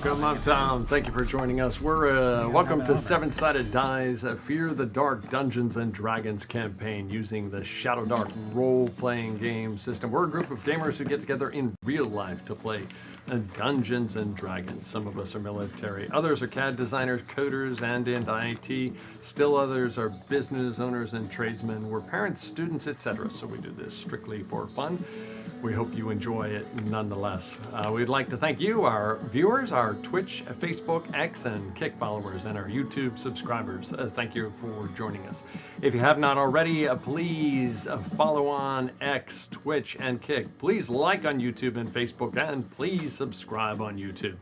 Welcome uptown. Thank you for joining us. We're welcome to Seven-Sided Dice Fear the Dark Dungeons and Dragons campaign using the Shadowdark role-playing game system. We're a group of gamers who get together in real life to play Dungeons and Dragons. Some of us are military, others are CAD designers, coders, and in IT. Still others are business owners and tradesmen. We're parents, students, etc. So we do this strictly for fun. We hope you enjoy it nonetheless. We'd like to thank you, our viewers, our Twitch, Facebook, X, and Kick followers, and our YouTube subscribers. Thank you for joining us. If you have not already, please follow on X, Twitch, and Kick. Please like on YouTube and Facebook, and please subscribe on YouTube.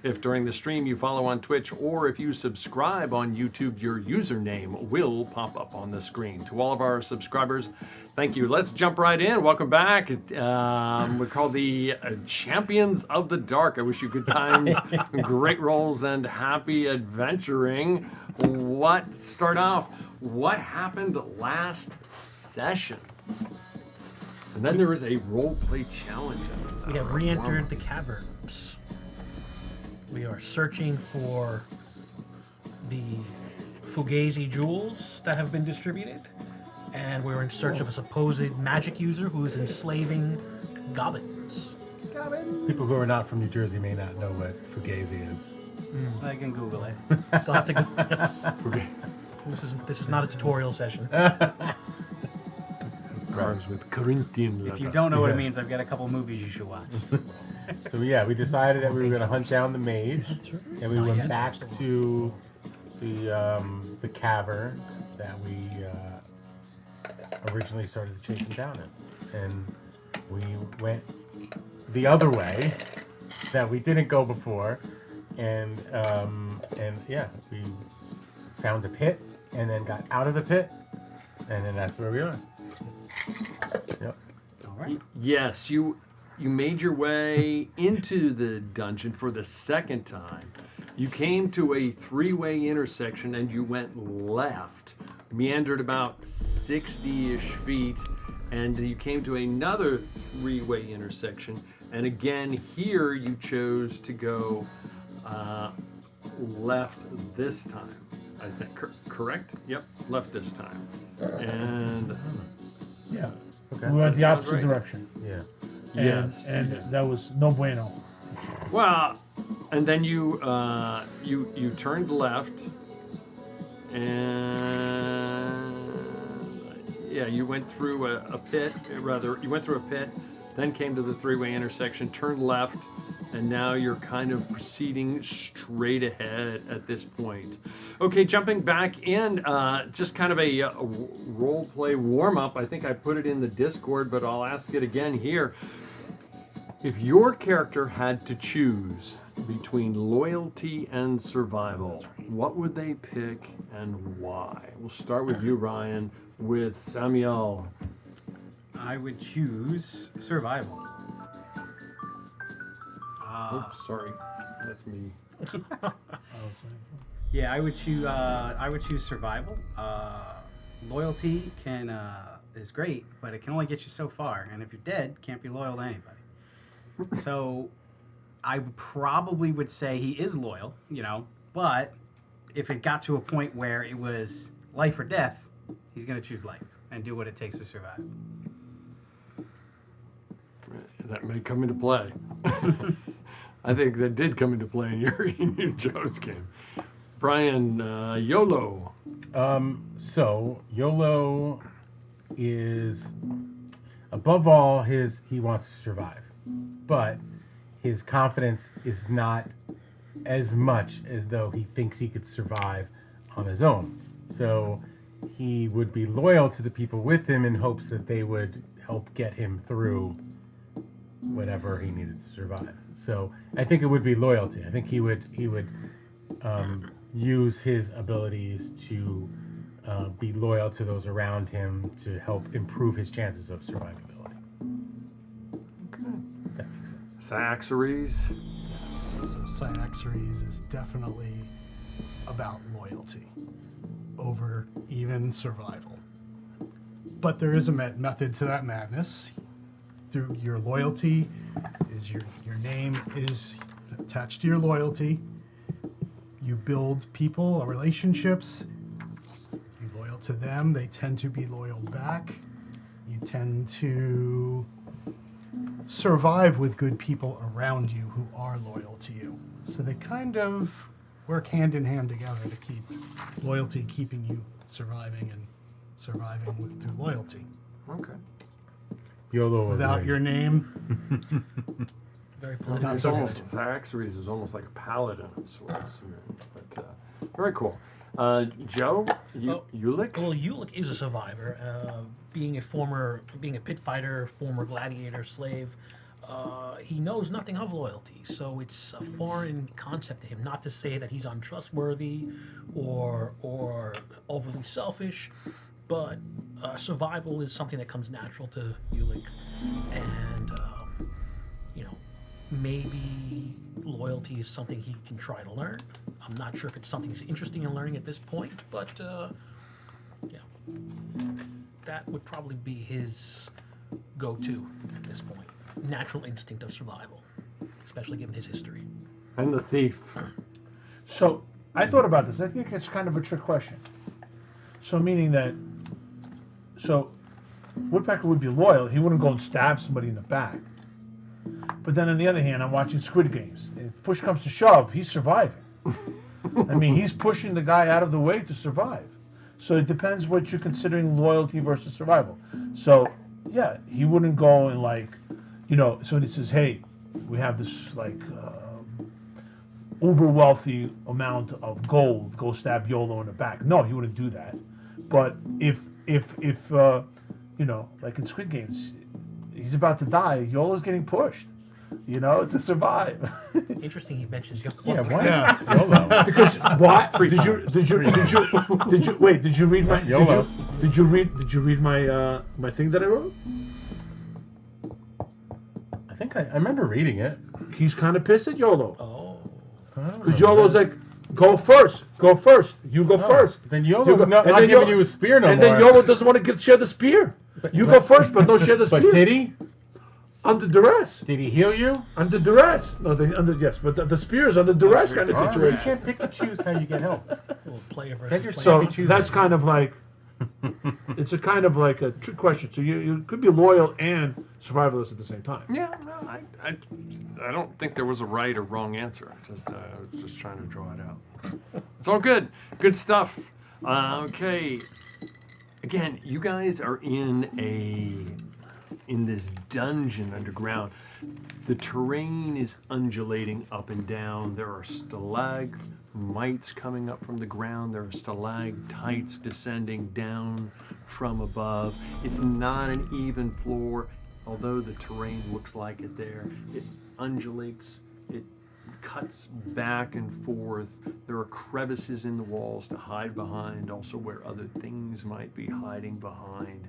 If during the stream you follow on Twitch, or if you subscribe on YouTube, your username will pop up on the screen. To all of our subscribers, thank you. Let's jump right in. Welcome back. We're called the Champions of the Dark. I wish you good times, great rolls, and happy adventuring. Start off, what happened last session? And then there was a role-play challenge. We have re-entered the caverns. We are searching for the Fugazi jewels that have been distributed. And we're in search of a supposed magic user who is enslaving goblins. People who are not from New Jersey may not know what Fugazi is. I can Google it. They'll have to go. Yes. This is not a tutorial session. Cars with Corinthian leather. If you don't know what it means, I've got a couple movies you should watch. So yeah, we decided that we were going to hunt down the mage, and we went back to the caverns that we originally started chasing down in, and we went the other way that we didn't go before, and yeah, we found a pit, and then got out of the pit, and then that's where we are. Yep. All right. Yes, you made your way into the dungeon for the second time. You came to a three-way intersection and you went left, meandered about 60-ish feet, and you came to another three-way intersection. And again, here you chose to go left this time, I think. Correct? Yep, left this time. And Yeah. Okay. We went the Sounds opposite right. direction. Yeah. yes, And yes. that was no bueno. Well, and then you turned left, and yeah, you went through a pit. Rather, you went through a pit, then came to the three-way intersection, turned left, and now you're kind of proceeding straight ahead at this point. Okay, jumping back in, just kind of a role-play warm-up. I think I put it in the Discord, but I'll ask it again here. If your character had to choose between loyalty and survival, what would they pick and why? We'll start with you, Ryan, with Samuel. I would choose survival. Oh, sorry, that's me. Yeah, I would choose survival. Loyalty is great, but it can only get you so far. And if you're dead, can't be loyal to anybody. So I probably would say he is loyal, but if it got to a point where it was life or death, he's going to choose life and do what it takes to survive. That may come into play. I think that did come into play in your Joe's game. Brian, YOLO. So YOLO is above all he wants to survive, but his confidence is not as much as though he thinks he could survive on his own. So he would be loyal to the people with him in hopes that they would help get him through whatever he needed to survive. So I think it would be loyalty. I think he would use his abilities to be loyal to those around him to help improve his chances of survivability. Okay. If that makes sense. Saxaries. Yes, so Cyaxaries is definitely about loyalty over even survival. But there is a method to that madness. Through your loyalty is your name is attached to your loyalty. You build people or relationships. You're loyal to them. They tend to be loyal back. You tend to survive with good people around you who are loyal to you. So they kind of work hand in hand together to keep loyalty, keeping you surviving and surviving through loyalty. Okay. YOLO. Without your name, Very Not political. It's so almost good. Xaxaries is almost like a paladin of sorts. But very cool. Joe, Ulick? Well, Ulick is a survivor, being a pit fighter, former gladiator, slave. He knows nothing of loyalty, so it's a foreign concept to him. Not to say that he's untrustworthy or overly selfish, but survival is something that comes natural to Ulick, and maybe loyalty is something he can try to learn. I'm not sure if it's something he's interested in learning at this point, but yeah, that would probably be his go-to at this point. Natural instinct of survival, especially given his history. And the thief. So I thought about this. I think it's kind of a trick question. So meaning that, Woodpecker would be loyal. He wouldn't go and stab somebody in the back. But then on the other hand, I'm watching Squid Games. If push comes to shove, he's surviving. I mean, he's pushing the guy out of the way to survive. So it depends what you're considering loyalty versus survival. So yeah, he wouldn't go and somebody says, hey, we have this uber wealthy amount of gold, go stab YOLO in the back. No, he wouldn't do that. But if like in Squid Games, he's about to die, YOLO's getting pushed, to survive. Interesting he mentions YOLO. Yeah, why? Yeah. YOLO. Because what? Did you read my YOLO. Did you read my thing that I wrote? I think I remember reading it. He's kind of pissed at YOLO. Oh, Because YOLO's like, go first, you go first. Then YOLO You go- not and then giving YOLO- you a spear no and more. then YOLO doesn't want to share the spear. You go first, but don't share the spear. But did he? Under duress. Did he heal you? Under duress. No, yes, but the spear is under duress kind of You situation. can't pick and choose how you get help. little player Get versus your player. So Maybe choose that's it. kind of like, it's a kind of like a trick question. So you could be loyal and survivalist at the same time. Yeah, no, I don't think there was a right or wrong answer. I was just trying to draw it out. It's all good. Good stuff. Okay. Again, you guys are in this dungeon underground. The terrain is undulating up and down. There are stalagmites coming up from the ground. There are stalactites descending down from above. It's not an even floor, although the terrain looks like it there. It undulates. It cuts back and forth. There are crevices in the walls to hide behind, also where other things might be hiding behind.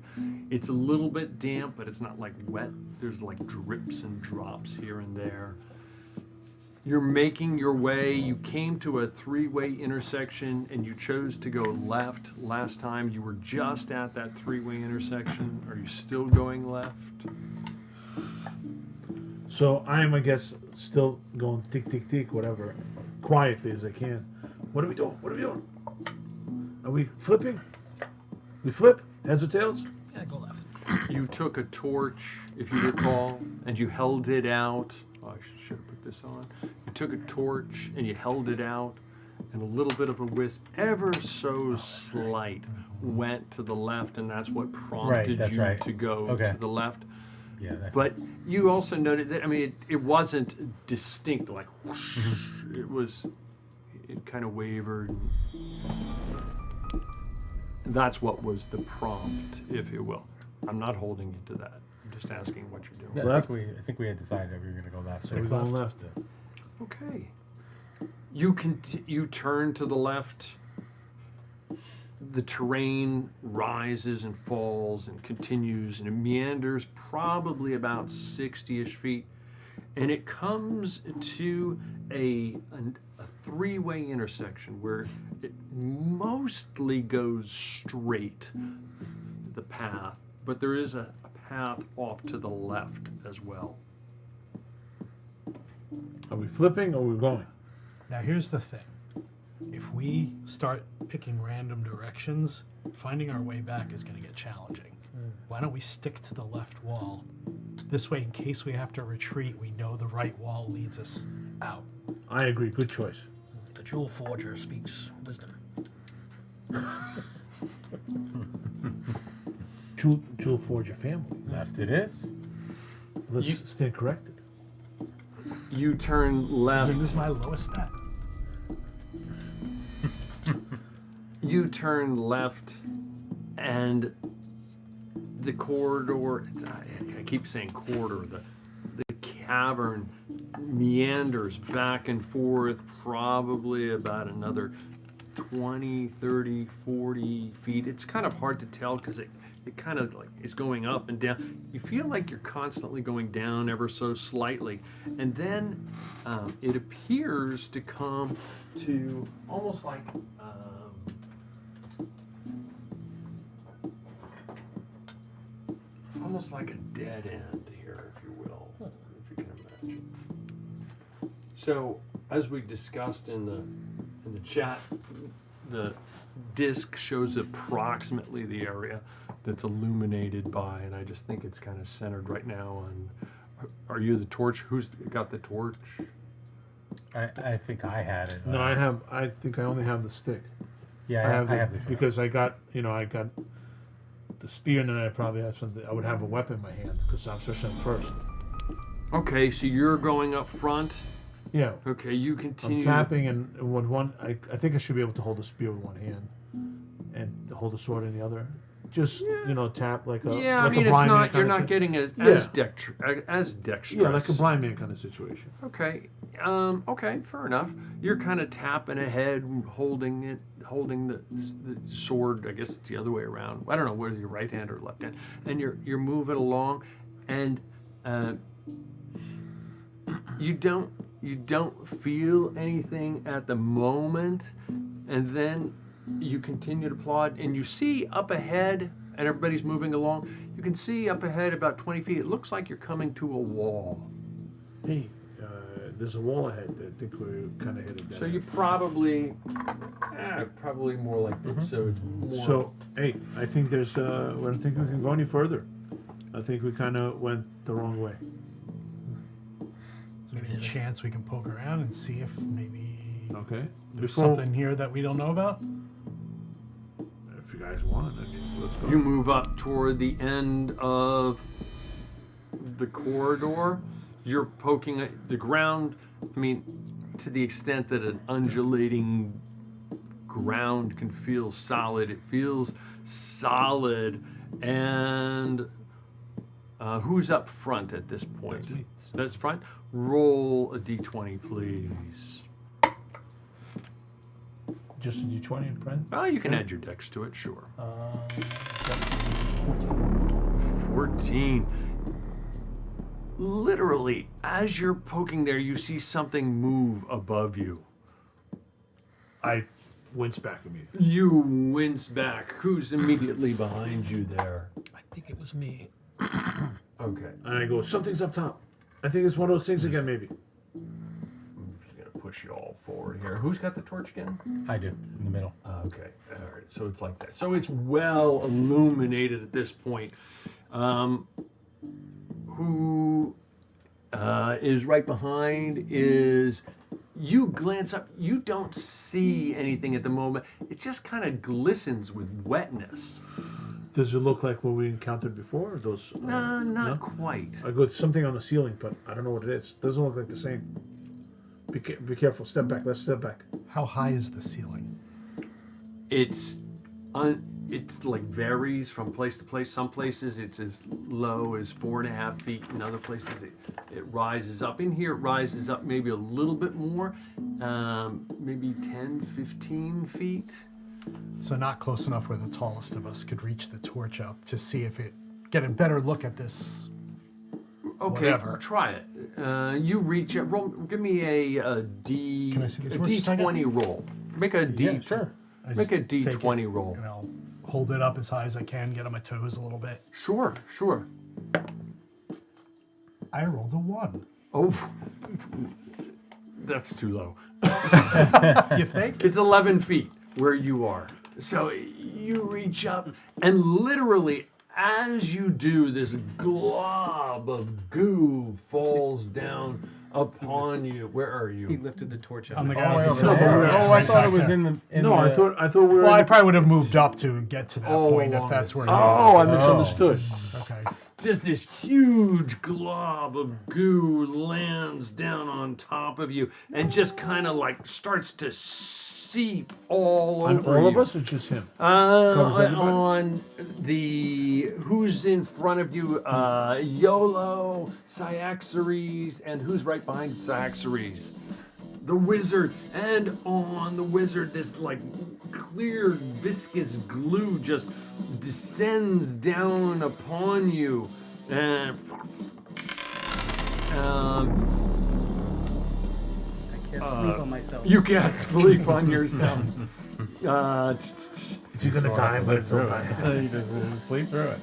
It's a little bit damp, but it's not like wet. There's like drips and drops here and there. You're making your way. You came to a three-way intersection and you chose to go left last time. You were just at that three-way intersection. Are you still going left? So I am, I guess, still going tick, tick, tick, whatever, quietly as I can. What are we doing? Are we flipping? We flip? Heads or tails? Yeah, go left. You took a torch, if you recall, and you held it out. Oh, I should have put this on. You took a torch and you held it out, and a little bit of a wisp, ever so slight, went to the left, and that's what prompted that's you right. to go Okay. to the left. Yeah. But you also noted that, it wasn't distinct, like whoosh. It kind of wavered. That's what was the prompt, if you will. I'm not holding you to that. I'm just asking what you're doing. Yeah, Left? I think we had decided that we were going to go left. So we're going left. Okay. You turn to the left. The terrain rises and falls and continues, and it meanders probably about 60-ish feet, and it comes to a three-way intersection where it mostly goes straight, the path, but there is a path off to the left as well. Are we flipping or are we going? Now here's the thing. If we start picking random directions, finding our way back is going to get challenging. Why don't we stick to the left wall? This way, in case we have to retreat, we know the right wall leads us out. I agree. Good choice. The Jewel Forger speaks wisdom. Jewel Forger family. Left it is. Let's stay corrected. You turn left. This is my lowest stat. You turn left, and the corridor. I keep saying corridor. The cavern meanders back and forth, probably about another 20, 30, 40 feet. It's kind of hard to tell because it kind of like is going up and down. You feel like you're constantly going down ever so slightly. And then it appears to come to almost like a dead end here, if you will, if you can imagine. So, as we discussed in the chat, the disc shows approximately the area that's illuminated by, and I just think it's kind of centered right now on. Are you the torch? Who's got the torch? I think I had it. No, I think I only have the stick. Yeah, I have the because I got the spear, and then I probably have something. I would have a weapon in my hand because I'm especially first. Okay, so you're going up front. Yeah. Okay, you continue. I'm tapping, and with one, I think I should be able to hold the spear with one hand, and hold the sword in the other. Just tap like a. Yeah, like I mean a blind man you're kinda not si- getting as Yeah, dexterous. like a blind man kind of situation. Okay. Okay, fair enough. You're kind of tapping ahead, holding the sword. I guess it's the other way around. I don't know whether you're right hand or left hand. And you're moving along, and you don't feel anything at the moment, and then you continue to plod, and you see up ahead, and everybody's moving along. You can see up ahead about 20 feet. It looks like you're coming to a wall. Hey, there's a wall ahead. I think we're kind of headed down. So you probably more like this. So it's more. So, hey, I think I don't think we can go any further. I think we kind of went the wrong way. Is there any chance we can poke around and see if maybe Okay. there's Before, something here that we don't know about? if you guys want, I mean, let's go. You move up toward the end of the corridor. You're poking at the ground. I mean, to the extent that an undulating ground can feel solid, it feels solid. And who's up front at this point? That's me. That's front. Roll a d20, please. Just a d20, Brent? Oh, you can add your dex to it, sure. 14. 14. Literally, as you're poking there, you see something move above you. I wince back immediately. You wince back. Who's immediately behind you there? I think it was me. Okay. And I go, something's up top. I think it's one of those things again, maybe. I'm just going to push you all forward here. Who's got the torch again? I do, in the middle. Okay. All right. So it's like that. So it's well illuminated at this point. Who is right behind is, you glance up, you don't see anything at the moment. It just kind of glistens with wetness. Does it look like what we encountered before? Or those? No, not no? quite. I go, something on the ceiling, but I don't know what it is. Doesn't look like the same. Be careful. Step back. Let's step back. How high is the ceiling? It's like varies from place to place. Some places it's as low as 4.5 feet. In other places it rises up. In here it rises up maybe a little bit more, maybe 10, 15 feet. So not close enough where the tallest of us could reach the torch up to see if get a better look at this. Okay, Whatever. try it. You reach it. Roll. Give me a D. Can I see the a torch a second? D20 roll. Make a D. Yeah, sure. I Make just a take it, D20 roll. And I'll hold it up as high as I can, get on my toes a little bit. Sure. I rolled a 1. Oh. That's too low. You think? It's 11 feet where you are. So you reach up, and literally, as you do, this glob of goo falls down upon you. Where are He you? lifted the torch up. I'm the Oh, guy. way with over the there. silver. Oh, I thought it was in the. In No, the, I thought we were. Well, I in the- probably would have moved up to get to that all point if along that's this. where. Oh, I he is. misunderstood. Okay. Just this huge glob of goo lands down on top of you and just kind of like starts to seep all On over all of you. us or just him? Covers everybody? On the who's in front of you, YOLO, Cyaxares, and who's right behind Cyaxares? The wizard, and on the wizard, this like clear viscous glue just descends down upon you, and I can't sleep on myself. you can't sleep on yourself. If you're gonna die, but it's all right. He doesn't sleep through it.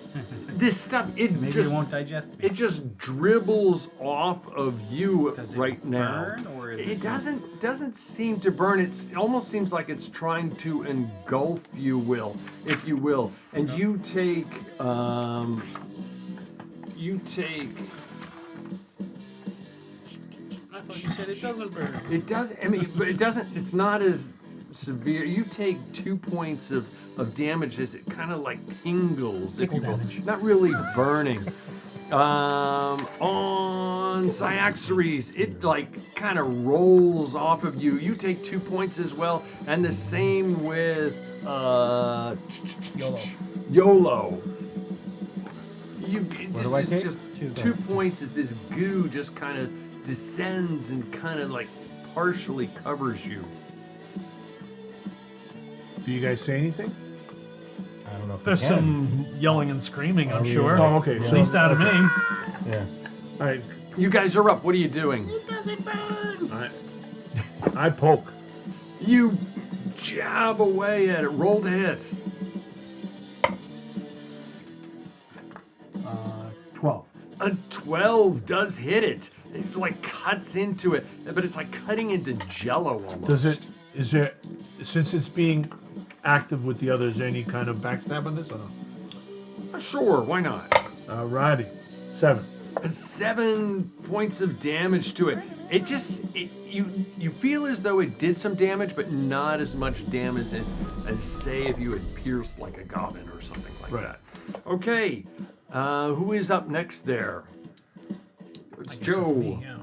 This stuff, it Maybe just it won't digest me. it just dribbles off of you Does it right now. burn, or is It it doesn't seem to burn. It almost seems like it's trying to engulf you, if you will. And you take I thought you said it doesn't burn. it does. I mean, but it doesn't. It's not as severe. You take 2 points of damage as it kind of like tingles, if Tickle you will. damage. Not really burning. On Cyaxares, it like kind of rolls off of you. You take 2 points as well, and the same with YOLO. What This do I is take? just Choose 2 one. points as this goo just kind of descends and kind of like partially covers you. Do you guys say anything? I don't know if There's we can. some yelling and screaming, I'm yeah. sure. Oh, okay. At So, least out of me. Yeah. all right. You guys are up. What are you doing? I poke. You jab away at it. Roll to hit. 12. A 12 does hit it. It like cuts into it, but it's like cutting into jello almost. Does it? Is there? Since it's being active with the others, any kind of backstab on this or no? Sure, why not? Alrighty. 7. 7 points of damage to it. It just you feel as though it did some damage, but not as much damage as say if you had pierced like a goblin or something like Right. that. Okay, who is up next there? It's I guess Joe. it's me, yeah.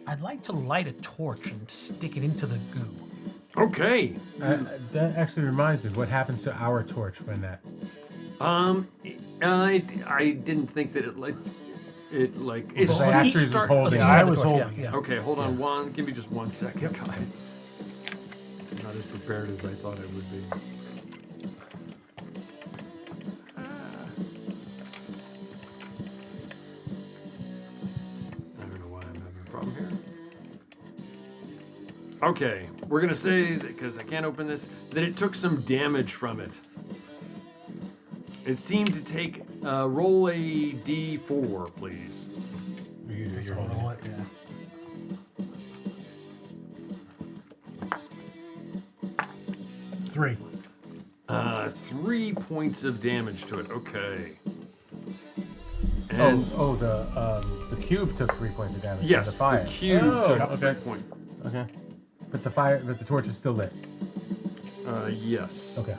I'd like to light a torch and stick it into the goo. Okay. That actually reminds me. What happens to our torch when that? I didn't think that it it's Well, Cyaxares was start- holding Yeah, I the was torch, holding. yeah. Okay, hold on one. Give me just 1 second, guys. Not as prepared as I thought I would be. I don't know why I'm having a problem here. Okay, we're gonna say that because I can't open this, that it took some damage from it. It seemed to take. Roll a d4, please. Guess I'll roll it. Three. 3 points of damage to it. Okay. And The cube took 3 points of damage. yes, from the fire. cube Oh, took okay. 3 points. Okay. But the torch is still lit. Yes. Okay.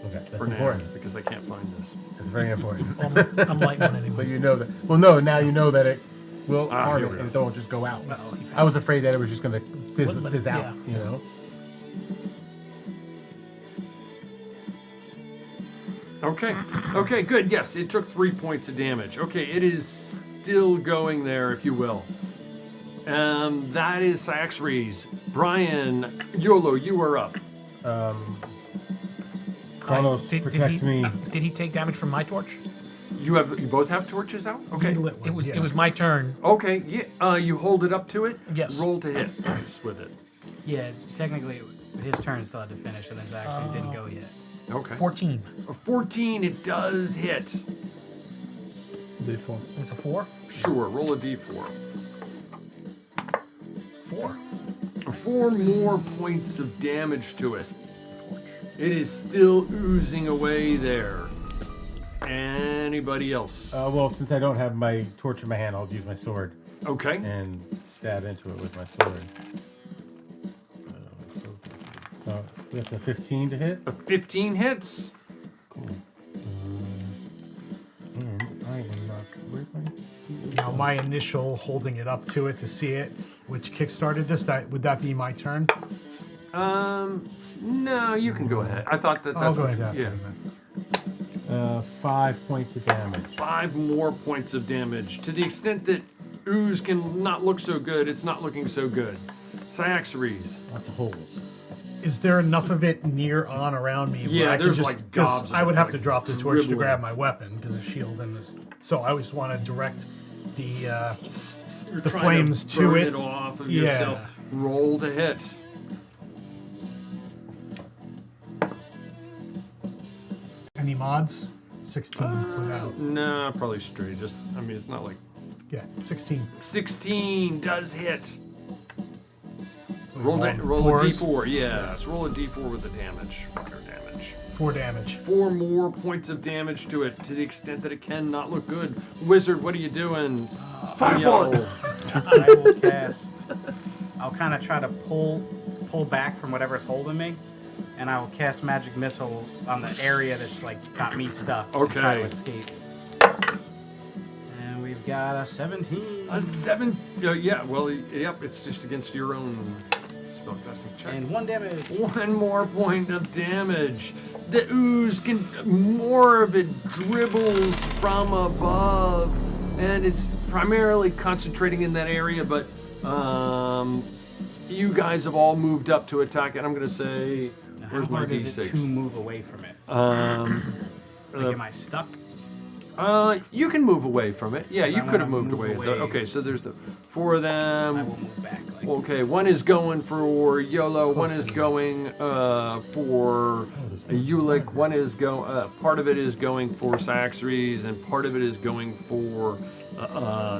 Okay. That's For important. now, because I can't find this. That's very important. I'm lighting one So anyway. you know that. Well, no. Now you know that it will harm here it we and it go. don't just go out. Uh-oh, he I was afraid that it was just going to fizz Wouldn't let it- out. yeah. You know. Okay. Okay, good. Yes, it took 3 points of damage. Okay, it is still going there, if you will. That is Cyaxares. Brian, YOLO, you are up. Kronos protects me. Did he take damage from my torch? You both have torches out? Okay. He lit one, It yeah. was my turn. Okay, yeah. You hold it up to it? Yes. Roll to hit nice with it. Yeah, technically his turn still had to finish, and his actually didn't go yet. Okay. 14. A 14, it does hit. D4. It's a 4. Sure, roll a d4. 4. 4 more points of damage to it. It is still oozing away there. Anybody else? Well, since I don't have my torch in my hand, I'll use my sword Okay. and stab into it with my sword. That's a 15 to hit. A 15 hits. Cool. And I am not. Where's my D8? Now, my initial holding it up to it to see it, which kickstarted this, would that be my turn? No, you can go ahead. I thought that. I'll That's go what ahead you- after Yeah. then. 5 points of damage. 5 more points of damage. To the extent that ooze can not look so good, it's not looking so good. Cyaxaries. Lots of holes. Is there enough of it near on around me? Yeah, where I can there's, just, like, gobs of I would it, have like, to drop the torch to dribbling. grab my weapon because the shield and this. So I just want to direct the You're the trying flames to burn it. off of Yeah. yourself. Roll to hit. Any mods? 16 without. No, probably straight. Just, I mean, it's not like. Yeah, 16. 16 does hit. Roll, Rolling roll a fours. d4. Yes, roll a d4 with the damage. Fire damage. 4 damage. 4 more points of damage to it, to the extent that it cannot look good. Wizard, what are you doing? Firebolt! Yo. I will cast. I'll kind of try to pull back from whatever's holding me, and I will cast magic missile on the area that's like got me stuck. To try to Okay. escape. And we've got a 17. A 7. Yeah, well, yep, it's just against your own spellcasting check. And 1 damage. 1 more point of damage. The ooze can, more of it dribbles from above, and it's primarily concentrating in that area, but you guys have all moved up to attack it. I'm going to say, Now, where's how my hard is it to d6? move away from it? Uh, Like, am I stuck? you can move away from it. Yeah, you I could have wanna moved move away. away. Okay, so there's the 4 of I will them. move back. Like, Okay, one is going for YOLO, one is going for Ulick, one is part of it is going for Saxaries, and part of it is going for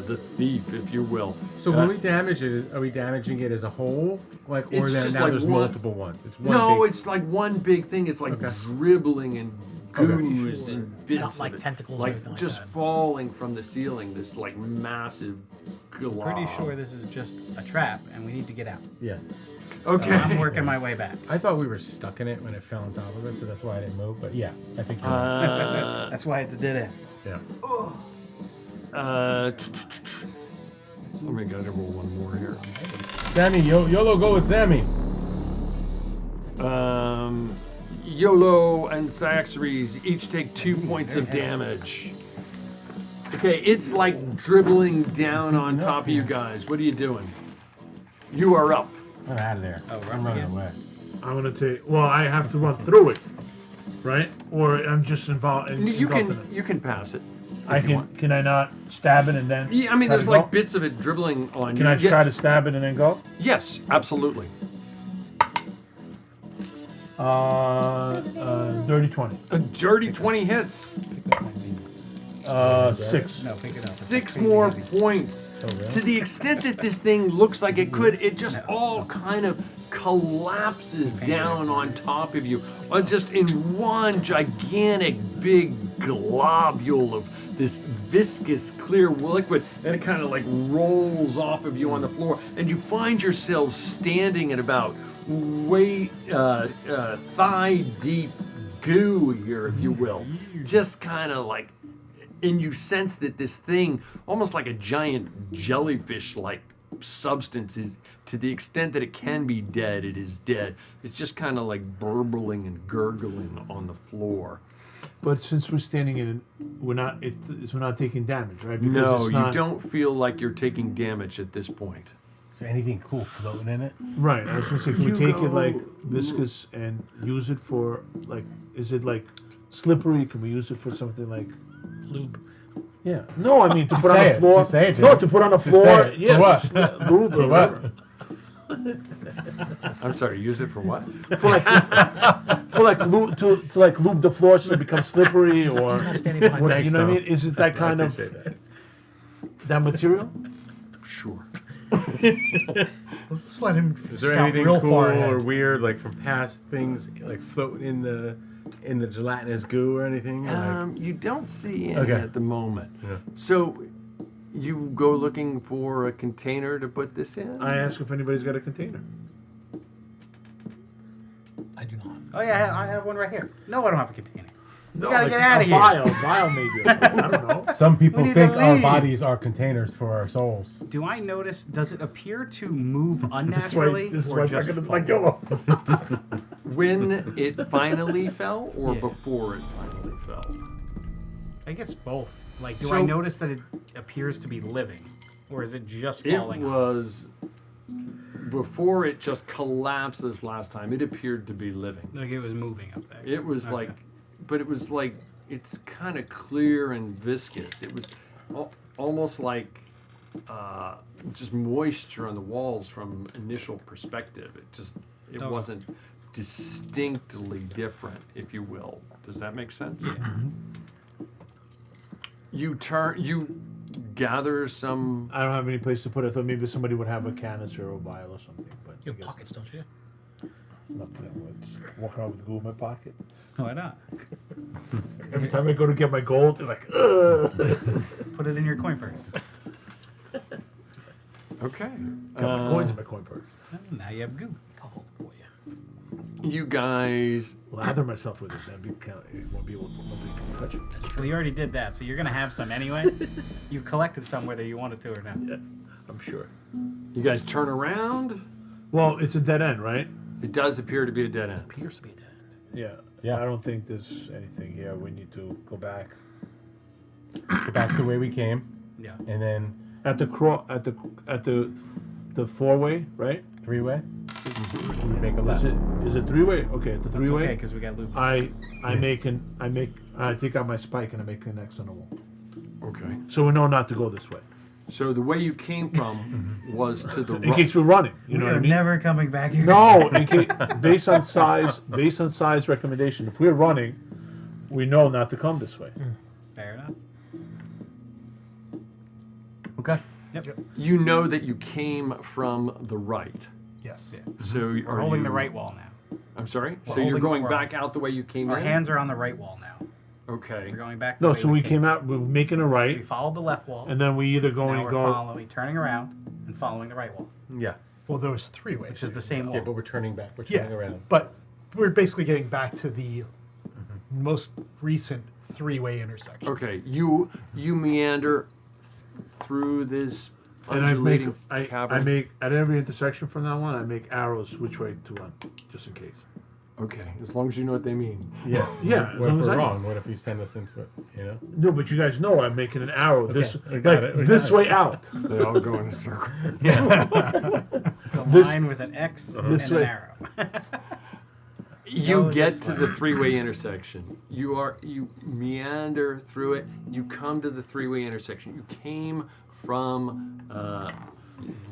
the thief, if you will. So when we damage it, are we damaging it as a whole? Like, or It's then just now like there's one- multiple ones? It's one No, big... it's like one big thing. It's like Okay. dribbling and Okay. goos and bits Not like of it. tentacles or like anything like just that. falling from the ceiling. This like massive glob. pretty sure this is just a trap, and we need to get out. Yeah. Okay. So I'm working my way back. I thought we were stuck in it when it fell on top of us, so that's why I didn't move. But yeah, I think you're right. That's why it's a dead end. Yeah. Let me gotta roll one more here. Sammy, YOLO, go with Sammy. YOLO and Saxaries each take 2 points of damage. Okay, it's like dribbling down on top of you guys. What are you doing? You are up. I'm out of there. Oh, I'm run running again? away. I'm gonna take. Well, I have to run through it, right? Or I'm just involved. You engulfed in can it. you can pass it. I if you can. want. Can I not stab it and then? Yeah, I mean, try there's to like go? bits of it dribbling on Can you. I Yes. try to stab it and then go? Yes, absolutely. Dirty 20. A dirty 20 hits. 6. No, pick it up. It's 6 crazy more heavy. points. Oh, really? To the extent that this thing looks like it could, it just all kind of collapses down on top of you, just in one gigantic big globule of this viscous clear liquid, and it kind of like rolls off of you on the floor, and you find yourself standing at about thigh deep goo here, if you will, just kind of like. And you sense that this thing, almost like a giant jellyfish-like substance, is, to the extent that it can be dead, it is dead. It's just kind of like burbling and gurgling on the floor. But since we're standing in it, we're not. We're not taking damage, right? Because No, it's you not, don't feel like you're taking damage at this point. Is there anything cool floating in it? Right. I was gonna say, can we You take go- it like viscous and use it for like? Is it like slippery? Can we use it for something like lube? Yeah. No, I mean to put on say the it. floor. Just say it, No, Jim. to put on the Just floor. say it. Yeah. For what? just lube or For what? whatever. I'm sorry, use it for what? For like lube, to like lube the floor so it becomes slippery or He's not standing behind what, me. you know what I mean? Is it that kind of that material? Sure. Let's let him Is there scout anything real cool far ahead. or weird, like from past things, like floating in the gelatinous goo or anything? You don't see any Okay. at the moment. Yeah. So, you go looking for a container to put this in? I ask if anybody's got a container. I do not. Oh yeah, I have one right here. No, I don't have a container. No, gotta like get outta a here. Vial maybe. Or something. I don't know. Some people We need think to our leave. bodies are containers for our souls. Do I notice? Does it appear to move This is why, unnaturally, this is or why just Becca doesn't fall? like YOLO. When it finally fell, or Yeah. before it finally fell? I guess both. Like, do So- I notice that it appears to be living, or is it just It falling? off? was before it just collapsed this last time. It appeared to be living. Like it was moving up there. It was Okay. like, but it was like it's kind of clear and viscous. It was almost like just moisture on the walls from initial perspective. It Oh. wasn't distinctly different, if you will. Does that make sense? Yeah. You gather some. I don't have any place to put it. I thought maybe somebody would have a canister or a vial or something. But You I have guess pockets, don't you? not putting words. Walk around with glue in my pocket. Why not? Every time I go to get my gold, they're like, ugh. Put it in your coin purse. Okay. Got my coins in my coin purse. Oh, now you have goo. I'll hold it for you. You guys. Lather myself with it. Then it won't be able to. Nobody can touch it. Well, you already did that, so you're gonna have some anyway. You've collected some whether you wanted to or not. Yes, I'm sure. You guys turn around. Well, it's a dead end, right? It does appear to be a dead end. Appears to be a dead end. Yeah. Yeah. I don't think there's anything here. We need to go back Go back to the way we came, Yeah. and then at the the four-way, right? three-way. Make a Is left. it three-way? Okay, at the That's three-way. okay, because we got loop. I take out my spike and I make an X on the wall. Okay. So we know not to go this way. So the way you came from was to the In right. case we're running. You know what I We're mean? never coming back here. No, in case, based on size recommendation. If we're running, we know not to come this way. Fair enough. Okay. Yep. You know that you came from the right. Yes. Yeah. So We're are holding you, the right wall now. I'm sorry. We're So you're holding- going we're- back out the way you came Our in. hands are on the right wall now. Okay. We're going back. The No, way so we came came. out, we're making a We right, followed the left wall. and then we either go now and we're go. following, turning around and following the right wall, Yeah. Well, there was three ways. which is the same wall. Yeah, but we're turning back. We're Yeah, turning around. but we're basically getting back to the most recent three-way intersection. Okay. You meander through this And I make, undulating I cavern. make at every intersection from now on. I make arrows which way to run, just in case. Okay. As long as you know what they mean. Yeah. Yeah, as What long if as we're I- wrong? What if you send us into it? You know. No, but you guys know I'm making an arrow this we got it, we this got it. way out. They all go in a circle. It's a This- line with an X This and way. an arrow. You Go get this to way. the three-way intersection. You meander through it. You come to the three-way intersection. You came from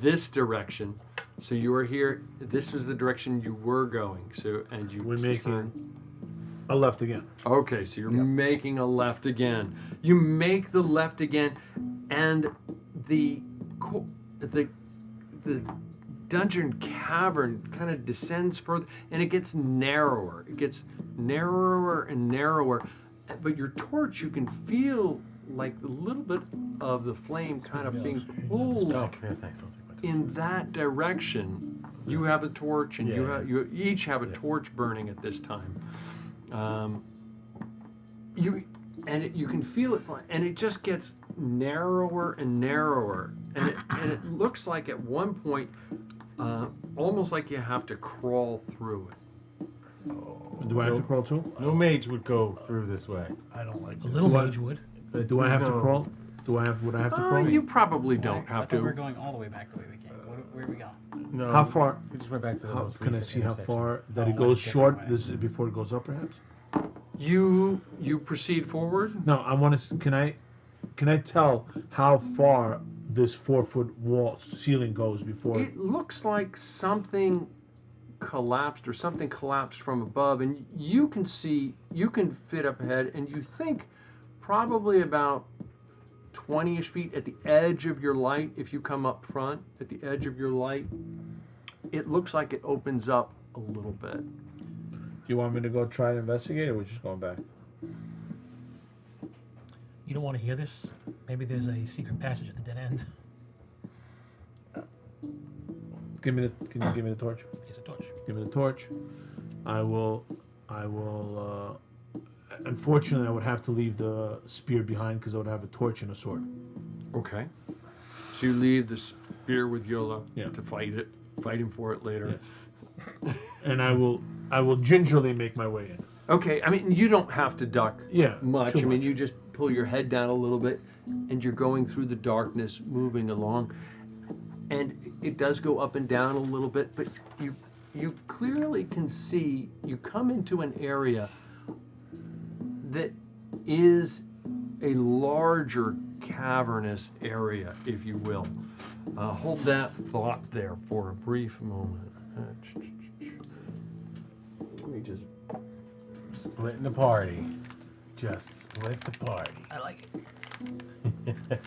this direction, so you are here. This was the direction you were going. So and you We're making turn. a left again. Okay, so you're making a left again. You make the left again, and the dungeon cavern kind of descends further, and it gets narrower. It gets narrower and narrower, but your torch, you can feel like a little bit of the flame kind of being pulled Oh, yeah, thanks. I'll take my time. in that direction. You have a torch, and Yeah. you each have a torch burning at this time. You can feel it, and it just gets narrower and narrower, and it looks like at one point, almost like you have to crawl through it. Do I have to crawl too? No mage would go through this way. I don't like A this. little What? mage would. But Do I have to no. crawl? Would I have to crawl? You probably don't I have thought We're to. going all the way back the way we came. Where are we going? No. How far? We just went back to the How, most can I recent see how intersection. far that Oh, it goes different short? way. This is before it goes up, perhaps. You proceed forward. No, I want to. Can I tell how far this 4-foot wall ceiling goes before. It looks like something collapsed or something collapsed from above, and you can fit up ahead, and you think probably about 20-ish feet at the edge of your light. If you come up front at the edge of your light, it looks like it opens up a little bit. Do you want me to go try and investigate, or we're just going back? You don't want to hear this? Maybe there's a secret passage at the dead end. Can you give me the torch? Here's a torch. Give me the torch. I will. Unfortunately, I would have to leave the spear behind because I would have a torch and a sword. Okay. So you leave the spear with Yola Yeah. to fight him for it later. Yes. And I will gingerly make my way in. Okay, I mean, you don't have to duck much. too I mean, much. you just pull your head down a little bit, and you're going through the darkness, moving along. And it does go up and down a little bit, but you clearly can see, you come into an area that is a larger cavernous area, if you will. Hold that thought there for a brief moment. Let me just... Splitting the party. Just split the party. I like it.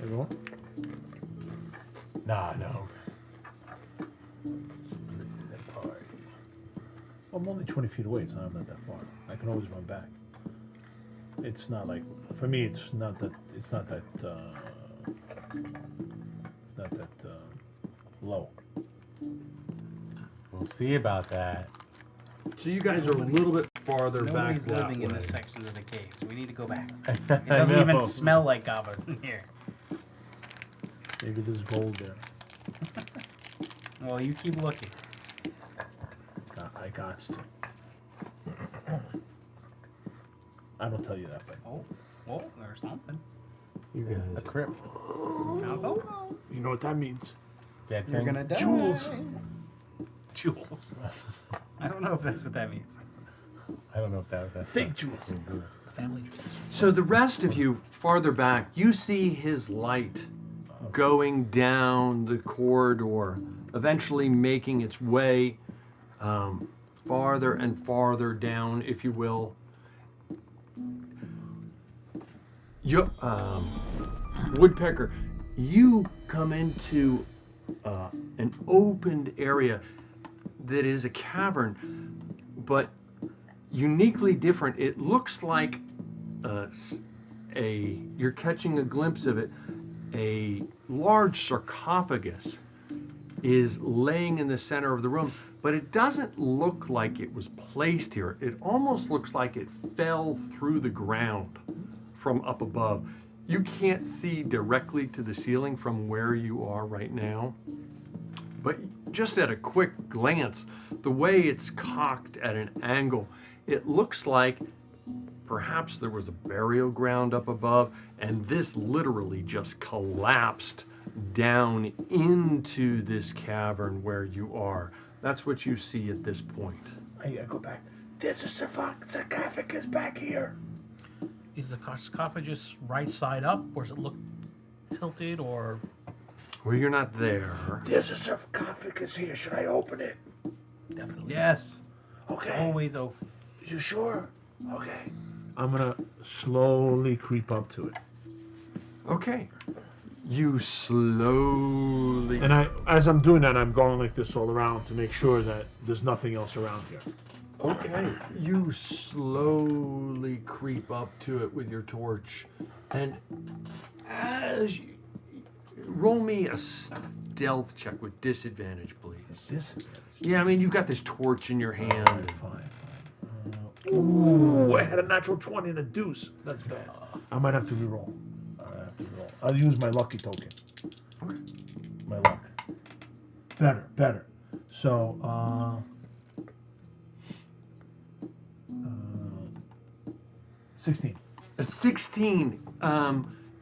Everyone? No. Splitting the party. Well, I'm only 20 feet away, so I'm not that far. I can always run back. It's not like, for me, it's not that low. We'll see about that. So you guys are a little bit farther Nobody's back that living in way. this section of the cave, so we need to go back. I It doesn't even know. smell like goblins in here. Maybe there's gold there. Well, you keep looking. I got to. I don't tell you that, but Oh, there's something. You guys. A crypt. Found something. you know what that means. Dead You're thing. gonna die. Jewels. Jewels. I don't know if that's what that means. I don't know if that was that. Fake jewels. Family tree. So the rest of you farther back, you see his light going down the corridor, eventually making its way farther and farther down, if you will. Woodpecker, you come into an opened area that is a cavern, but uniquely different. It looks like you're catching a glimpse of it. A large sarcophagus is laying in the center of the room, but it doesn't look like it was placed here. It almost looks like it fell through the ground from up above. You can't see directly to the ceiling from where you are right now, but just at a quick glance, the way it's cocked at an angle, it looks like perhaps there was a burial ground up above, and this literally just collapsed down into this cavern where you are. That's what you see at this point. I go back. There's a sarcophagus back here. Is the sarcophagus right side up, or does it look tilted, or... Well, you're not there. There's a sarcophagus here. Should I open it? Definitely. Yes. Okay. Always open. You sure? Okay. I'm gonna slowly creep up to it. Okay. You slowly... And as I'm doing that, I'm going like this all around to make sure that there's nothing else around here. Okay. You slowly creep up to it with your torch, and as you... Roll me a stealth check with disadvantage, please. This is Yeah, I mean, you've got this torch in your hand. fine. Ooh, I had a natural 20 and a deuce. That's bad. I might have to reroll. I'll use my lucky token. Okay. My luck. Better. So, 16. A 16.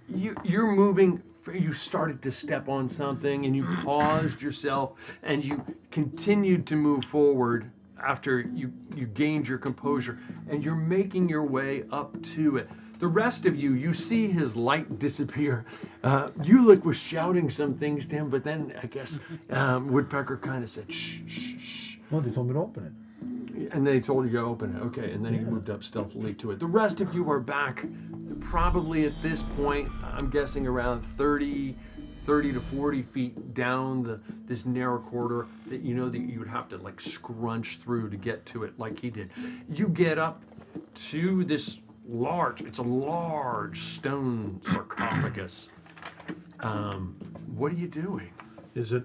You're moving. You started to step on something, and you paused yourself, and you continued to move forward after you gained your composure, and you're making your way up to it. The rest of you, you see his light disappear. Ulick was shouting some things to him, but then I guess Woodpecker kind of said, shh, shh, shh. No, they told me to open it. And they told you to open it. Okay, and then he moved up stealthily to it. The rest of you are back probably at this point, I'm guessing around 30 to 40 feet down this narrow corridor that you know that you would have to like scrunch through to get to it like he did. You get up to this it's a large stone sarcophagus. What are you doing? Is it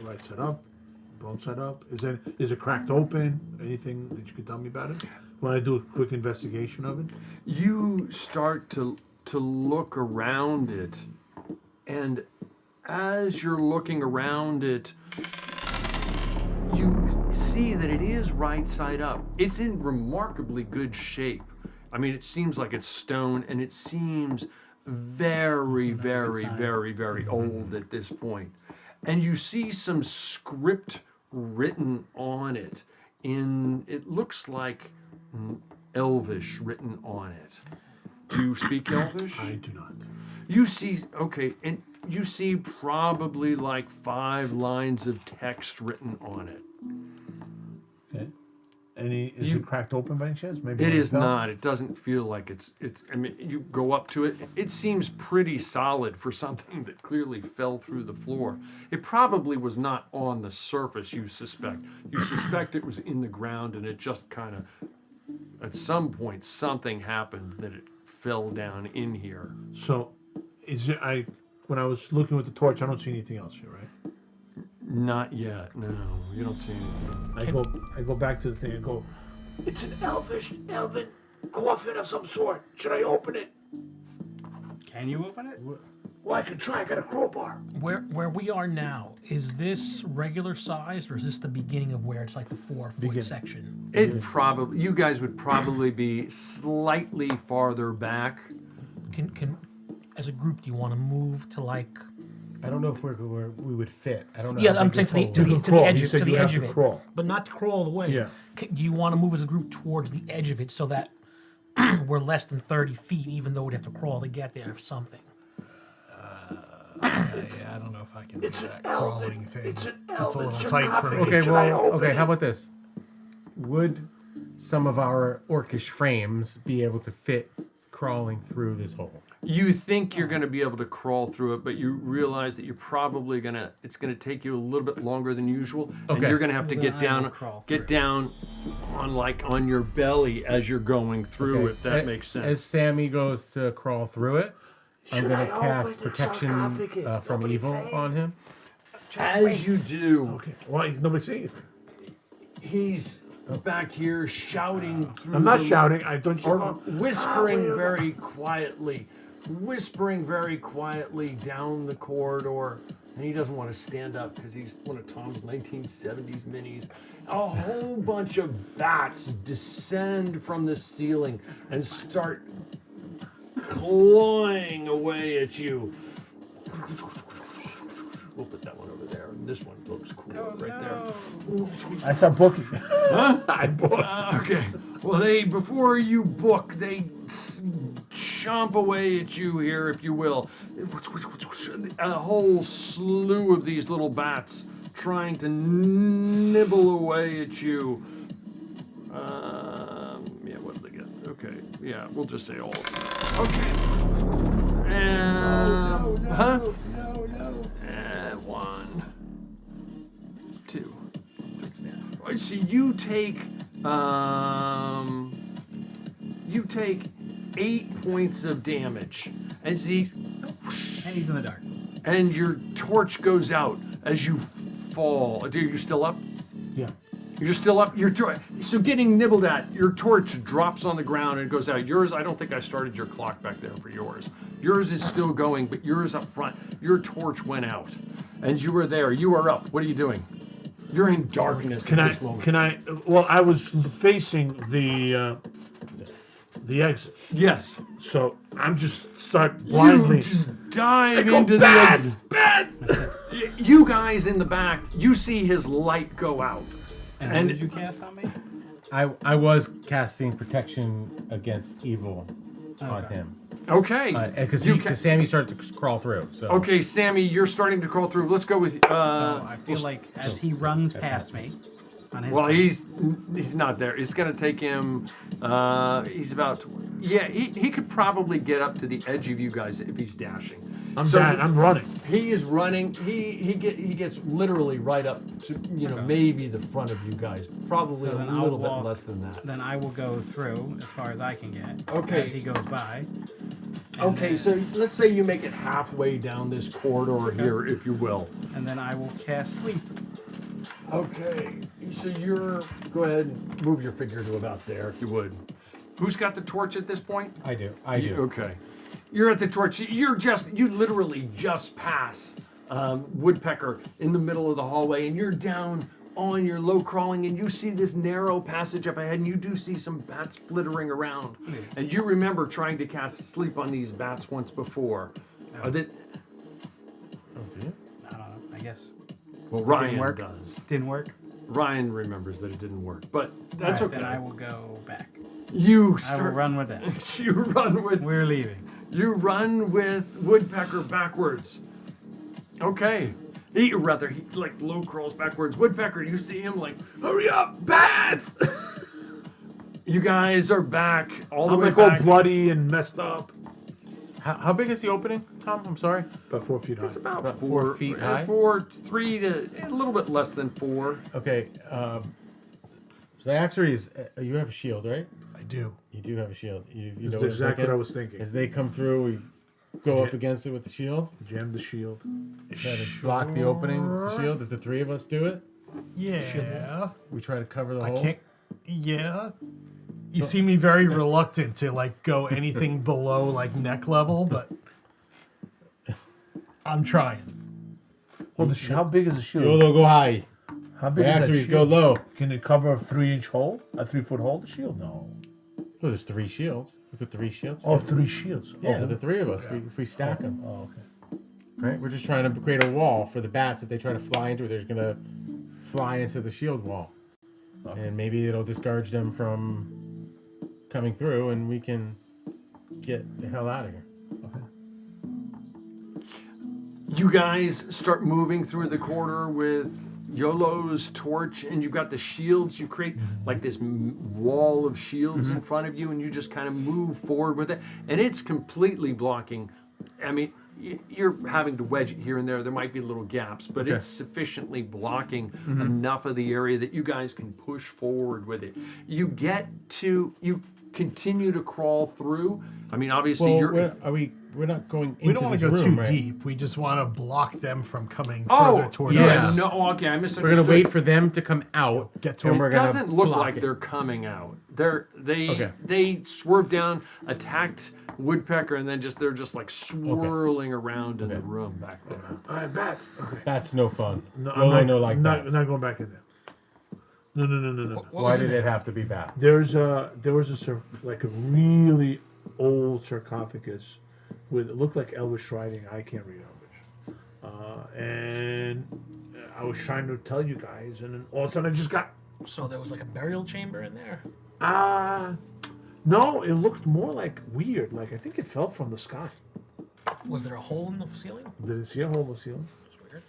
right side up, wrong side up? Is it cracked open? Anything that you could tell me about it? When I do a quick investigation of it? You start to look around it, and as you're looking around it, you see that it is right side up. It's in remarkably good shape. I mean, it seems like it's stone, and it seems very, very, very, very old at this point. And you see some script written on it it looks like Elvish written on it. Do you speak Elvish? I do not. You see, okay, and you see probably like 5 lines of text written on it. Okay. Is it cracked open by any chance? Maybe It is not. It doesn't feel like it's. I mean, you go up to it. It seems pretty solid for something that clearly fell through the floor. It probably was not on the surface. You suspect. You suspect it was in the ground, and it just kind of, at some point, something happened that it fell down in here. So, when I was looking with the torch, I don't see anything else here, right? Not yet. No, you don't see anything. I go back to the thing and go, it's an elven coffin of some sort. Should I open it? Can you open it? Well, I can try. I got a crowbar. Where we are now, is this regular sized, or is this the beginning of where it's like the 4-foot section? You guys would probably be slightly farther back. Can as a group, do you want to move to like? I don't know if we would fit. I don't know. Yeah, how I'm big saying this to hole the is. edge You said to you the have edge to of it, crawl. but not to crawl all the way. Yeah. Do you want to move as a group towards the edge of it so that we're less than 30 feet, even though we'd have to crawl to get there or something? Yeah, I don't know if I can do that crawling thing. It's a little tight for me. Okay, how about this? Would some of our orcish frames be able to fit crawling through this hole? You think you're going to be able to crawl through it, but you realize that you're probably it's going to take you a little bit longer than usual, and Okay. you're going to have to Well, get then I will down, crawl get through. down on your belly as you're going through. Okay. If that makes sense. As Sammy goes to crawl through it, I'm going to cast protection from evil on him. As you do, Okay. Why? Nobody see it. he's back here shouting through. I'm not the- shouting. I don't. Or whispering very quietly down the corridor. And he doesn't want to stand up because he's one of Tom's 1970s minis. A whole bunch of bats descend from the ceiling and start clawing away at you. We'll put that one over there. And this one looks cool right there. I start booking. Huh? I book. Okay. Well, before you book, they chomp away at you here, if you will. A whole slew of these little bats trying to nibble away at you. Yeah, what did they get? Okay. Yeah, we'll just say all of them. Okay. And, huh? And 1, 2, 3. Right, so you take 8 points of damage, and see, And he's in the dark. and your torch goes out as you fall. Dude, you're still up. Yeah. You're still up. So getting nibbled at, your torch drops on the ground and goes out. Yours, I don't think I started your clock back there for yours. Yours is still going, but yours up front. Your torch went out, and you were there. You are up. What are you doing? You're in darkness Can at I? this moment. Can I? Well, I was facing the exit, Yes. so I'm just start blindly. You just dive go, into "Bats! the exit. You guys in the back, you see his light go out. And And- what did you cast on me? I was casting protection against evil on him. Okay. Because You Sammy started to crawl through. So. Okay, Sammy, you're starting to crawl through. Let's go with. So I feel like as he runs past me, on his Well, turn, he's not there. It's going to take him. He's about. Yeah, he could probably get up to the edge of you guys if he's dashing. I'm running. He is running. He gets literally right up to maybe the front of you guys. Probably So a then I'll little bit walk- less than that. then I will go through as far as I can get. Okay. As he goes by. And Okay, then- so let's say you make it halfway down this corridor here, if you will. And then I will cast sleep. Okay, so go ahead and move your figure to about there, if you would. Who's got the torch at this point? I do. I do. Okay. You're at the torch. You literally just pass Woodpecker in the middle of the hallway, and you're down on your low crawling, and you see this narrow passage up ahead, and you do see some bats flittering around. And you remember trying to cast sleep on these bats once before. Oh, do you? I don't know. I guess Well, Ryan didn't work. does. Didn't work. Ryan remembers that it didn't work, but that's Alright, okay. Then I will go back. You I will start. run with it. You run with. We're leaving. You run with Woodpecker backwards. Okay. He like low crawls backwards. Woodpecker, you see him like, hurry up, bats! You guys are back all the I'm way like all back. bloody and messed up. How big is the opening, Tom? I'm sorry. About 4 feet high. It's about About 4 4 feet high? 3 to a little bit less than 4. Okay. Zyactories, you have a shield, right? I do. You do have a shield. You know That's what exactly what I I'm was thinking. As they come through, we go up against it with the shield. Jam the shield. Try to block the opening with the shield. If the three of us do it, Yeah. we try to cover the I hole. can't. Yeah. You see me very reluctant to like go anything below like neck level, but I'm trying. Well, how big is the shield? YOLO, go high. How big is that Zyactories, shield? go low. Can it cover a 3-inch hole? A 3-foot hole? The shield? No. Oh, there's 3 shields. We put 3 shields. Oh, 3 shields. Yeah, Oh. the 3 of us. If we stack them. Oh, okay. Right? We're just trying to create a wall for the bats. If they try to fly into it, they're just going to fly into the shield wall. Okay. And maybe it'll discourage them from coming through, and we can get the hell out of here. You guys start moving through the corridor with YOLO's torch, and you've got the shields. You create like this wall of shields in front of you, and you just kind of move forward with it. And it's completely blocking. I mean, you're having to wedge it here and there. There might be little gaps, but it's sufficiently blocking enough of the area that you guys can push forward with it. You continue to crawl through. I mean, obviously, We're not going into We don't want this to go room, too right? deep. We just want to block them from coming Oh, further toward yes. us. No, okay, I misunderstood. We're gonna wait for them to come out. Get to and it. we're It gonna doesn't look block like it. they're coming out. Okay. They swerved down, attacked Woodpecker, and then they're just like swirling around in the room back there. All right, bat. Okay. That's no fun. No, YOLO no like not, that. not going back in there. No. Why did it have to be bad? There was a like a really old sarcophagus with it looked like Elvish writing. I can't read Elvish, and I was trying to tell you guys, and then all of a sudden I just got So there was like a burial chamber in there. no. It looked more like weird. Like I think it fell from the sky. Was there a hole in the ceiling? Didn't see a hole in the ceiling. That's weird.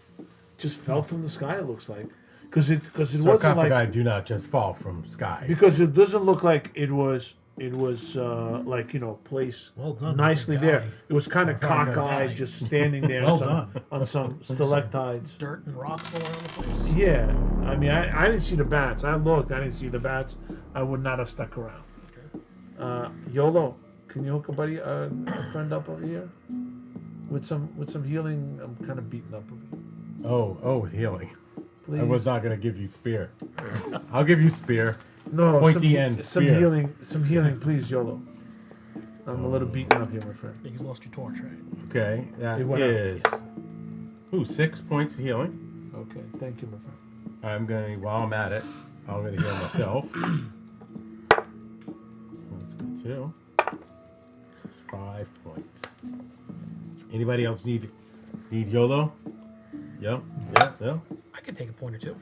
Just fell from the sky. It looks like because it wasn't like Sarcophagi do not just fall from sky. because it doesn't look like it was like placed Well done, nicely guy. there. It was kind of Sarcophagi cockeyed, guy. just standing there Well done. on some stalactites. Dirt and rocks all around the place. Yeah, I mean, I didn't see the bats. I looked, I didn't see the bats. I would not have stuck around. YOLO, can you hook a friend up over here with some healing? I'm kind of beaten up over here. Oh, with healing. Please. I was not going to give you spear. I'll give you spear. No, Pointy some, end some spear. healing, please, YOLO. I'm a little beaten up here, my friend. You lost your torch, right? Okay, that It went out. is 6 points of healing. Okay, thank you, my friend. I'm going to, while I'm at it, I'm going to heal myself. That's good too. That's 5 points. Anybody else need YOLO? Yeah? Yeah? I could take a point or two.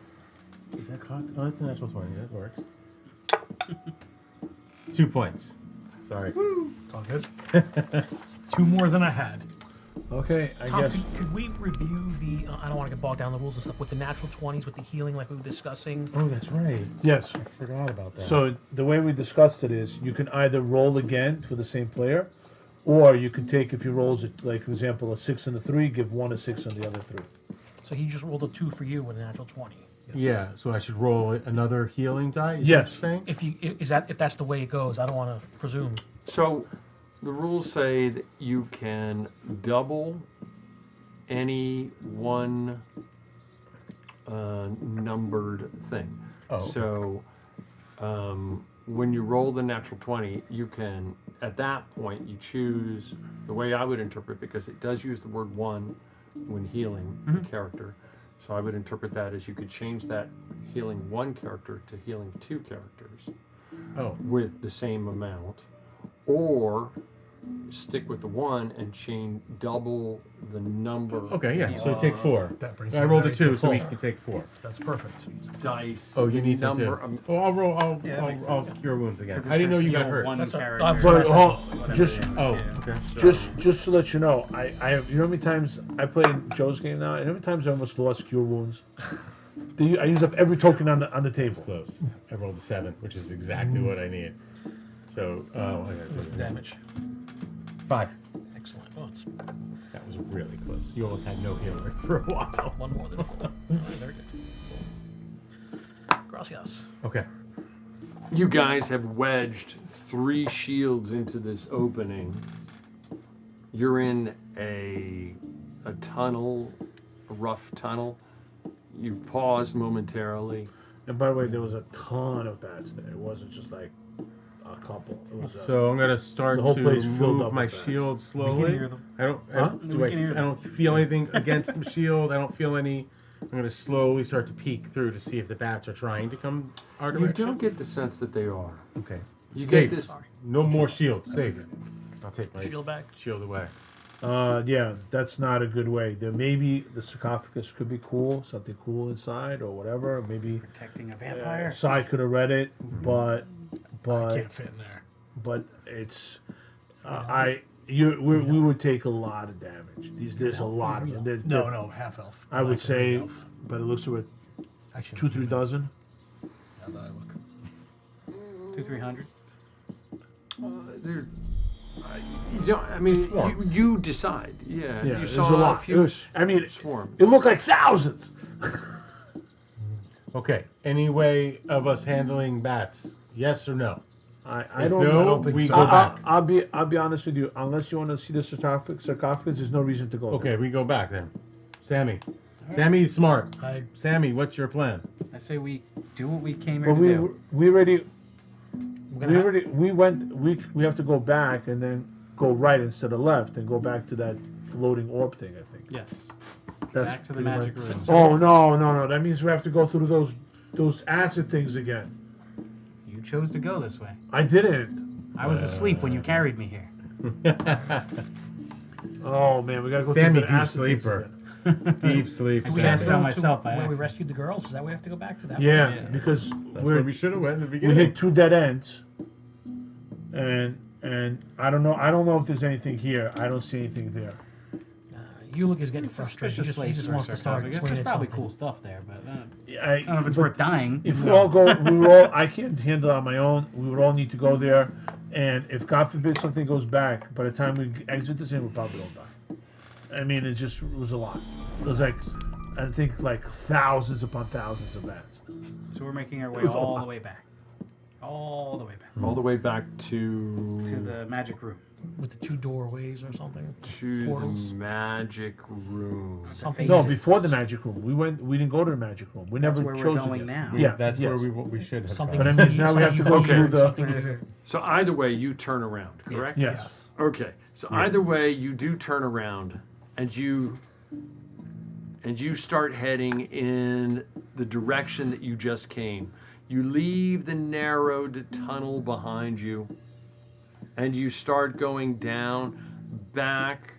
Is that cocked? Oh, that's a natural 20. That works. 2 points. Sorry. It's all good. It's 2 more than I had. Okay, I Tom, guess. could we review the? I don't want to get bogged down in the rules and stuff with the natural 20s, with the healing, like we were discussing. Oh, that's right. Yes. I forgot about that. So the way we discussed it is you can either roll again for the same player, or you can take, if he rolls it, like for example, a 6 and a 3, give 1 a 6 on the other 3. So he just rolled a 2 for you with a natural 20. Yeah, so I should roll another healing die? Is Yes. that what you're saying? If that's the way it goes, I don't want to presume. So the rules say that you can double any one numbered thing. Oh, okay. So when you roll the natural 20, you can, at that point, you choose the way I would interpret, because it does use the word 1 when healing a character. So I would interpret that as you could change that healing 1 character to healing 2 characters Oh, with the same amount, or stick with the 1 and chain double the number okay, yeah. So take 4. That brings I me rolled a right 2, to so we full. can take 4. That's perfect. dice. Oh, you need some number. too. Oh, I'll roll. Yeah, that makes I'll sense. cure wounds again. 'Cause it I didn't know says you got heal hurt. One That's what- character. I've But Whatever, just, yeah. Oh, Yeah. okay. just to let you know, I have, you know how many times I played in Joe's game now, and how many times I almost lost cure wounds. I use up every token on the table. Close. I rolled a 7, which is exactly what I need. So, oh, What's the damage? 5. Excellent. Oh, it's That was really close. You almost had no healer for a while. one more than full. All right, very good. Gracias. Okay. You guys have wedged 3 shields into this opening. You're in a tunnel, a rough tunnel. You paused momentarily. And by the way, there was a ton of bats there. It wasn't just like a couple. It was So I'm gonna start The whole to place filled move up my with bats. shield slowly. hear them. I don't. Huh? We can hear I don't feel anything against the shield. I don't feel any. I'm gonna slowly start to peek through to see if the bats are trying to come our You direction. don't get the sense that they are. Okay. You Safe. get this. No more shield. Safe. I'll take my Shield back. shield away. yeah, that's not a good way. There maybe the sarcophagus could be cool, something cool inside or whatever. Maybe Protecting a vampire. Sai could have read it, but Can't fit in there. but it's we would take a lot of damage. There's a lot of them. No, half elf. I would Black say, elf. by the looks of it, Actually, 2-3 dozen. Now that I look. 200-300. They're, you don't, I mean, Swarms. you decide. Yeah, Yeah, you there's saw a lot. few I mean, swarms. it looked like thousands. Okay. Any way of us handling bats? Yes or no? I If don't. no, I don't think we so. go back. I'll be honest with you. Unless you want to see the sarcophagus, there's no reason to go. Okay, we go back then. Sammy. Sammy's smart. I Sammy, what's your plan? I say we do what we came But here to do. we already gonna have- we went. We have to go back and then go right instead of left and go back to that floating orb thing. I think. Yes. That's Back to the pretty magic much- room. Oh no! That means we have to go through those acid things again. You chose to go this way. I didn't. I was asleep when you carried me here. Oh man, we gotta go Sammy, through the deep acid things sleeper. again. Deep sleep. Do we Yeah, have I to saw go myself to by where we accident. rescued the girls? Is that we have to go back to that? Yeah, Yeah. because That's where we should have went in the we beginning. hit 2 dead ends, and I don't know. I don't know if there's anything here. I don't see anything there. Ulick is getting frustrated. He Suspicious just, he place just for a wants to start sarcophagus. swinging There's probably something. cool stuff there, but I I don't know if it's but worth dying. If we all go, I can't handle it on my own. We would all need to go there, and if God forbid something goes back, by the time we exit this inn, we probably all die. I mean, it was a lot. It was like, I think like thousands upon thousands of bats. So we're making our way was a all lot. the way back. All the way back. All the way back to The magic room. With the 2 doorways or something. to portals. the magic room. Something. No, before the magic room. We didn't go to the magic room. We That's never where we're chose going it. now. Yeah, That's where yes. we should have Something. gone. But I mean, now we have to go something through you the- hear, something you hear. So either way, you turn around, correct? Yes. Okay. So either way, you do turn around, and you start heading in the direction that you just came. You leave the narrowed tunnel behind you, and you start going down back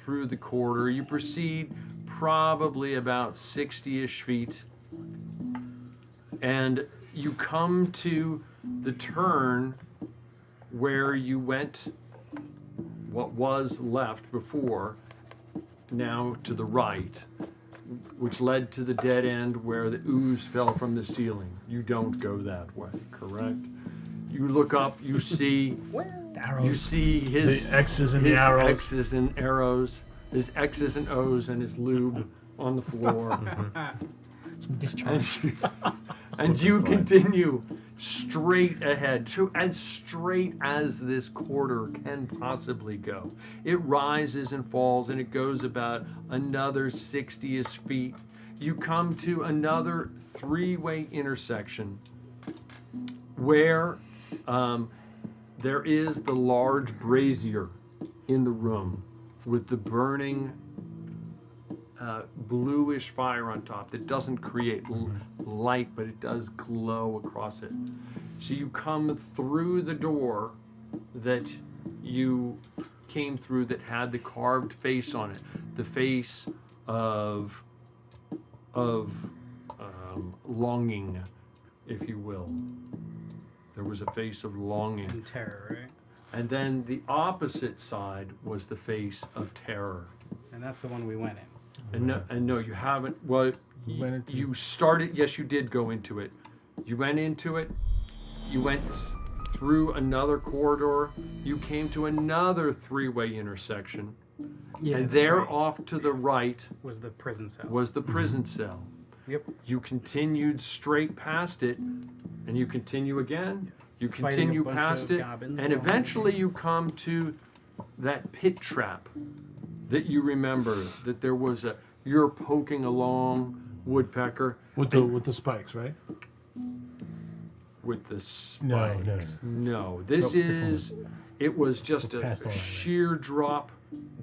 through the corridor. You proceed probably about 60-ish feet, and you come to the turn where you went, what was left before, now to the right, which led to the dead end where the ooze fell from the ceiling. You don't go that way, correct? You look up, you see, Arrows. you see his The X's and the his arrows. X's and arrows, his X's and O's and his lube on the floor. Some discharge. And you continue straight ahead, as straight as this corridor can possibly go. It rises and falls, and it goes about another 60-ish feet. You come to another three-way intersection where there is the large brazier in the room with the burning bluish fire on top that doesn't create light, but it does glow across it. So you come through the door that you came through that had the carved face on it, the face of longing, if you will. There was a face of longing. And terror, right? And then the opposite side was the face of terror. And that's the one we went in. And no, you haven't. Well, you started. Yes, you did go into it. You went into it. You went through another corridor. You came to another three-way intersection. Yeah, And that's there, right. off to the right, Was the prison cell. was the prison cell. Yep. You continued straight past it, and you continue again. You Fighting a continue bunch past of it, goblins and on- eventually you come to that pit trap that you remember. That there was a. You're poking along, woodpecker, With the spikes, right? with the No, spikes. no. No, this Nope, different is. It was just We're a past all that, right? sheer drop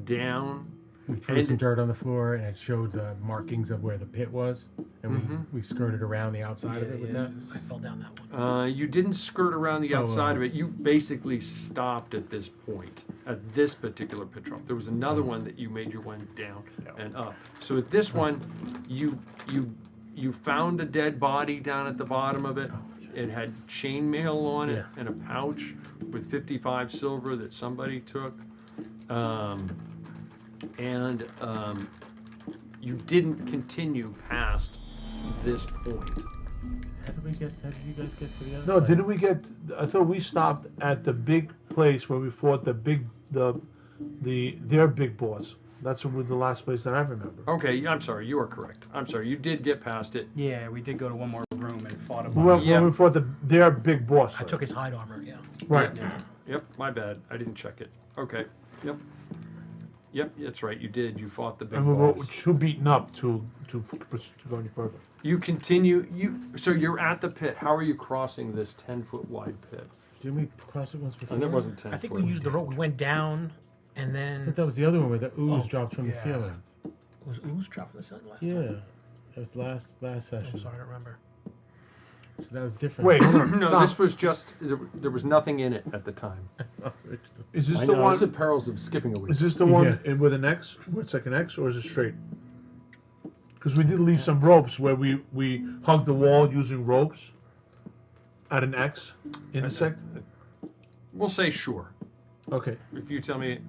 down. We threw And- some dirt on the floor, and it showed the markings of where the pit was, and we skirted around the outside of it with that. I fell down that one. You didn't skirt around the outside Oh. of it. You basically stopped at this point, at this particular pit drop. There was another one that you made your way down and up. So at this one, you found a dead body down at the bottom of it. It had chainmail on it and a pouch with 55 silver that somebody took. You didn't continue past this point. How did you guys get to the other No, side? didn't we get? I thought we stopped at the big place where we fought their big boss. That's the last place that I remember. Okay, I'm sorry, you are correct. I'm sorry, you did get past it. Yeah, we did go to one more room and fought a We bunch. went Yeah. when we fought their big boss. I took his hide armor, yeah. right. Yep, my bad. I didn't check it. Okay, yep. Yep, that's right, you did. You fought the big And we were boss. too beaten up to go any further. You continue, so you're at the pit. How are you crossing this 10-foot wide pit? Didn't we cross it once before? And it wasn't 10 I think foot. we used the rope. We went down, and I then thought that was the other one where the ooze Oh, dropped from the yeah. ceiling. was ooze dropped from the ceiling last Yeah, time. that was last session. I'm sorry, I don't remember. So that was different. Wait, hold on. No, Tom, this was just, there was nothing in it at the time. is this I the know, one? it's the perils of skipping a week. Is this the one Yeah. with an X, where it's like an X, or is it straight? Because we did leave some ropes where we hugged the wall using ropes at an X intersect. We'll say sure. Okay. If you tell me, You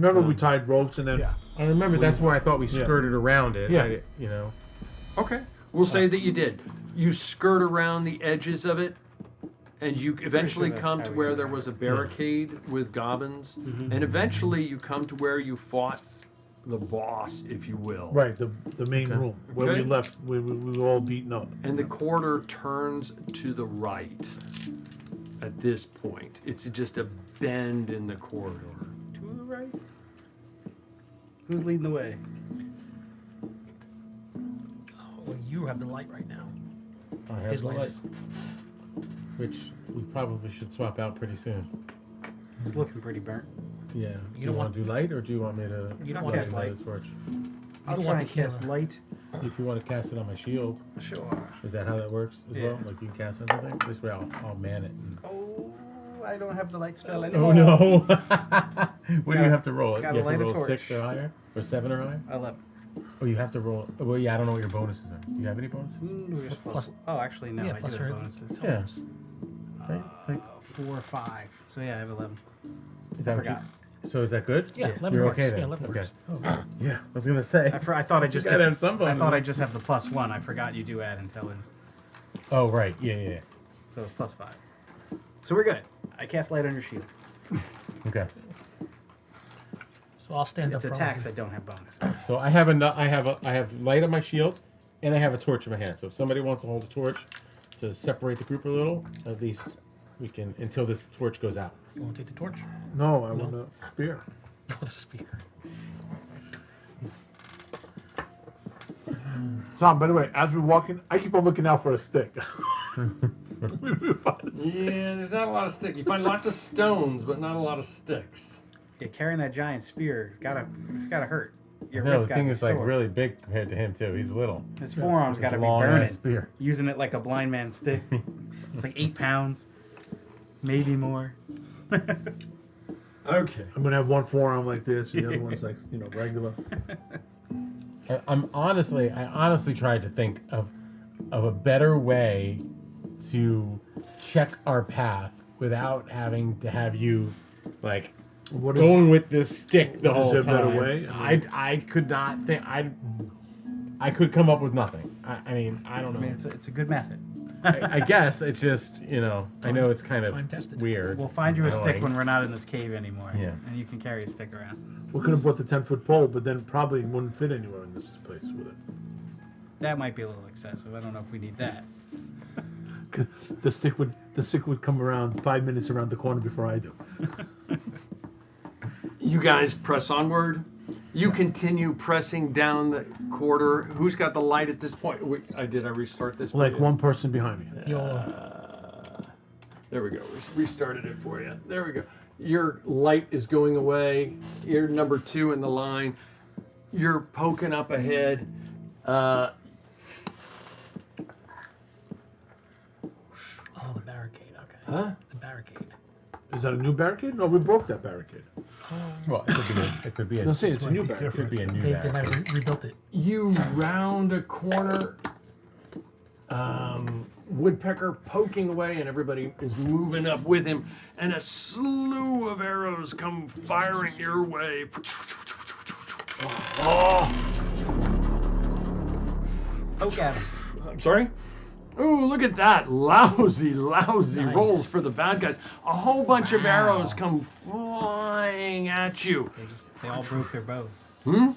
remember we tied ropes and then Yeah. I remember that's where I thought we skirted around it. Yeah. You know. okay, we'll say that you did. You skirt around the edges of it, and you eventually that's come how to we where do there it. was a barricade with goblins, and eventually you come to where you fought the boss, if you will. right the main room where Okay. we left we were all beaten up. And the corridor turns to the right at this point. It's just a bend in the corridor. To the right. Who's leading the way? Oh, well, you have the light right now. I have His the light. light, which we probably should swap out pretty soon. It's looking pretty burnt. Yeah. Do don't you want want- to do light, or do you want me to? You don't want light to another light. torch? I'll don't try want and the cast camera. light. If you want to cast it on my shield, Sure. is that how that works as Yeah. well? Like you can cast it on something? This way I'll man it. And... Oh, I don't have the light spell Oh anymore. no! What do you have to roll? You gotta have to light a roll torch. 6 or higher, or 7 or higher. 11. Oh, you have to roll. Well, yeah, I don't know what your bonuses are. Do you have any bonuses? We're just Plus- oh, actually, no. yeah, I plus do have her bonuses. Yeah. Right? 4, 5. So yeah, I have 11. Is that what you? forgot. So is that good? Yeah, 11 You're works. okay then. Yeah, 11 okay. works. Oh, yeah, I was gonna say. I thought I just gotta have some I bonus. thought I just have the +1. I forgot you do add intel in. Oh right, yeah. So it's +5. So we're good. I cast light on your shield. Okay. So I'll stand It's up. attacks. I don't have bonus. So I have I have light on my shield, and I have a torch in my hand. So if somebody wants to hold a torch to separate the group a little, at least we can until this torch goes out. You want to take the torch? No, I want a spear. Go with the spear. Tom, by the way, as we're walking, I keep on looking out for a stick. Yeah, there's not a lot of sticks. You find lots of stones, but not a lot of sticks. Yeah, carrying that giant spear, it's gotta hurt. Your No, wrist the gotta thing be is like sore. really big compared to him too. He's little. His forearms It's gotta a be long burning. ass spear. Using it like a blind man's stick. It's like 8 pounds, maybe more. Okay. I'm gonna have one forearm like this, and the other one's like, regular. I honestly tried to think of a better way to check our path without having to have you like What is, going with this stick the Is whole there a better time. way? I could not think. I could come up with nothing. I mean, I don't I know. mean, it's a good method. I guess it's just I know it's kind of Time-tested. weird. We'll find you a stick Annoying. when we're not in this cave anymore. Yeah. And you can carry a stick around. we could have brought the 10-foot pole, but then probably wouldn't fit anywhere in this place with it. That might be a little excessive. I don't know if we need that. The stick would come around 5 minutes around the corner before I do. You guys press onward. You continue pressing down the corridor. Who's got the light at this point? I restart this? Like for you? one person behind me. There we go. We restarted it for you. There we go. Your light is going away. You're number 2 in the line. You're poking up ahead. Oh, the barricade. Okay. Huh? The barricade. Is that a new barricade? No, we broke that barricade. Well, it could be a No, say it's a new be barricade. it could be a new They barricade. never rebuilt it. You round a corner. Woodpecker poking away, and everybody is moving up with him. And a slew of arrows come firing your way. Poke at him. I'm sorry? Ooh, look at that. Lousy Nice. rolls for the bad guys. A whole bunch of arrows come flying at you. They all broke their bows. Hmm?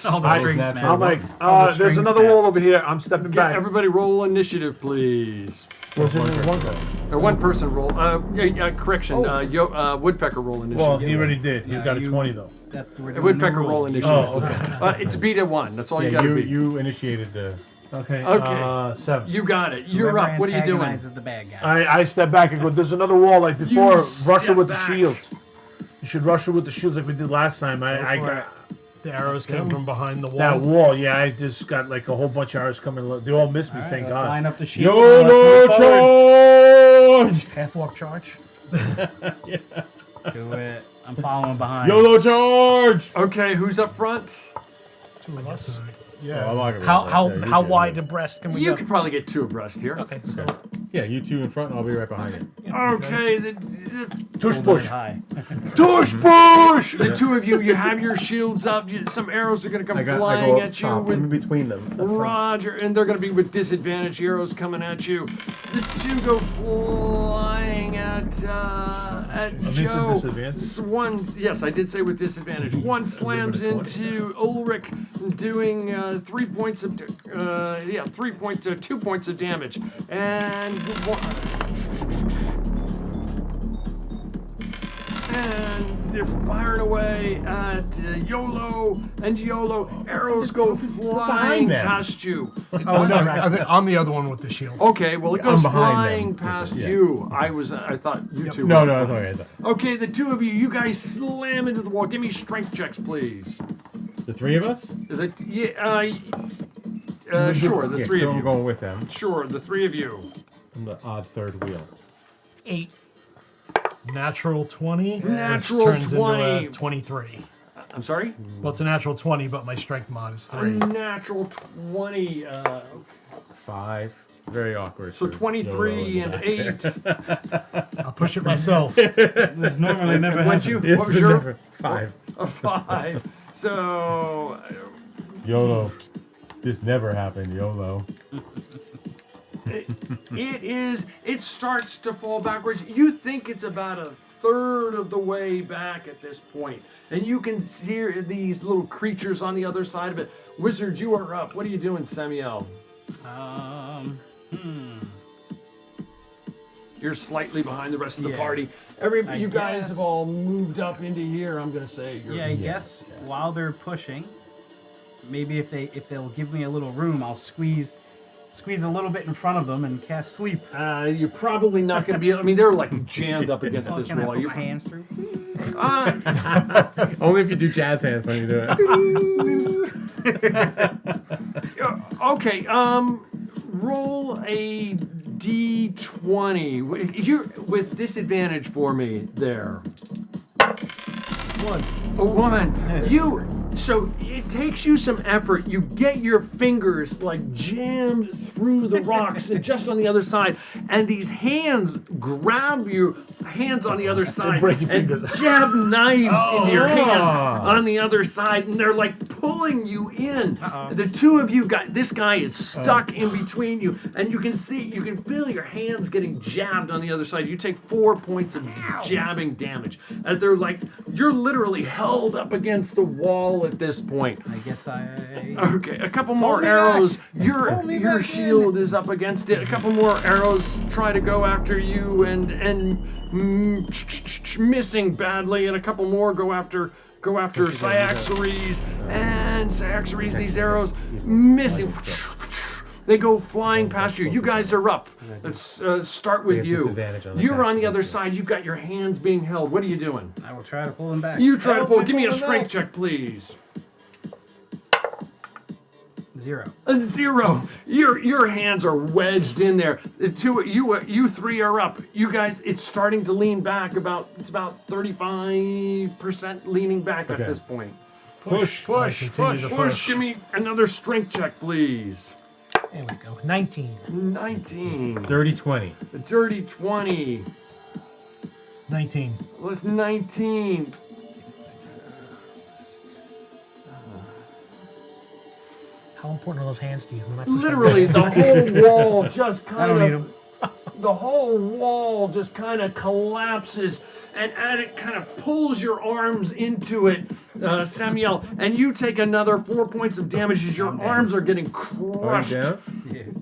All the I- strings natural. snapped. I'm like, All the there's strings another snapped. wall over here. I'm stepping Get back. everybody roll initiative, please. Was it one guy? Or one person roll. Correction. Woodpecker roll initiative. Well, he already did. He Yeah, got a you- 20 though. That's the word. Woodpecker roll initiative. Oh, okay. It's beat at 1. That's all you Yeah, got to you beat. you initiated the. Okay. Okay. 7. You got it. You're up. What are you doing? Antagonizes the bad guy. I step back and go, there's another wall like before. Rush step her with back. the shields. You should rush her with the shields like we did last time. I for got The arrows came from behind the wall. that wall. Yeah, I just got like a whole bunch of arrows coming. They all missed me, All right, thank let's God. line up the shield. YOLO and let's move forward. charge! Half walk charge. Do it. I'm following behind. YOLO charge! Okay, who's up front? 2 of us. Yeah. Oh, I'm not gonna How roll how that. Yeah, how you're wide good. abreast can we You go? could probably get 2 abreast here. Okay. So Yeah, you 2 in front, and I'll be right behind you. Okay, Tush Holding it push. high. Tush push! the 2 of you have your shields up. Some arrows are going to come flying at you in with between them. Roger, and they're going to be with disadvantage. Arrows coming at you. The 2 go flying at it's a Joe. disadvantage? One, yes, I did say with disadvantage. One slams into Ulrich, doing 3 points of 2 points of damage, and they're firing away at YOLO, and YOLO arrows go flying them. past you. Oh, no, I'm the other one with the shield. Okay, well it I'm goes behind flying them. past Yeah. you. I thought you two. No, were no, fine. it's okay. Okay, the 2 of you guys slam into the wall. Give me strength checks, please. The 3 of us? Sure, the 3 so of I'm you. going with them. Sure, the 3 of you. I'm the odd third wheel. 8. Natural 20. Natural which turns 20. into a 23. I'm sorry? Well, it's a natural 20, but my strength mod is 3. A natural 20. 5. Very awkward. So for 23 YOLO and in the back 8. I'll push it myself. This normally never What'd happens. you? What was your 5. a 5? So YOLO. This never happened, YOLO. it starts to fall backwards. You think it's about a third of the way back at this point, and you can see these little creatures on the other side of it. Wizard, you are up. What are you doing, Samuel? You're slightly behind the rest of the Yeah. party. You guys guess. have all moved up into here. I'm gonna say. Yeah, I guess while they're pushing, maybe if they'll give me a little room, I'll squeeze a little bit in front of them and cast sleep. You're probably not going to be. I mean, they're like jammed up against Oh, this can I wall. put You- my hands through? Only if you do jazz hands when you do it. Okay. Roll a d20. You're with disadvantage for me there. 1. A woman. So it takes you some effort. You get your fingers like jammed through the rocks and just on the other side, and these hands grab your hands on the other side break your and fingers. jab knives into your hands Oh. on the other side, and they're like pulling you in. The two of you this guy is stuck in between you, and you can feel your hands getting jabbed on the other side. You take 4 points of jabbing damage as they're like, you're literally held up against the wall at this point. I guess Okay, a couple more me arrows. back. Your Pull me your back shield is up against it. A couple more arrows try to go after you and missing badly, and a couple more go after Cyaxares, and Cyaxares, these arrows missing. They go flying past you. You guys are up. Let's start with They have you. disadvantage on the You're on the attack. other side. You've got your hands being held. What are you doing? I will try to pull them back. You try to pull. Give me a pull them strength back. check, please. 0. A 0. Your hands are wedged in there. The two you three are up. You guys, it's starting to lean back. It's about 35% leaning back at Okay. this point. Push. Continue to push. Give me another strength check, please. There we go. 19. 19. Dirty 20. A dirty 20. 19. Well, it's 19. How important are those hands to you? When I push them Literally, back? the whole wall just I kind don't need of. them. The whole wall just kind of collapses, and it kind of pulls your arms into it, Samuel. And you take another 4 points of damage as your arms are getting crushed, down?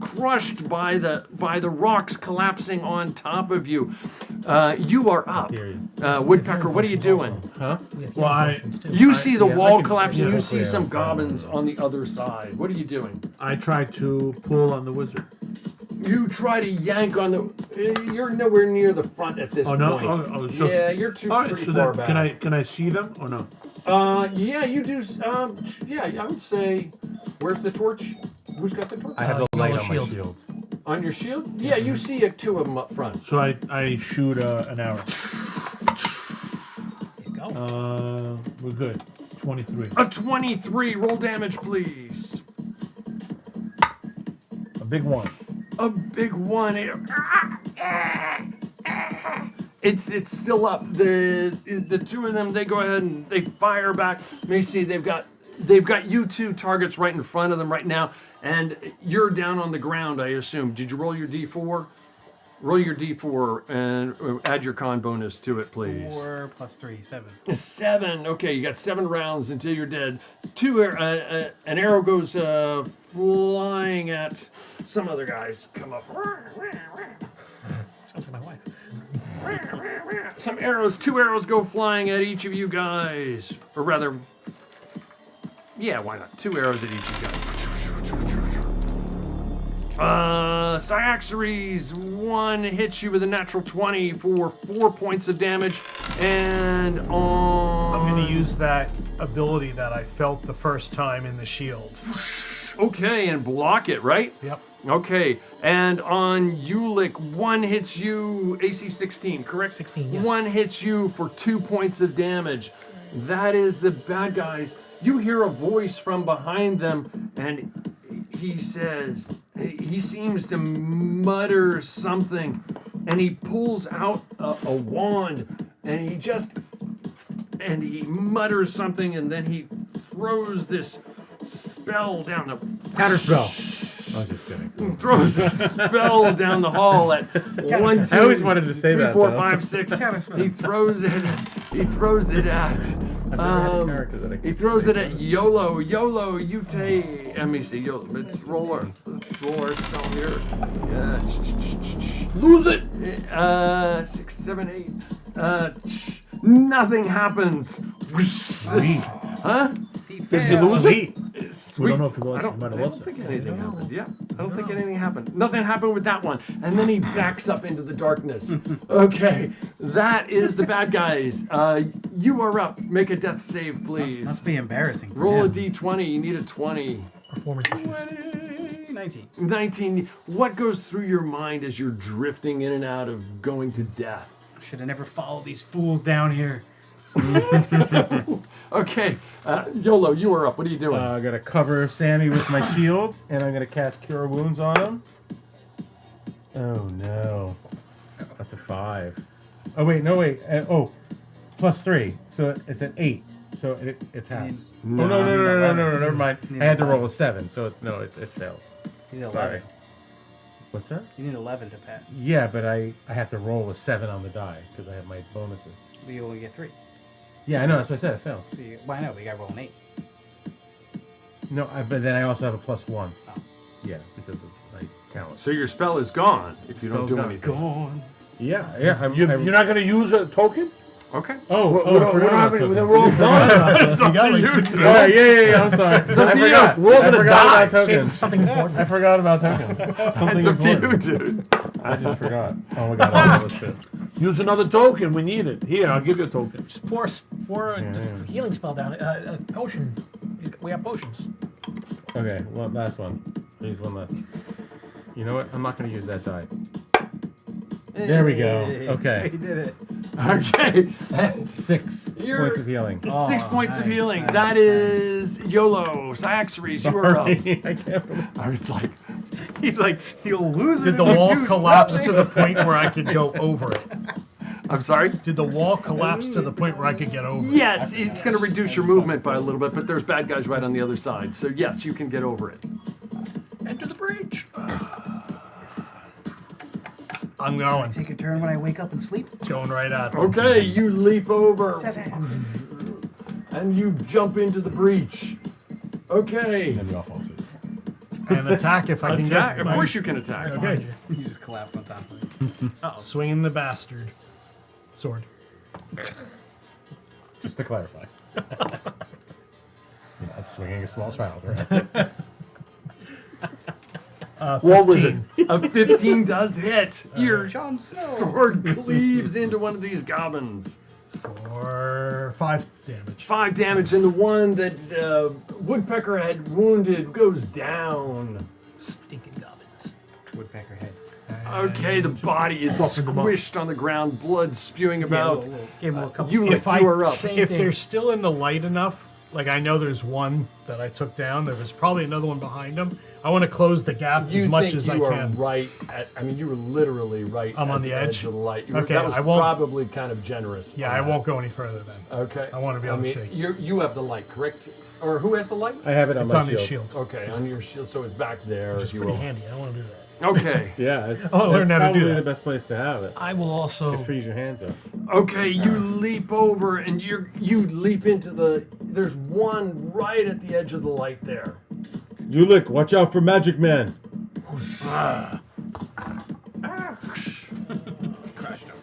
crushed by the rocks collapsing on top of you. You are up, Period. Woodpecker. What are you doing? Huh? We have Well, I- potions, too. You see the yeah, I wall can- collapsing. yeah, You hopefully see some I'll find goblins it. on the other side. What are you doing? I tried to pull on the wizard. You try to yank on the. You're nowhere near the front at this Oh no! point. So, Yeah, you're too all right. pretty So far then, back. can I see them or no? Yeah, you do. Yeah, I would say. Where's the torch? Who's got the torch? I have the light yellow on my shield. shield. On your shield? Yeah, you see two of them up front. So I shoot an arrow. There you go. We're good. 23. A 23. Roll damage, please. A big one. A big one. It's still up. The two of them, they go ahead and they fire back. Let me see. They've got you two targets right in front of them right now, and you're down on the ground, I assume. Did you roll your D4? Roll your D4 and add your con bonus to it, please. 4 plus 3, 7. 7. Okay, you got 7 rounds until you're dead. An arrow goes flying at some other guys. Come up. Sounds like my wife. Two arrows go flying at each of you guys. Or rather, yeah, why not? 2 arrows at each of you guys. Cyaxares, 1 hits you with a natural 20 for 4 points of damage. And on... I'm going to use that ability that I felt the first time in the shield. Okay, and block it, right? Yep. Okay, and on Ulick, 1 hits you, AC 16, correct? 16, yes. 1 hits you for 2 points of damage. That is the bad guys. You hear a voice from behind them, and he says, he seems to mutter something, and he pulls out a wand, and he mutters something, and then he throws this spell down the Counterspell. I'm just kidding. throws a spell down the hall at 1, 2, I always wanted to say 3, that, 4, though. 5, 6. Counterspell. He throws it. He throws it at. He throws it at YOLO. YOLO, you take. Let me see. YOLO. Let's roll our spell here. Lose it. 6, 7, 8. Nothing happens. Huh? Does he lose it? Sweet. We don't know if he lost. I don't, He might have I lost don't think it. anything happened. Yeah, I don't think anything happened. Nothing happened with that one. And then he backs up into the darkness. Okay, that is the bad guys. You are up. Make a death save, please. Must be embarrassing. for Roll a him. d20. You need a 20. Performance issues. 19. 19. What goes through your mind as you're drifting in and out of going to death? Should have never followed these fools down here. Okay, YOLO, you are up. What are you doing? I'm gonna cover Sammy with my shield, and I'm gonna cast Cure Wounds on him. Oh no, that's a 5. Oh wait, no wait. +3, so it's an 8. So it passed. No. Oh no, never mind. Need I had to 11. roll a 7, so it fails. You need 11. Sorry. What's that? You need 11 to pass. Yeah, but I have to roll a 7 on the die because I have my bonuses. But you only get 3. Yeah, I know. That's what I said. It failed. So well, I know, but you got to roll an 8. No, but then I also have a +1. Oh. Yeah, because of my talent. So your spell is gone if you don't do Spell's anything. Gone. Yeah. You're not going to use a token? Okay. I forgot about tokens. Then we're all done. You got like you, 60. dude. All right, yeah. I'm sorry. up to I you. forgot. We're all I gonna forgot die. about Save tokens. something important. I forgot about tokens. It's Something up to you, important. dude. I just forgot. Oh my god, all this shit. Use another token. We need it. Here, I'll give you a token. Just pour a healing spell down. A potion. We have potions. Okay, last one. I'll use one last. You know what? I'm not going to use that die. There we go. Okay. You did it. Okay. 6 You're- points of healing. 6 points of nice, healing. nice, That is YOLO. Cyaxaries, you are up. Sorry, I can't believe. I was like, He's like, he'll lose it. Did the if you wall do collapse nothing. to the point where I could go over it? I'm sorry? Did the wall collapse to the point where I could get over it? Yes, it's going to reduce your movement by a little bit, but there's bad guys right on the other side. So yes, you can get over it. Enter the breach. I'm going. Take a turn when I wake up and sleep. Going right at them. Okay, you leap over That's it. and you jump into the breach. Okay. And we all fall asleep. And attack if I can Attack. get. Of course you can attack. Okay. You just collapse on top of it. Swinging the bastard. Sword. Just to clarify. That's swinging a small child, right? 15. A 15 does hit. Your Jon Snow. sword cleaves into one of these goblins. For 5 damage. 5 damage, and the one that Woodpecker had wounded goes down. Stinking goblins. Woodpecker head. Okay, the body is squished on the ground, blood spewing about. Gave him a couple. You If I- are up. Same If thing. they're still in the light enough, like I know there's one that I took down, there was probably another one behind him. I want to close the gap You as much think as I you are can. right at, I mean, you were literally right I'm at on the edge? of the light. Okay, that was I won't- probably kind of generous. Yeah, on I that. won't go any further then. Okay. I wanna be able to see. You have the light, correct? Or who has the light? I have it on It's my on shield. his shield. Okay, on your shield, so it's back there. It's if you pretty will. handy. I don't want to do that. Okay. Yeah, it's, I'll learn that's how to do probably that. the best place to have it. I will also. It frees your hands up. Okay, you leap over and you leap into the. There's one right at the edge of the light there. Ulick, watch out for Magic Man. Crushed him.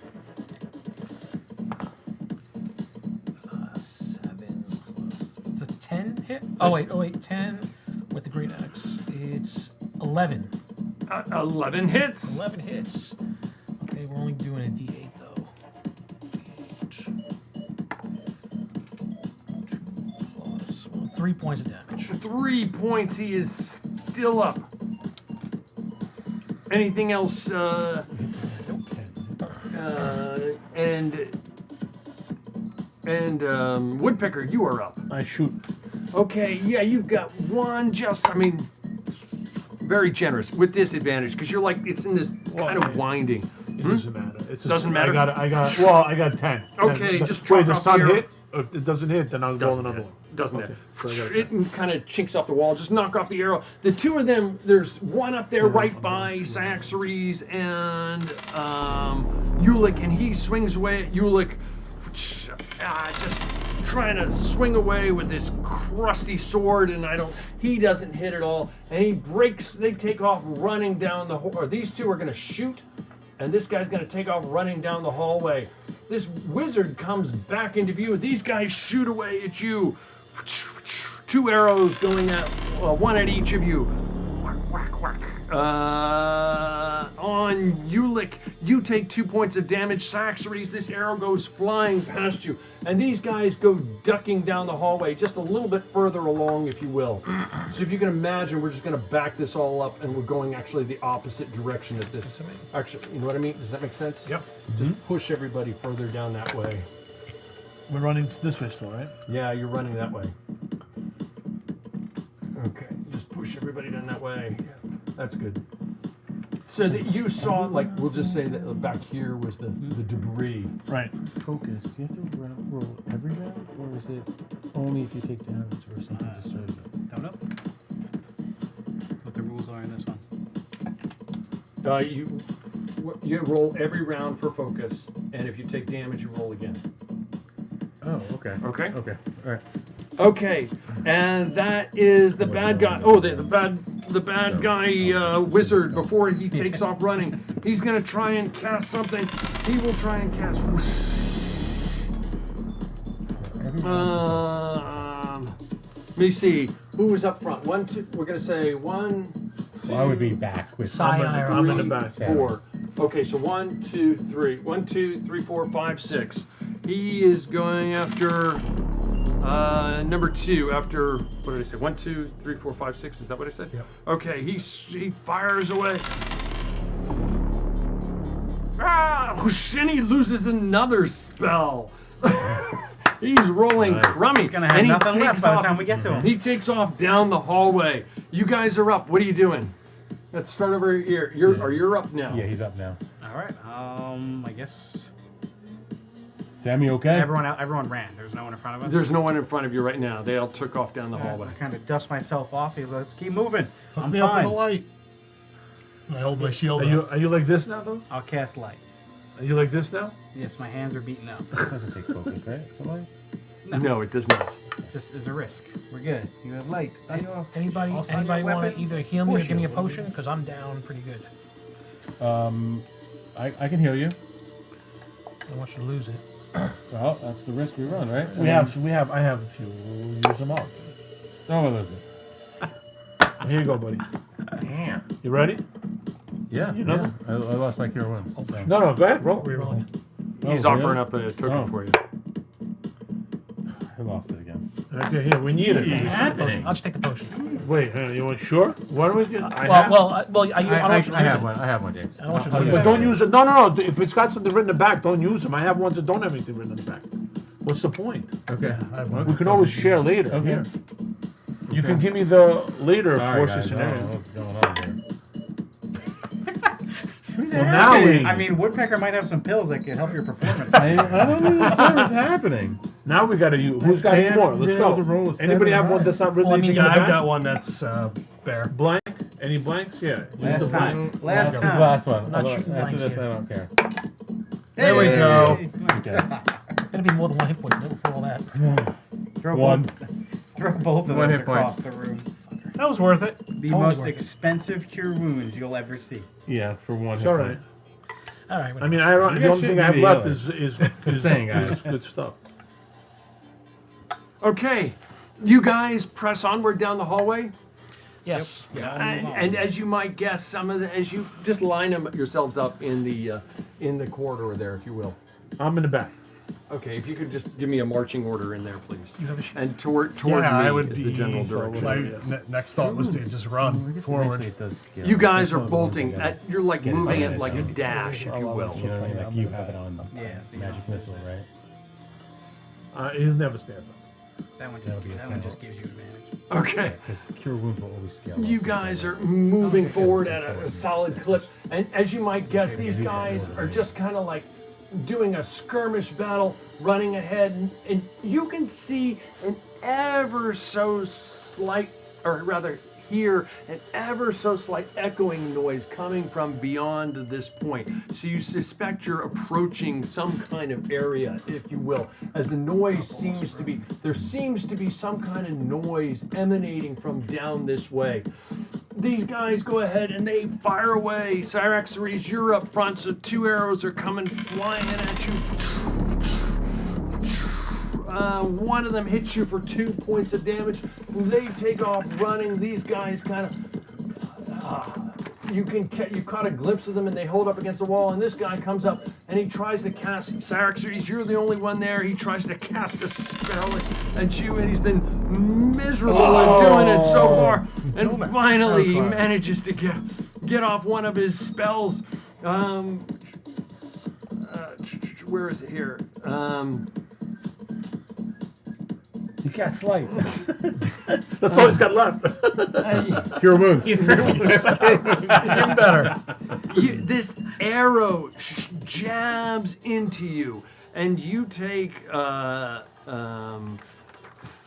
7 plus. It's a 10 hit. Oh wait, 10 with the great axe. It's 11. 11 hits. 11 hits. Okay, we're only doing a D8 though. D8. 2 plus 1, 3 points of damage. 3 points. He is still up. Anything else? And Woodpecker, you are up. I shoot. Okay, yeah, you've got one. very generous with disadvantage because you're like it's in this kind of winding. It doesn't matter. It's Doesn't matter? I got 10. Okay, 10. just wait. drop The off sun the arrow. hit. If it doesn't hit, then I'll roll another one. Doesn't Okay, it? so I got a It kind of chinks off the wall. Just knock off the arrow. The two of them, there's one up there right by Saxeries and Ulick, and he swings away at Ulick, just trying to swing away with this crusty sword, and he doesn't hit at all, and he breaks. They take off running down the or these two are going to shoot, and this guy's going to take off running down the hallway. This wizard comes back into view. These guys shoot away at you. 2 arrows going at one at each of you. Whack, whack, whack. On Ulick, you take 2 points of damage. Saxeries, this arrow goes flying past you. And these guys go ducking down the hallway just a little bit further along, if you will. So if you can imagine, we're just going to back this all up and we're going actually the opposite direction at this. Actually, you know what I mean? Does that make sense? Yep. Just push everybody further down that way. We're running this way still, right? Yeah, you're running that way. Okay, just push everybody down that way. That's good. So that you saw, like, we'll just say that back here was the debris. Right. Focus. Do you have to roll every round, or is it only if you take damage or something disturbs it? Don't know what the rules are in this one. You roll every round for focus, and if you take damage, you roll again. Oh, okay. Okay? Okay. All right. Okay, and that is the bad guy. Oh, the bad guy wizard. Before he takes off running, he's gonna try and cast something. He will try and cast. Let me see. Who was up front? 1, 2. We're gonna say 1. 2, So I would be back with. Side I'm in the back. 4. Okay, so 1, 2, 3. 1, 2, 3, 4, 5, 6. He is going after number 2. After what did I say? 1, 2, 3, 4, 5, 6. Is that what I said? Yep. Okay, he fires away. Whoosh, and he loses another spell. He's rolling crummy. He's gonna have and he nothing left takes by the off- time we get to him. He takes off down the hallway. You guys are up. What are you doing? Let's start over here. You're up now. Yeah, he's up now. All right. I guess Sammy, okay? everyone ran. There's no one in front of us. There's no one in front of you right now. They all took off down the hallway. I kind of dust myself off. He's like, let's keep moving. Hook I'm me up with a fine. light. I hold my shield Are up. you like this now, though? I'll cast light. Are you like this now? Yes, my hands are beaten up. It doesn't take focus, right? Somebody? No, it does not. Just as a risk. We're good. You have light. Anybody Also your want to weapon? either heal me or Push give me a you. potion? Because I'm down pretty good. I can heal you. I don't want you to lose it. Well, that's the risk we run, right? I have a few. We'll use them all. No one lose it. Here you go, buddy. Damn. You ready? Yeah. You know? I lost my cure wounds. So. No, go ahead, roll. Reroll. He's Oh, offering really? up a token Oh. for you. I lost it again. Okay, here, we need it. happening? I'll just take the potion. Wait, hang on, you want sure? Why don't we get... I don't want you to I lose have it. one. I have one, James. I don't want you to I'll lose get But it. don't use it. No. If it's got something written in the back, don't use them. I have ones that don't have anything written in the back. What's the point? Okay. I have one. We can always share later. Okay. Here. You can give me the later Sorry, forces guys. I don't know scenario. what's going on here. Well, now we... I mean, Woodpecker might have some pills that could help your performance. I don't understand what's happening. Now we gotta use... Who's got any more? Let's been able go. to roll a Anybody 7 have one high. that's not written Well, I mean, anything Yeah, in the I've back? got one that's bear. Blank? Any blanks? Yeah. use Last the time. blank. Last This time. last one. Not Although shooting after blanks this, here. I don't care. There we go. Okay. Gonna be more than 1 hit point for all that. Throw One. Throw both of One those hit point. across the room. That was worth it. The Totally most worth it. expensive cure wounds you'll ever see. Yeah, for one. It's hit all point. right. All right. I mean, I don't, You the guys only thing shouldn't I have be left yelling. is saying, guys. good stuff. Okay, you guys press onward down the hallway. yes. And as you might guess, as you just line them yourselves up in the corridor there, if you will. I'm in the back. Okay, if you could just give me a marching order in there, please. You have a And toward Yeah, me I would is be. the general direction. My next thought was to just run forward. It does scale. You guys That's are one of the ones I bolting. gotta- You're like get it moving right, it like a so- dash, if you will. You know what I mean? Like you have it on Yeah, so you magic don't missile, right? He never stands up. That one That'll be a that one 10. just gives you advantage. Okay. Because Cure Wounds will always scale. You up. guys are moving forward at a solid clip, and as you might guess, these guys are just kind of like doing a skirmish battle, running ahead, and you can see an ever so slight, or rather hear an ever so slight echoing noise coming from beyond this point. So you suspect you're approaching some kind of area, if you will, as the noise seems to be, there seems to be some kind of noise emanating from down this way. These guys go ahead and they fire away. Cyraxaries, you're up front, so 2 arrows are coming flying in at you. One of them hits you for 2 points of damage. They take off running. These guys kind of, you caught a glimpse of them, and they hold up against the wall. And this guy comes up and he tries to cast Cyraxaries. You're the only one there. He tries to cast a spell at you, and he's been miserable at doing it so far. And finally, he manages to get off one of his spells. Where is it here? You can't slide. That's all he's got left. Cure Wounds. Even better. This arrow jabs into you, and you take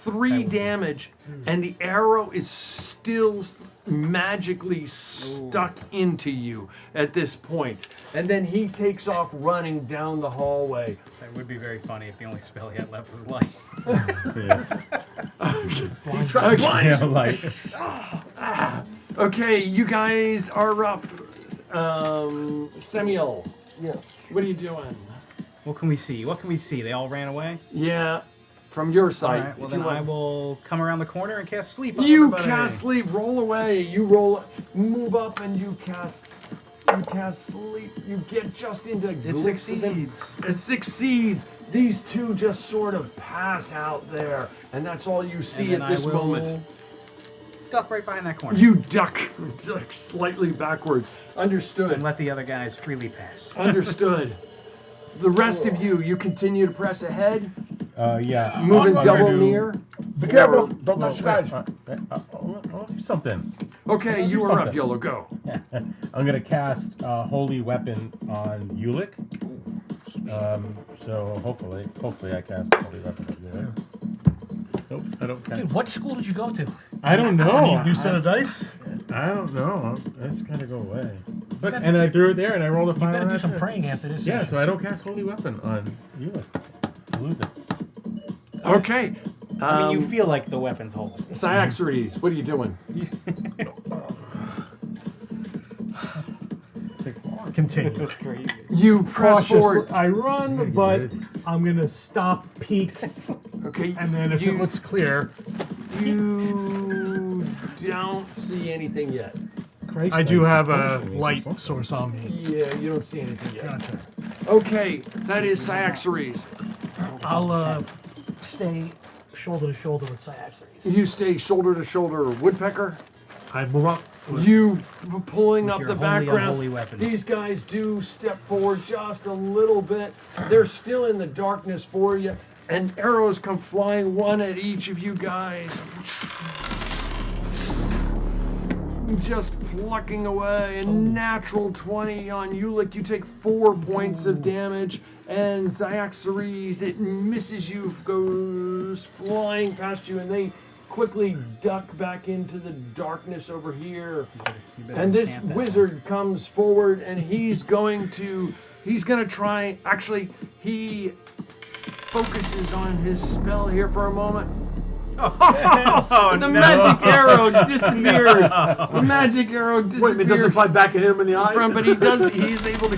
3 damage, and the arrow is still magically stuck into you at this point. And then he takes off running down the hallway. That would be very funny if the only spell he had left was light. Yeah, like Okay, you guys are up. Samuel, Yes. what are you doing? What can we see? What can we see? They all ran away? Yeah, from your All side. right, well if then you I want. will come around the corner and cast sleep on You everybody. cast sleep. Roll away. You roll. Move up, and you cast. You cast sleep. You get just into It glimpse of them. succeeds. It succeeds. These 2 just sort of pass out there, and that's all you see And at then this I will moment. duck right behind that corner. You duck slightly backwards. Understood. And let the other guys freely pass. Understood. The rest of you continue to press ahead, yeah. moving I'm double gonna do- near. Be careful. Don't touch the guys. I'll do something. Okay, you do are up, something. Yolo. Go. I'm gonna cast Holy Weapon on Ulick. So hopefully I cast Holy Weapon on Ulick. Nope, I don't cast. Dude, what school did you go to? I don't know. New set of dice? I don't know. It's gonna go away. Look, and I threw it there, and I rolled a 5. You better on do that some shit. praying after this. Yeah, session. so I don't cast Holy Weapon on Ulick. I lose it. Okay. I mean, you feel like the weapon's holy. Cyraxaries, what are you doing? Continue. Crazy. You press forward. I run, but I'm gonna stop, peek, Okay. and then if you, it looks clear, you don't see anything yet. I do have a light source on me. Yeah, you don't see anything yet. Gotcha. Okay, that is Cyraxaries. I'll stay shoulder to shoulder with Cyraxaries. You stay shoulder to shoulder, Woodpecker. I move up. You pulling up your the holy, background. unholy weapon. These guys do step forward just a little bit. They're still in the darkness for you, and arrows come flying, one at each of you guys. Just plucking away. A natural 20 on Ulick. You take 4 points of damage, and Cyraxaries, it misses you, goes flying past you, and they quickly duck back into the darkness over here. You better And this enchant that wizard comes forward, and he's gonna try, actually, he focuses on his spell here for a moment. The magic arrow disappears. The magic arrow disappears. Wait, it doesn't fly back at him in the eye? But he is able to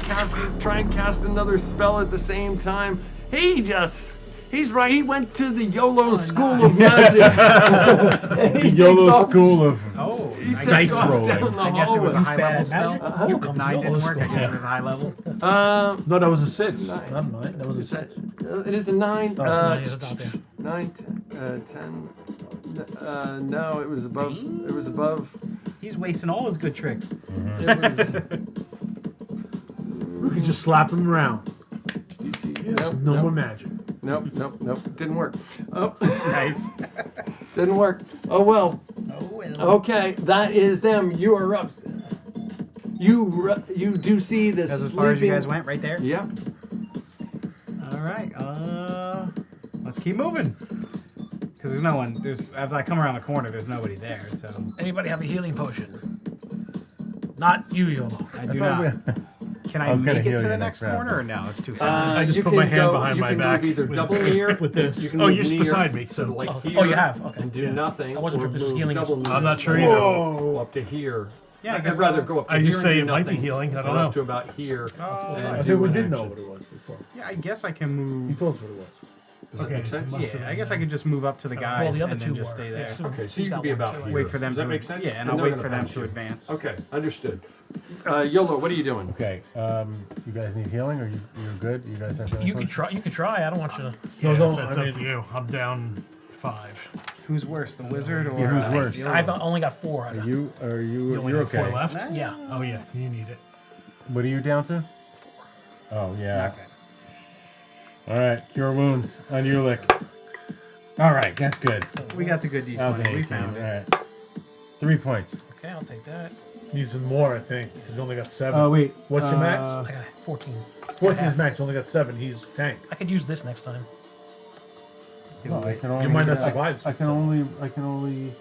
try and cast another spell at the same time. He's right, he went to the YOLO school of magic. And he takes YOLO off- school of Oh, he takes dice off rolling. down the I guess it was a hallway. high level Bad spell. magic? You come If 9 to didn't YOLO work, I school. guess it was a high level. No, that was a 6. Not mine. That was a Is that, 6. it is a 9. Oh, it's 9, it's about there. 9, 10. No, it was above. It was above. He's wasting all his good tricks. It was. We could just slap him around. DC. Yes, no more magic. Nope. Didn't work. Oh, Nice. didn't work. Oh well. Oh, well. Okay, that is them. You are up. You do see the That's as sleeping. far as you guys went, right there. Yep. All right. Let's keep moving. Because there's no one. As I come around the corner, there's nobody there. So Anybody have a healing potion? Not you, YOLO. I do thought not. Can I was gonna make it heal to you the next next corner, or round. no? It's too far. I just you put can my hand go- behind you my can back move either with double this- near with this. You can Oh, move you're just near, beside me, so like oh, here. Oh, you have? Okay. And do nothing. I wasn't or sure if this was move healing or double something. near. I'm not sure either. Whoa. Up to here. Yeah, I I'd guess rather I'll- go up to I here just say and do it might be nothing, healing, I don't or know. up to about here. Oh, and I do think we an did know action. what it was before. Yeah, I guess I can You move. told us what it was. Does that Okay, make sense? must- Yeah, I guess I could just move up to the Well, guys the other and two then just were. stay there. Yeah, Okay, so he's you got can be one about too, I here. Wait for them Does that to make sense? Yeah, and And I'll they're wait gonna for them punch to you. advance. Okay, understood. YOLO, what are you doing? Okay. You guys need healing, or you're good? You guys have healing? You can try. You can try. I don't want you to. Yeah, No, it's I up mean- to you. I'm down 5. Who's worse, the wizard or Yeah, who's worse? Yola? I've only got 4. Are you? Are you? You only You're have 4 okay. left? Yeah. Oh, yeah, you need it. What are you down to? 4. Oh yeah. Okay. All right. Cure wounds on Ulick. All right. That's good. We got the good That was an D20. 18. We found All it. right. 3 points. Okay, I'll take that. Needs some more, I think. He's only got 7. Oh wait. What's your max? I got 14. 14 is max. Only got 7. He's tank. I could use this next time. No, I can only. might not survive. I can only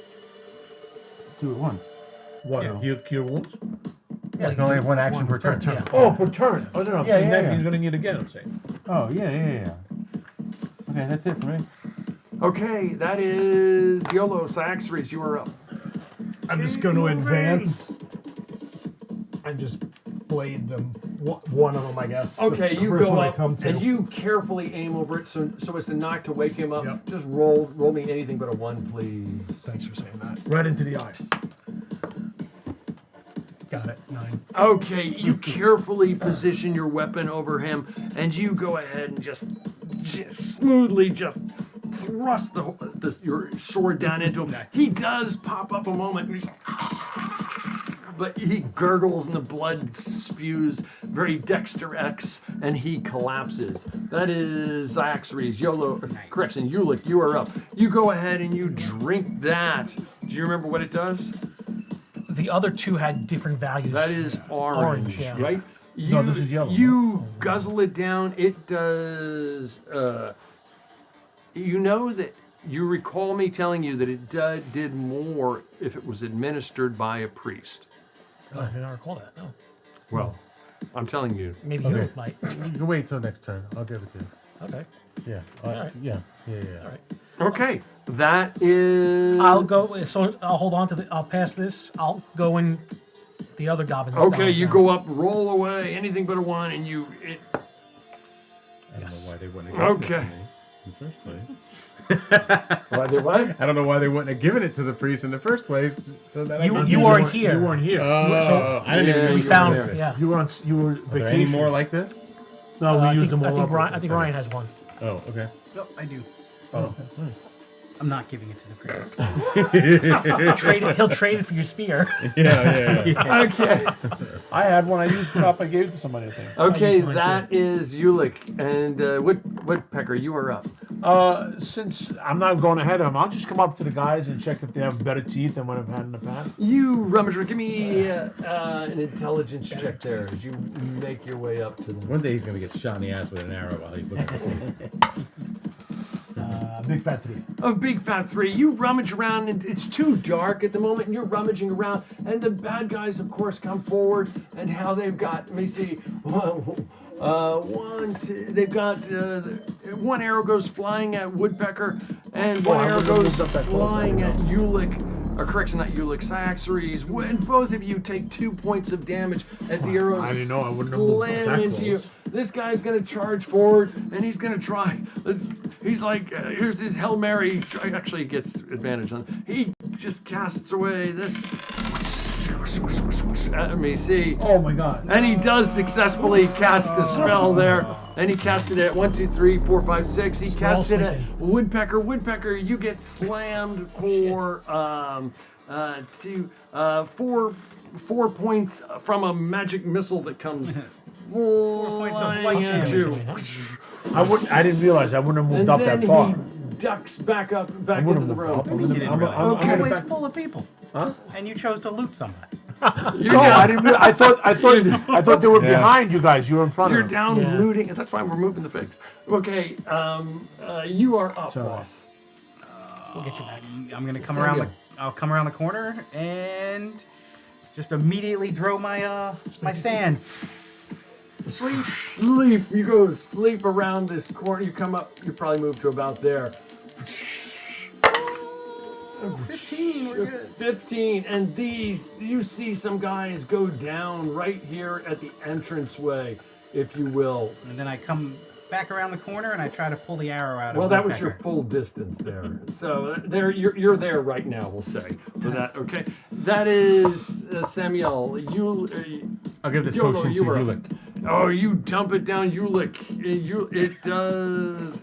do it once. What? Yeah. Heal cure wounds? Yeah, I can only have one action per turn. Yeah. Oh, per turn. Oh, no, I'm Yeah, saying yeah, that yeah. he's going to need again, I'm saying. Oh yeah. Okay, that's it for me. Okay, that is YOLO. Saxaries, you are up. I'm just going to advance and just blade them. One of them, I guess. Okay, the you first go one I up come to. and you carefully aim over it so as to not to wake him up. Yep. Just roll me anything but a 1, please. Thanks for saying that. Right into the eye. Got it. 9. Okay, you carefully position your weapon over him, and you go ahead and just smoothly just thrust your sword down into him. He does pop up a moment, but he gurgles and the blood spews. Very Dexter X, and he collapses. That is Zaxaries. YOLO, correction, Ulick, you are up. You go ahead and you drink that. Do you remember what it does? The other 2 had different values. That is orange, yeah. right? No, this is yellow. You guzzle it down. It does. You know that you recall me telling you that it did more if it was administered by a priest. Oh, I didn't recall that. No. Well, I'm telling you. Maybe Okay. you might. You can wait till next turn. I'll give it to you. Okay. Yeah. Alright. Yeah. All right. Okay, that is. I'll go. So I'll hold on to the. I'll pass this. I'll go in. The other goblin. that's Okay, down you now. go up, roll away, anything but a 1, and you. It, I don't Yes. know why they wouldn't have given Okay. it to me in the first place. Why they what? I don't know why they wouldn't have given it to the priest in the first place. So that I You- could you use weren't it. here. You weren't here. Oh, I didn't even Yeah, know We you found. were there. Yeah. You were on. You were Are there vacation. any more like this? No, we I used think, them all I think up. Ryan. I think Ryan has one. Oh, okay. Nope, I do. Oh, nice. I'm not giving it to the priest. He'll trade it for your spear. Yeah. Okay. I had one. I used it up. I gave it to somebody. I think. Okay, used mine that is Ulick. And Woodpecker, you are up. Since I'm not going ahead of them, I'll just come up to the guys and check if they have better teeth than what I've had in the past. You rummager, give me an intelligence check there as you make your way up to them. One day he's gonna get shot in the ass with an arrow while he's looking for me. Big fat 3. A big fat 3. You rummage around, and it's too dark at the moment, and you're rummaging around, and the bad guys, of course, come forward, and how they've got, let me see, they've got, one arrow goes flying at Woodpecker, and one I arrow wouldn't have goes moved up that close, flying I at don't Ulick, or correction, not Ulick, Saxaries, when both of you take 2 points of damage as the arrows I didn't know I wouldn't have moved up slam that into you. close. This guy's gonna charge forward, and he's gonna try. He's like, here's his Hail Mary. Actually, he gets advantage on. He just casts away this. Let me see. Oh my God. And he does successfully cast a spell there. And he cast it at 1, 2, 3, 4, 5, 6. He We're all cast it at sleeping. Woodpecker. Woodpecker, you get slammed for 4 points from a magic missile that comes 4 points of light flying at damage. you. I didn't realize I wouldn't have moved And up then that far. he ducks back into the wouldn't have room. moved up. You didn't realize. I'm The hallway's back- full of people. Huh? And you chose to loot somebody. You're No, down, I didn't. I thought they were Yeah. behind you guys. You were in front you're of them. down Yeah. looting. That's why we're moving the figs. Okay, you are up, Sorry. boss. We'll get you back. I'm gonna come Samuel. I'll come around the corner and just immediately throw my my sand. Sleep. You go sleep around this corner. You come up. You probably move to about there. 15. We're good. 15, and these, you see some guys go down right here at the entranceway, if you will. And then I come back around the corner and I try to pull the arrow out. Well, of that was your Woodpecker. full distance there. So there, you're there right now. We'll say for that. Okay, that is Samuel. I'll give this Yolo, potion to you were up. Ulick. Oh, you dump it down, Ulick.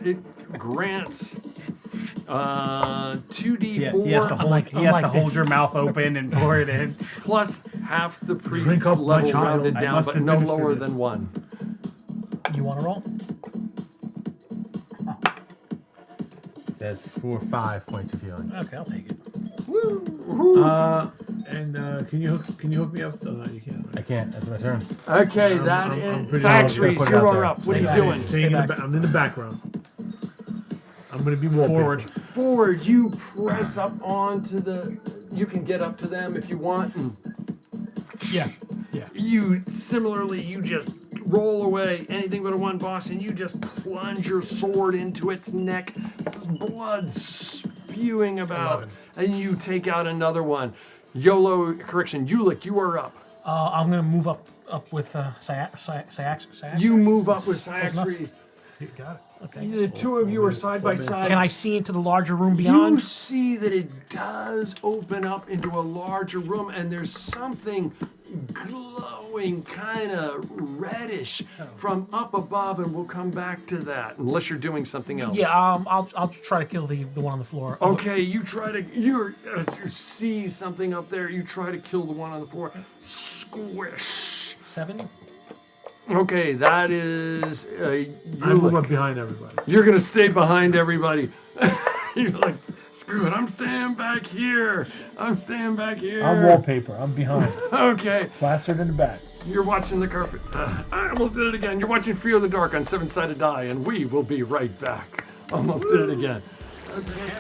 It grants 2d4 He has to hold, like- he I'm has like to hold this. your mouth open and pour it in. plus half the priest's Drink up, my level child. rounded I down, must but no administer lower this. than 1. You want to roll? Says 4 5 points of healing. Okay, I'll take it. Can you hook me up? No, you can't. I can't. That's my turn. Okay, I'm that pretty is sure I'm just gonna Saxries. put it You out are there. up. What are Stay you back. doing? Staying in back. I'm in the background. I'm gonna be wallpaper. Forward. Forward. You press up onto the. You can get up to them if you want. And Yeah. you similarly, you just roll away anything but a 1 boss, and you just plunge your sword into its neck. Blood spewing about, 11. and you take out another one. Yolo, correction, Ulick, you are up. I'm gonna move up with Sax. You move up with Close enough. Saxries. You got it. Okay. The two of you are side by side. Can I see into the larger room You beyond? see that it does open up into a larger room, and there's something glowing, kind of reddish from up above, and we'll come back to that unless you're doing something else. Yeah. I'll try to kill the one on the floor. Okay, you try to. You see something up there. You try to kill the one on the floor. Squish. 7. Okay, that is. I move up behind everybody. You're gonna stay behind everybody. You're like, screw it. I'm staying back here. I'm staying back here. I'm wallpaper. I'm behind. Okay, Plastered in the back. you're watching the carpet. I almost did it again. You're watching Fear the Dark on 7-Sided Die, and we will be right back. Almost did it again. Okay.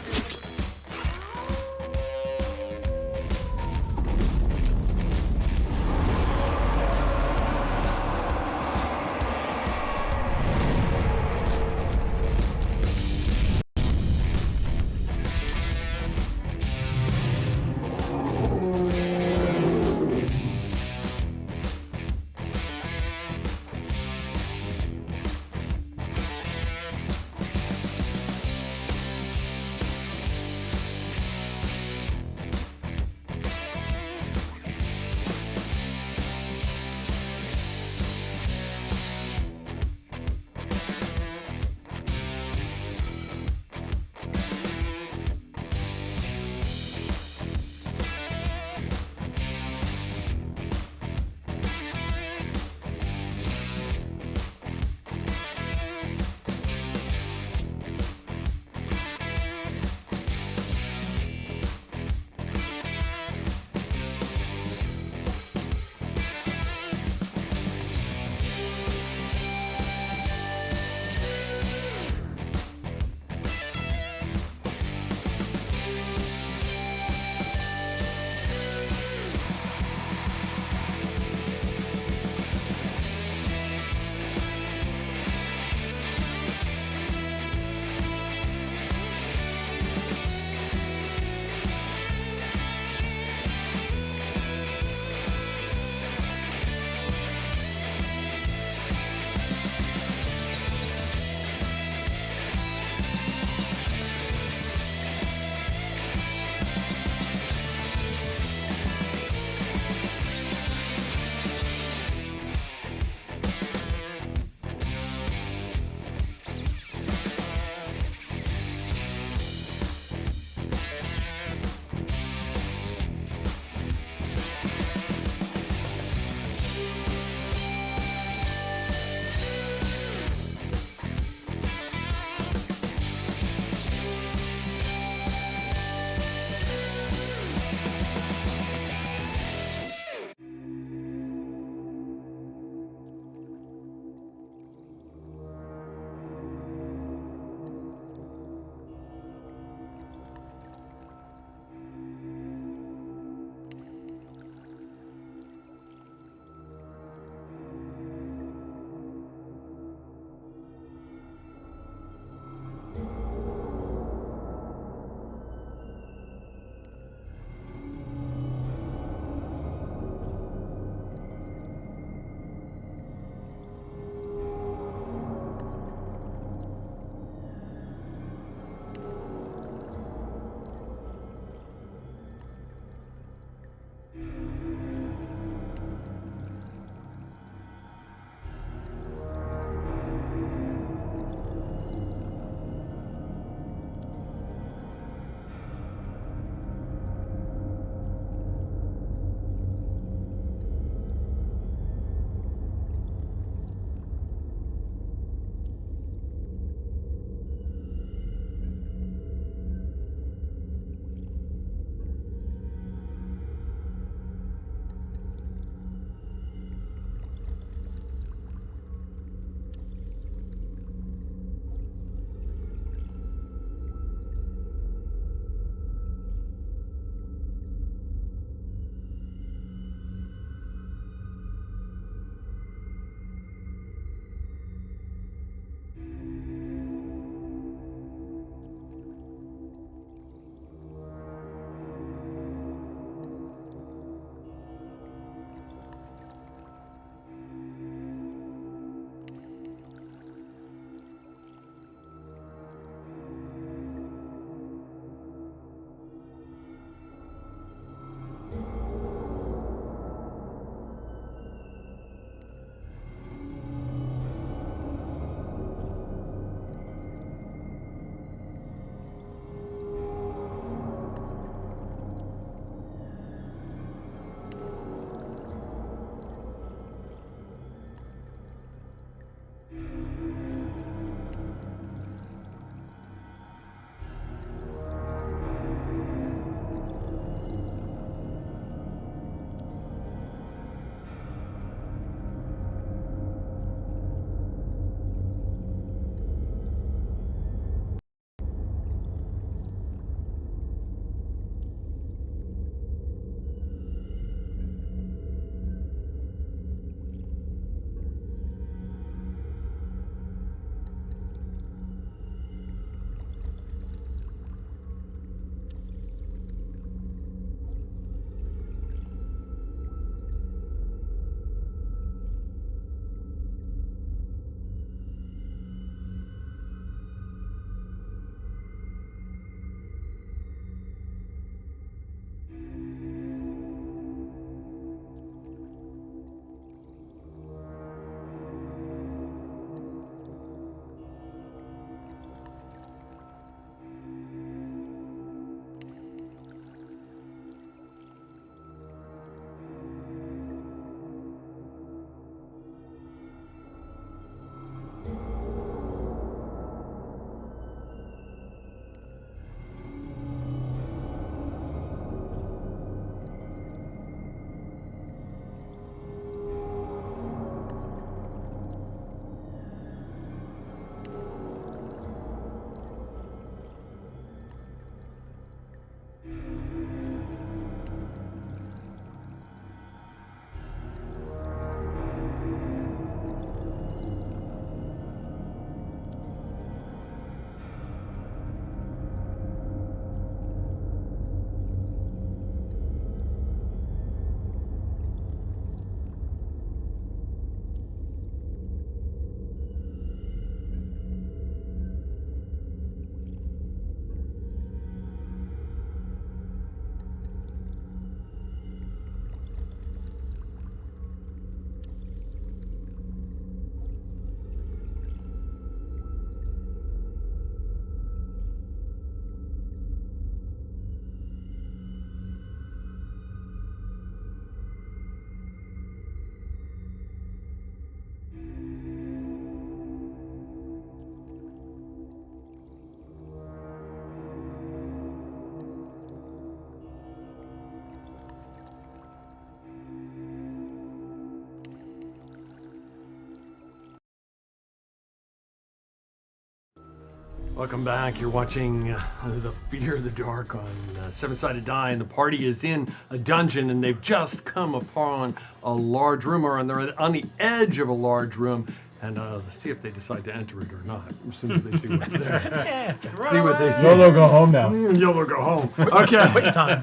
Welcome back. You're watching the Fear of the Dark on Seven-Sided Die, and the party is in a dungeon, and they've just come upon a large room, or they're on the edge of a large room, and let's see if they decide to enter it or not. As soon as they see what's there. See what they see. Yolo, go home now. Yolo, go home. Okay. Time.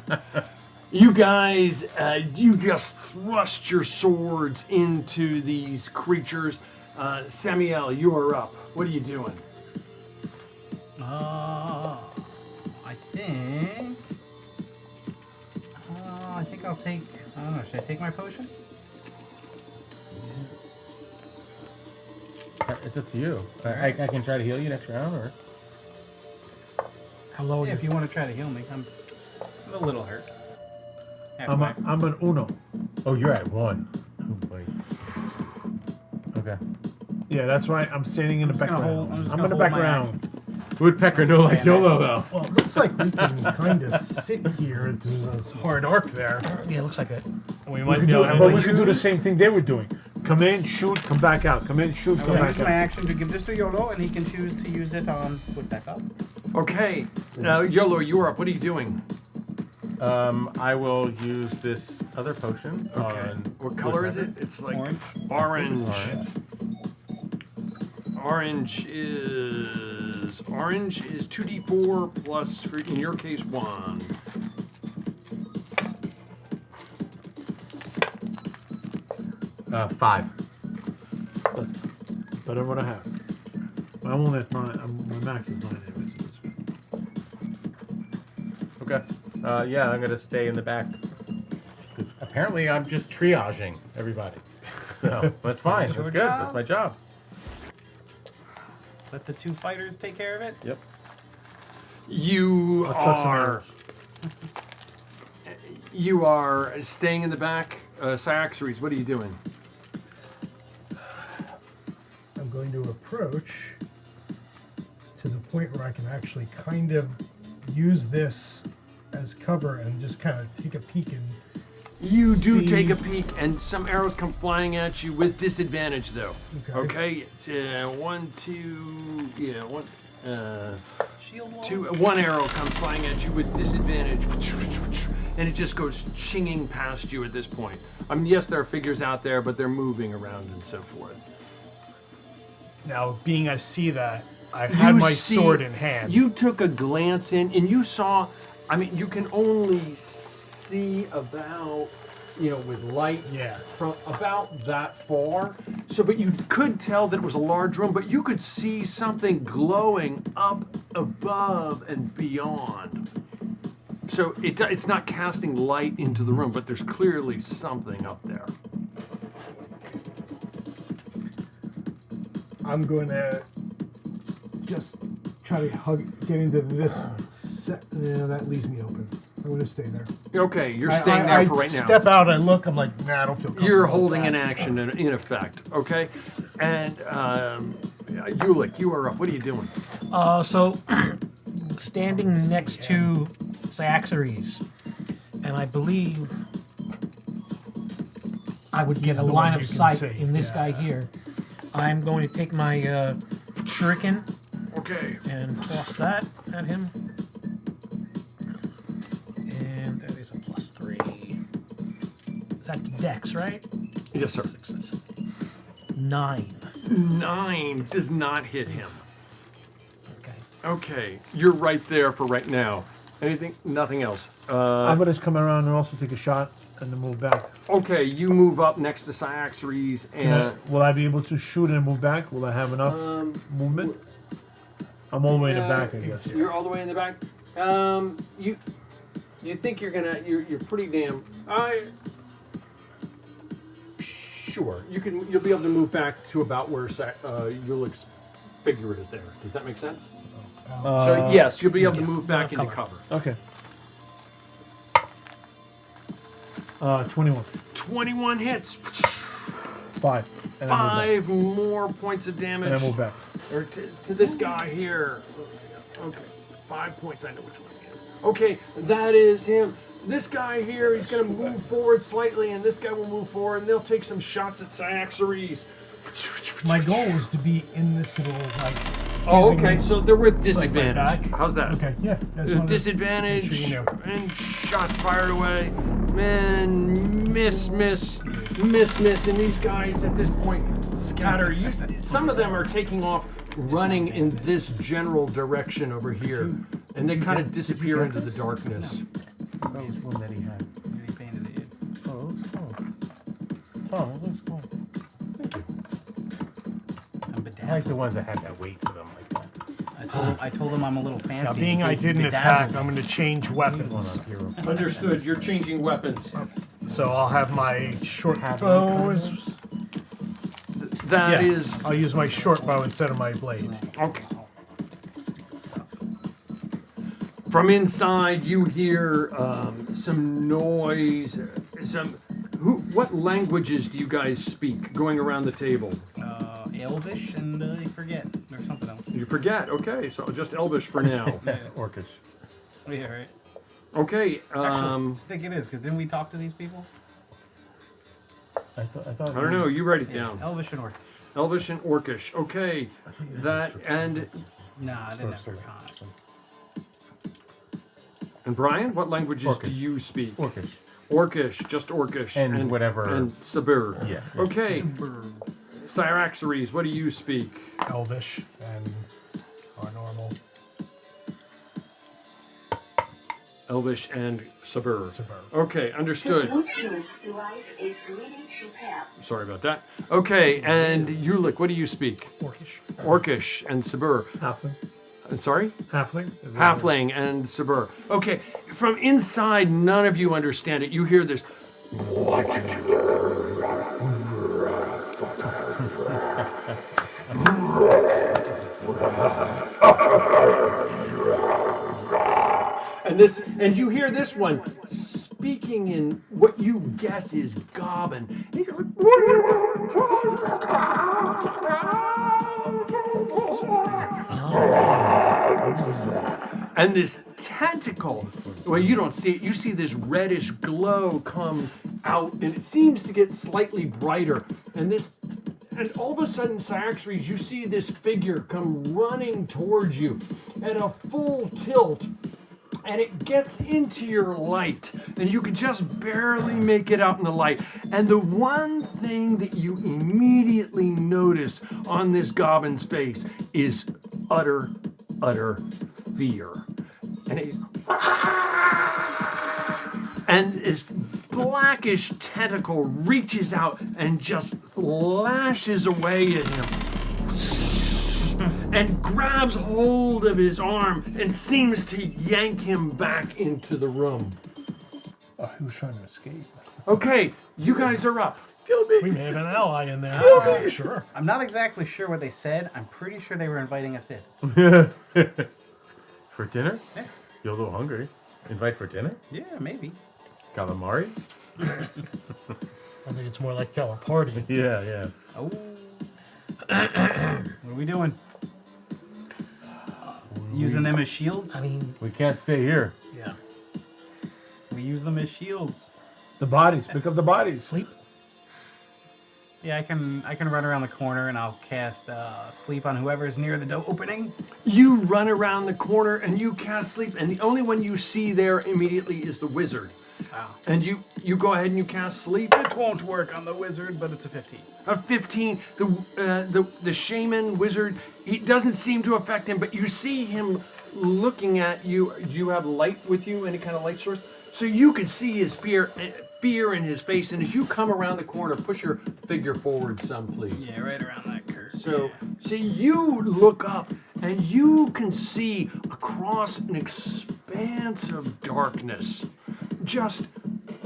You guys, you just thrust your swords into these creatures. Samuel, you are up. What are you doing? I think I'll take. I don't know. Should I take my potion? It's up to you. I can try to heal you next round, or How low Yeah, are if you? you want to try to heal me, I'm a little hurt. Yeah, I'm whack. an Uno. oh, you're at 1. Oh boy. Okay. Yeah, that's right. I'm standing in the just gonna background. hold- I'm just I'm gonna in the hold my background. Woodpecker, no like Yolo though. Well, it looks like we can kind of sit here. There's a hard arc there. Yeah, it looks like it. We We might could be do, able but to we could do the choose. same thing they were doing. Come in, shoot, come back out. Come in, shoot, I come will back use my out. action to give this to Yolo, and he can choose to use it on Woodpecker. Okay. Now, Yolo, you're up. What are you doing? I will use this other potion on. What color is it? It's like Orange. orange. Orange. Orange is 2d4 plus, in your case, 1. Uh, 5. Better than what I have. I'm only at 9. My max is 9 anyway, so that's good. Okay. Yeah, I'm gonna stay in the back. 'Cause apparently I'm just triaging everybody. So that's fine. That's your That's good. job. That's my job. Let the 2 fighters take care of it. Yep. You I'll chuck some are arrows. you are staying in the back. Cyaxares, what are you doing? I'm going to approach to the point where I can actually kind of use this as cover and just kind of take a peek and You do See- take a peek, and some arrows come flying at you with disadvantage, though. Okay. It's 1, 2, yeah, 1, Shield wall. 2. One arrow comes flying at you with disadvantage, and it just goes chinging past you at this point. I mean, yes, there are figures out there, but they're moving around and so forth. now, being I see that, I had my sword in hand. You took a glance in, and you saw. I mean, you can only see about, with light, Yeah. from about that far. So, but you could tell that it was a large room, but you could see something glowing up above and beyond. So it's not casting light into the room, but there's clearly something up there. I'm going to just try to get into this. That leaves me open. I'm going to stay there. Okay, you're staying there for right now. Step out, I look, I'm like, nah, I don't feel comfortable. You're with holding that. an action in effect, okay? And Ulick, you are up. What are you doing? So, standing next to Cyaxares, and I believe I would get He's a the line one of you can sight see, in this yeah. guy here. I'm going to take my shuriken Okay. and toss that at him. And that is a +3. Is that Dex, right? Yes, sir. 6s. 9. 9 does not hit him. Okay. Okay, you're right there for right now. Anything? Nothing else. I'm gonna just come around and also take a shot and then move back. Okay, you move up next to Cyaxares and Will I be able to shoot and move back? Will I have enough movement? I'm all the way in the back, I guess. You're all the way in the back. You think you're pretty damn. Sure, you'll be able to move back to about where Ulick's figure is there. Does that make sense? So yes, you'll be able to move back into cover. Okay. 21. 21 hits. 5. And I move 5 more points of back. damage. And I move back. Or to this guy here. Okay, 5 points. I know which one he is. Okay, that is him. This guy here, he's going to move forward slightly, and this guy will move forward, and they'll take some shots at Cyaxares. My goal is to be in this little Oh, using okay. So they're with my disadvantage. back. How's that? Okay, yeah. I just There's wanted to disadvantage make sure you know. and shots fired away. Man, miss, and these guys at this point scatter. Some of them are taking off, running in this general direction over here, and they kind of disappear into the darkness. That was one that he had. He painted it. Oh, it looks cool. Oh, it looks cool. Thank you. I'm I like the bedazzled. ones that had that weight to them like that. I told him I'm a little fancy. Now, being I didn't attack, I'm going to change One weapons. up here. Understood. You're changing weapons. So I'll have my short bow. That is I'll use my short bow instead of my blade. okay. From inside, you hear some noise. What languages do you guys speak going around the table? Elvish and I forget. There's something else. You forget. Okay, so just Elvish for now. Orcish. Yeah, right. Okay. Actually, I think it is, because didn't we talk to these people? I thought. I don't know. You write it down. Elvish and Orc. Elvish and Orcish. Okay. That and Nah, I didn't have Sorry. Arcana. Brian, what languages do Orcish. you speak? Orcish. Orcish, just Orcish. And whatever- And Sabir. Yeah. Okay. Cyraxaries, what do you speak? Elvish and our normal Elvish and Sabir. Sabir. Okay, understood. Bluetooth device is ready to pair. Sorry about that. Okay, and Ulick, what do you speak? Orcish. Orcish and Sabir. Halfling. Sorry? Halfling. Halfling and Sabir. Okay, from inside, none of you understand it. You hear this. And you hear this one speaking in what you guess is Goblin. And you're like, and this tentacle, well, you don't see it, you see this reddish glow come out, and it seems to get slightly brighter. And all of a sudden, Cyraxaries, you see this figure come running towards you at a full tilt, and it gets into your light, and you can just barely make it out in the light. And the one thing that you immediately notice on this goblin's face is utter fear. And he's and this blackish tentacle reaches out and just lashes away at him and grabs hold of his arm and seems to yank him back into the room. Oh, he was trying to escape. Okay, you guys are up. We may have an ally in there. Sure. I'm not exactly sure what they said. I'm pretty sure they were inviting us in. For dinner? Yeah. You're a little hungry. Invite for dinner? Yeah, maybe. Calamari? I think it's more like a party. Yeah, yeah. Oh. What are we doing? Using them as shields? I mean, We can't stay here. yeah. We use them as shields. The bodies. Pick up the bodies. Sleep. Yeah, I can run around the corner and I'll cast sleep on whoever's near the opening. You run around the corner and you cast sleep, and the only one you see there immediately is the wizard. Wow. And you go ahead and you cast sleep. It won't work on the wizard, but it's a 15. A 15. The shaman wizard, he doesn't seem to affect him, but you see him looking at you. Do you have light with you? Any kind of light source? So you can see his fear in his face. And as you come around the corner, push your figure forward some, please. Yeah, right around that curve. So you look up and you can see across an expanse of darkness. Just,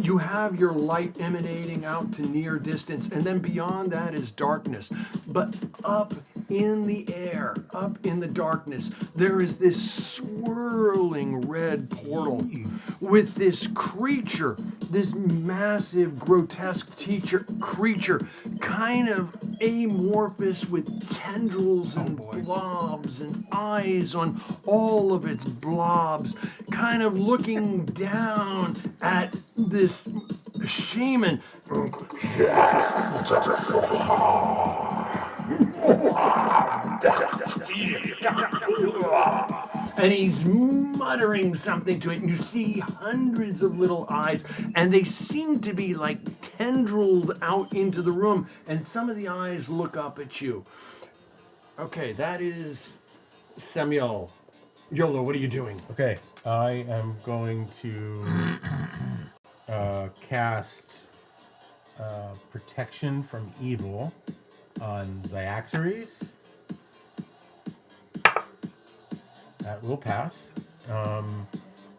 you have your light emanating out to near distance, and then beyond that is darkness. But up in the air, up in the darkness, there is this swirling red portal with this creature, this massive, grotesque creature, kind of amorphous with tendrils and blobs and eyes on all of its blobs, kind of looking down at this shaman. And he's muttering something to it, and you see hundreds of little eyes, and they seem to be like tendrilled out into the room, and some of the eyes look up at you. Okay, that is Samuel. Yolo, what are you doing? Okay, I am going to cast Protection from Evil on Xyaxares. That will pass.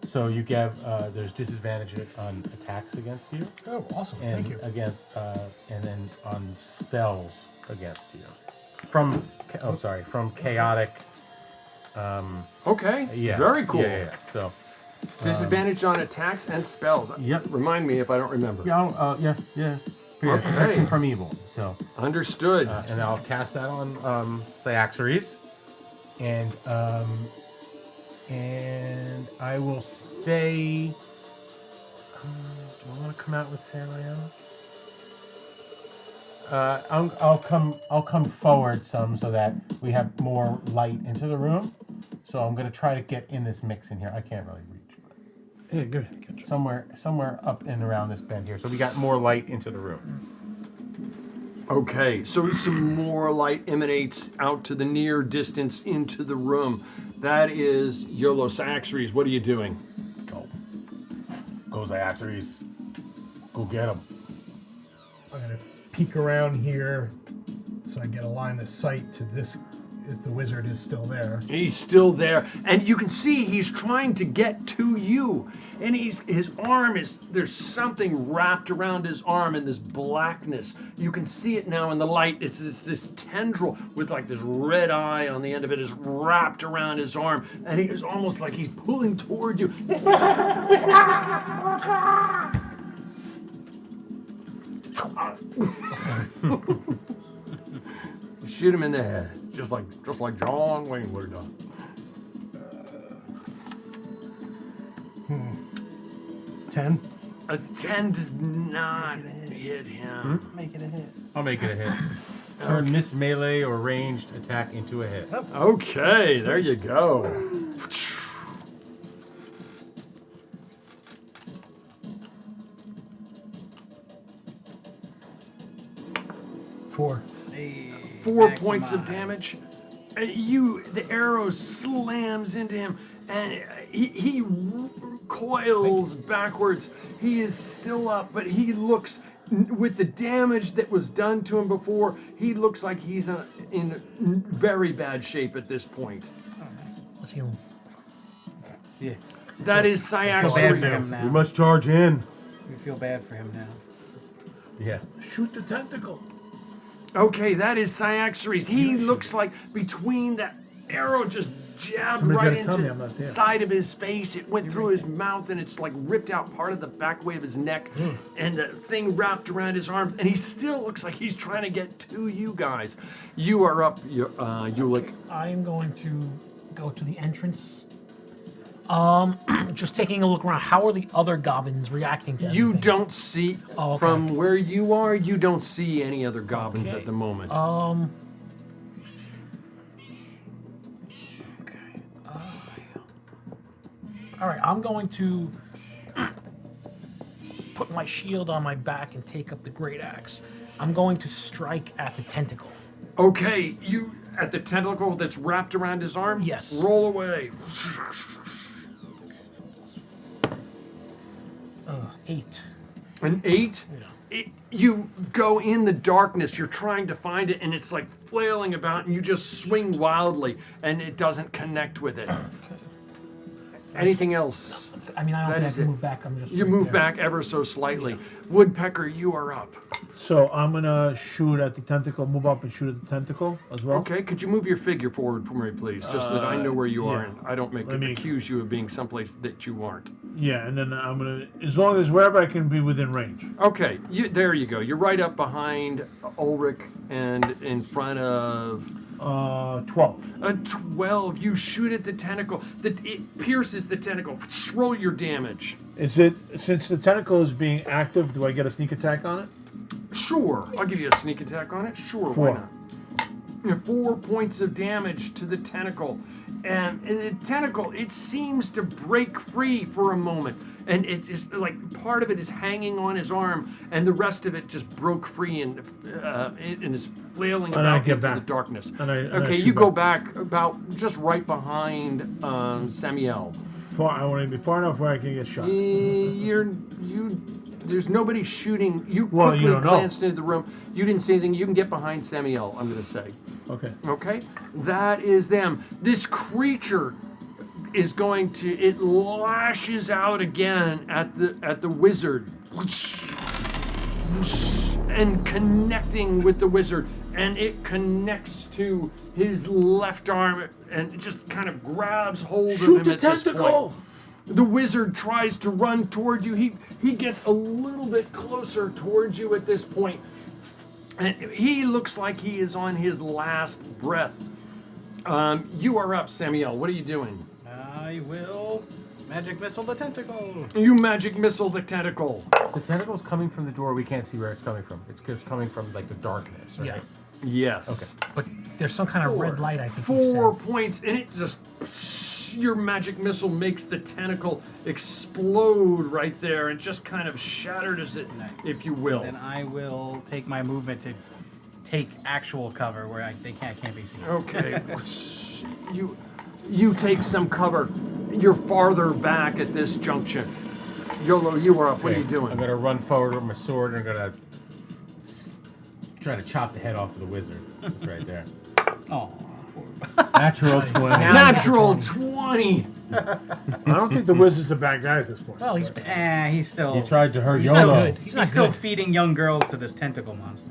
So you get there's disadvantage on attacks against you, Oh, awesome. and Thank you. against and then on spells against you. From chaotic. Okay, Yeah. very cool. Yeah. So Disadvantage on attacks and spells. Yep. Remind me if I don't remember. yeah. Okay. Protection from Evil. So. Understood. And I'll cast that on Xyaxares, and I will stay. Do I want to come out with Samael? I'll come forward some so that we have more light into the room. So I'm gonna try to get in this mix in here. I can't really reach, but Yeah, good. somewhere up and around this bend here. So we got more light into the room. Okay, so some more light emanates out to the near distance into the room. That is Yolo Xyaxares. What are you doing? Go Xyaxares. Go get him. I'm going to peek around here so I get a line of sight to this, if the wizard is still there. He's still there, and you can see he's trying to get to you. And his arm is, there's something wrapped around his arm in this blackness. You can see it now in the light. It's this tendril with like this red eye on the end of it is wrapped around his arm, and he is almost like he's pulling toward you. Shoot him in the head, just like John Wayne would have done. 10. A 10 does not hit him. Make it a hit. I'll make it a hit. Turn this melee or ranged attack into a hit. Okay, there you go. 4. 4 points of damage. The arrow slams into him, and he coils backwards. He is still up, but he looks, with the damage that was done to him before, he looks like he's in very bad shape at this point. Let's heal him. Yeah. That is Feel bad for him Xyaxares. now. We must charge in. We feel bad for him now. Yeah. Shoot the tentacle. Okay, that is Xyaxares. He looks like between that arrow just jabbed Somebody's right gotta tell me into I'm not the there. side of his face. It went through his mouth, and it's like ripped out part of the back way of his neck, and the thing wrapped around his arms, and he still looks like he's trying to get to you guys. You are up, Ulick. I am going to go to the entrance. Just taking a look around. How are the other goblins reacting to You everything? don't see, Oh, okay. from where you are, you don't see any other goblins Okay. at the moment. Okay. All right. I'm going to put my shield on my back and take up the great axe. I'm going to strike at the tentacle. Okay, you at the tentacle that's wrapped around his arm? Yes. Roll away. 8. An 8? Yeah. You go in the darkness, you're trying to find it, and it's like flailing about, and you just swing wildly, and it doesn't connect with it. Anything else? I mean, I don't That think I is can it. move back. I'm just. You right move there. back ever so slightly. Woodpecker, you are up. So I'm gonna shoot at the tentacle, move up and shoot at the tentacle as well. Okay, could you move your figure forward for me, please? Just so that I know where you are, yeah. and I don't Let me- accuse you of being someplace that you aren't. Yeah, and then I'm gonna, as long as wherever I can be within range. Okay, there you go. You're right up behind Ulrich and in front of 12. a 12. You shoot at the tentacle. It pierces the tentacle. Roll your damage. Is it, since the tentacle is being active, do I get a sneak attack on it? Sure. I'll give you a sneak attack on it. Sure, why 4. not? 4 points of damage to the tentacle. And the tentacle, it seems to break free for a moment. And it is like part of it is hanging on his arm, and the rest of it just broke free and is flailing And I about get into back. the darkness. And I Okay, shoot you go back about just right behind Samuel. I want to be far enough where I can get shot. There's nobody shooting. You Well, quickly you don't know. glanced into the room. You didn't see anything. You can get behind Samuel, I'm going to say. Okay. Okay? That is them. This creature is going to, it lashes out again at the wizard. And connecting with the wizard. And it connects to his left arm and it just kind of grabs hold Shoot of him the at this tentacle! point. The wizard tries to run towards you. He gets a little bit closer towards you at this point. And he looks like he is on his last breath. You are up, Samuel. What are you doing? I will magic missile the tentacle. You magic missile the tentacle. The tentacle's coming from the door. We can't see where it's coming from. It's coming from like the darkness, right? Yeah. Yes. Okay. But there's some kind of red light, I think. you 4 said. points, and it just, your magic missile makes the tentacle explode right there and just kind of shatters it, Nice. if you will. Then I will take my movement to take actual cover where they can't be seen. Okay. You take some cover. You're farther back at this junction. Yolo, you are up. What are you I'm doing? gonna run forward with my sword and I'm gonna try to chop the head off of the wizard. It's right there. Oh. Natural Nice. 20. Natural 20. I don't think the wizard's a bad guy at this point. Well, He's still. He tried to hurt He's YOLO. still good. He's He's, not still good. feeding young girls to this tentacle monster.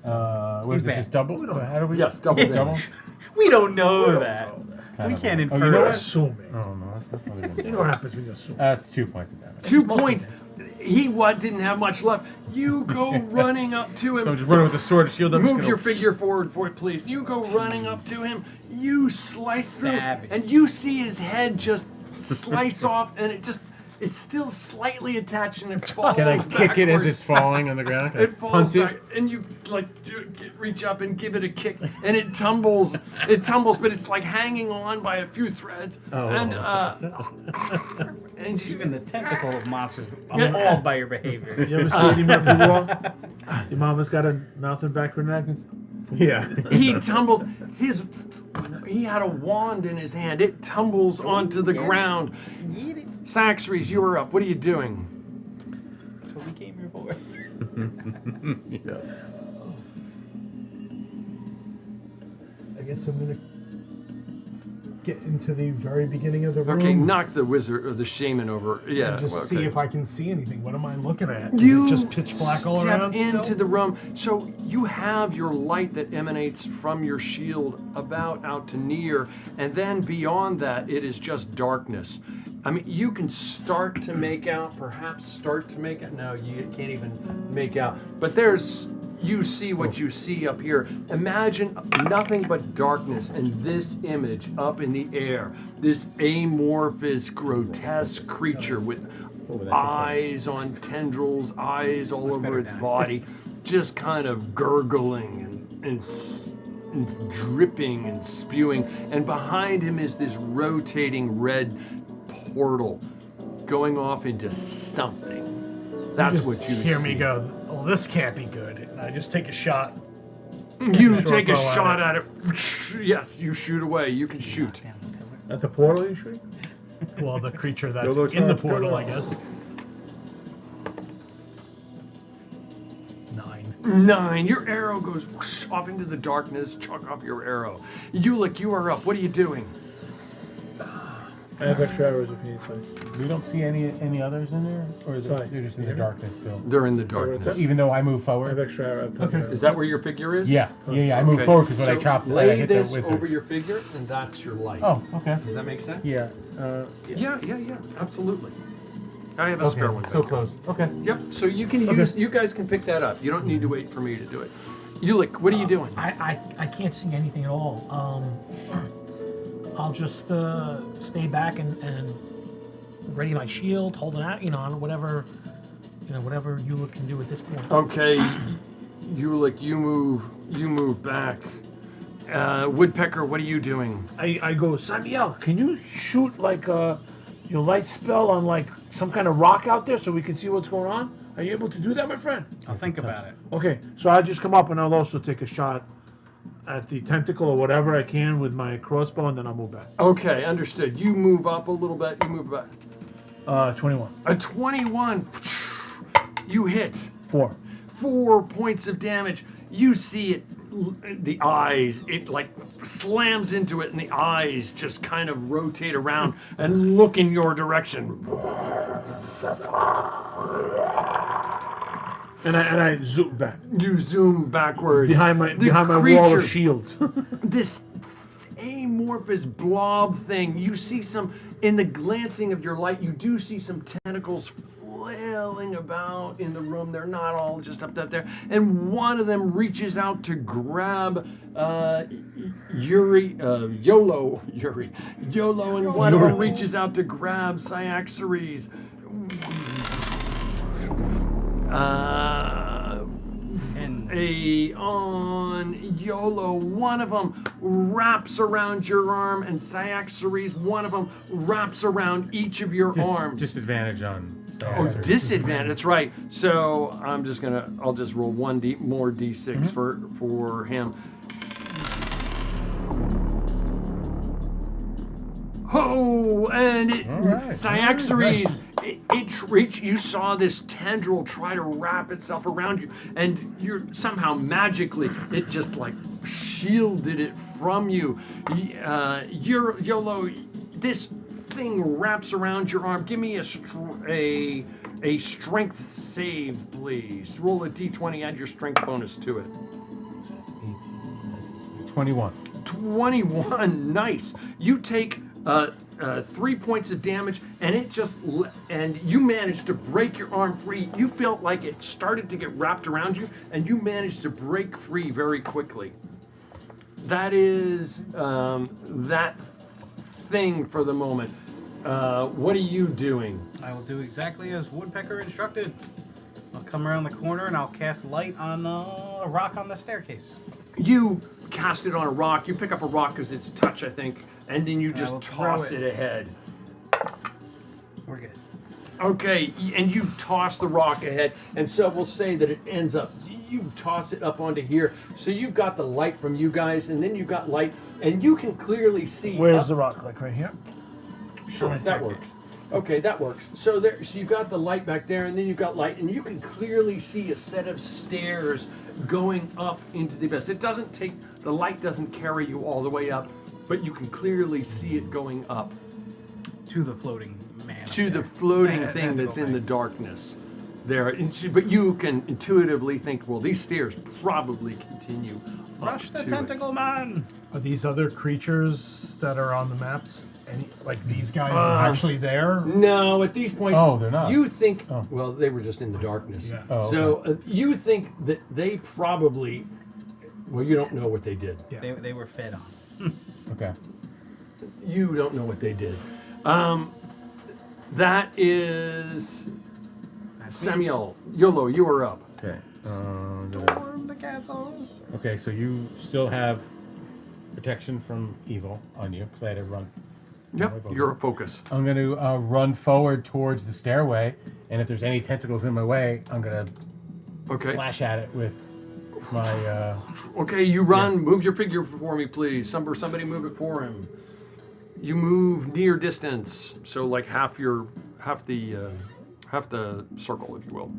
Was He's it bad. just double? How do we? Yes, double Double? damage. We don't know that. Kind We of can't know. infer Oh, you know that. what? Assuming. Oh no, that's not even. You know what happens when you assume. That's 2 points of damage. 2 points. He didn't have much left. You go running up to him. So I'm just running with the sword and shield. I'm just Move gonna- your figure forward for it, please. You go running up to him. You slice through, Savage. and you see his head just slice off, and it's still slightly attached, and it falls Can I kick it as backwards. it's falling on the ground? Can I It falls punt back, and you reach up and give it a kick, and it tumbles. It tumbles, but it's like hanging on by a few threads. Oh. And Even the tentacle of monsters appalled by your behavior. You ever see Eddie Murphy Raw? Your mama's got a mouth and back of her neck and stuff. Yeah. he tumbles. He had a wand in his hand. It tumbles onto the ground. Eat it. Saxries, you are up. What are you doing? That's what we came here for. I guess I'm gonna get into the very beginning of the room. Okay, knock the wizard or the shaman over. Yeah, and just well, see okay. if I can see anything. What am I looking at? Is You it just pitch black all step around into still? the room. So you have your light that emanates from your shield about out to near, and then beyond that, it is just darkness. I mean, you can start to make out, perhaps start to make out. No, you can't even make out. But you see what you see up here. Imagine nothing but darkness and this image up in the air. This amorphous, grotesque creature with eyes on tendrils, eyes all over its body, just kind of gurgling and dripping and spewing. And behind him is this rotating red portal going off into something. That's just what you hear see. me go, oh, this can't be good. And I just take a shot. You Short take a bow at shot it. at it. Yes, you shoot away. You can shoot. At the portal you shooting? Well, the creature that's Go, in the go, portal, go. I guess. 9. 9. Your arrow goes whoosh, off into the darkness. Chuck off your arrow. Ulick, you are up. What are you doing? I have extra arrows if you need some. We don't see any others in there, or is Sorry. it, they're just in the darkness still. They're in the what's darkness. that? Even though I move I forward. have extra arrows. Okay. Is that where your figure is? Yeah. I move Okay. forward because when So I chopped, I lay hit the this wizard. over your figure, and that's your light. Oh, okay. Does that make sense? Yeah. Yeah, absolutely. I have a spare one. So back. close. Okay. Yep. So you can use. You guys can pick that up. You don't need to wait for me to do it. Ulick, what are you doing? I can't see anything at all. I'll just stay back and ready my shield, holding out, on whatever Eula can do at this point. Okay, Ulick, you move back Woodpecker, what are you doing? I go, Samuel, can you shoot like your light spell on like some kind of rock out there so we can see what's going on? Are you able to do that, my friend? I'll think about it. Okay, so I'll just come up and I'll also take a shot at the tentacle or whatever I can with my crossbow, and then I'll move back. Okay, understood. You move up a little bit. You move back. 21. A 21. You hit. 4. 4 points of damage. You see it, the eyes, it like slams into it, and the eyes just kind of rotate around and look in your direction. And I zoom back You zoom backwards. behind my The wall creature- of shields. This amorphous blob thing, you see some, in the glancing of your light, you do see some tentacles flailing about in the room. They're not all just up there. And one of them reaches out to grab YOLO, and one of them reaches out to grab Cyaxares. And On YOLO, one of them wraps around your arm, and Cyaxares, one of them wraps around each of your arms. Disadvantage on. Oh, disadvantage. That's right. So I'll just roll one more d6 for him. Oh, and Cyaxares, you saw this tendril try to wrap itself around you, and you're somehow magically, it just like shielded it from you. YOLO, this thing wraps around your arm. Give me a strength save, please. Roll a d20, add your strength bonus to it. 21. 21, nice. You take 3 points of damage, and and you managed to break your arm free. You felt like it started to get wrapped around you, and you managed to break free very quickly. That is that thing for the moment. What are you doing? I will do exactly as Woodpecker instructed. I'll come around the corner and I'll cast light on a rock on the staircase. You cast it on a rock. You pick up a rock because it's a touch, I think, and then you just will toss throw it ahead. We're good. Okay, and you toss the rock ahead, and so we'll say that it ends up, you toss it up onto here, so you've got the light from you guys, and then you've got light, and you can clearly see. Where's the rock? Like right here? Sure, that works. Okay, that works. So you've got the light back there, and then you've got light, and you can clearly see a set of stairs going up into the abyss. The light doesn't carry you all the way up, but you can clearly see it going up. To the floating man. To the floating thing that's in the darkness there. But you can intuitively think, well, these stairs probably continue Rush up the to tentacle man! Are these other creatures that are on the maps, like these guys actually there? No, at these points, they're not. You think, well, they were just in the darkness. Yeah. Oh, So you think that they probably, well, you don't know what they did. Yeah. They were fed on. Okay. You don't know what they did. That is Samuel. YOLO, you are up. Okay. Storm the castle! Okay, so you still have protection from evil on you, because I had to run. Yep, you're a focus. I'm going to run forward towards the stairway, and if there's any tentacles in my way, I'm going to Okay. flash at it with my... Okay, you run. Move your figure for me, please. Somebody move it for him. You move near distance, so like half the circle, if you will.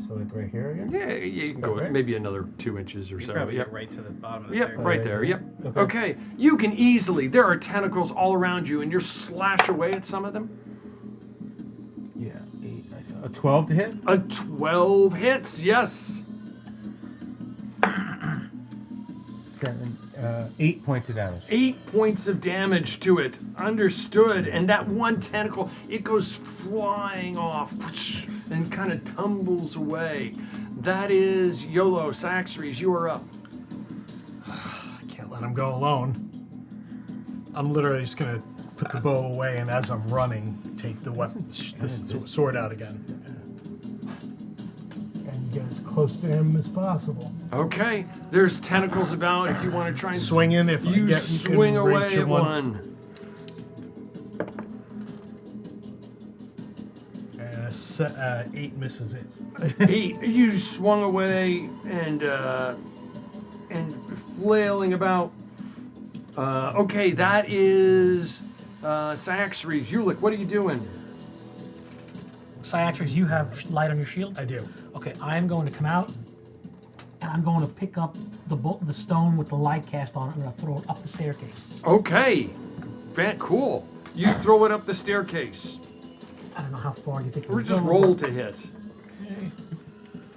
So like right here again? Yeah, you can go Okay. maybe another 2 inches or You so. probably Yep. get right to the bottom of the Yep, staircase. right there. Yep. Okay. Okay, you can easily. There are tentacles all around you, and you slash away at some of them. Yeah, 8, 9, 10, a 12 to hit? A 12 hits. Yes. 8 points of damage. 8 points of damage to it. Understood. And that one tentacle, it goes flying off and kind of tumbles away. That is YOLO. Cyaxares, you are up. I can't let him go alone. I'm literally just gonna put the bow away, and as I'm running, take the weapon, the sword out again. And get as close to him as possible. Okay, there's tentacles about if you want to try and Swing in if you you can swing away reach at one. 8 misses it. 8. You swung away and flailing about. Okay, that is Cyaxares. Ulick, what are you doing? Cyaxares, you have light on your shield? I do. Okay, I'm going to come out, and I'm going to pick up the stone with the light cast on it. I'm going to throw it up the staircase. Okay, cool. You throw it up the staircase. I don't know how far you think it Or would just go, roll but- to hit.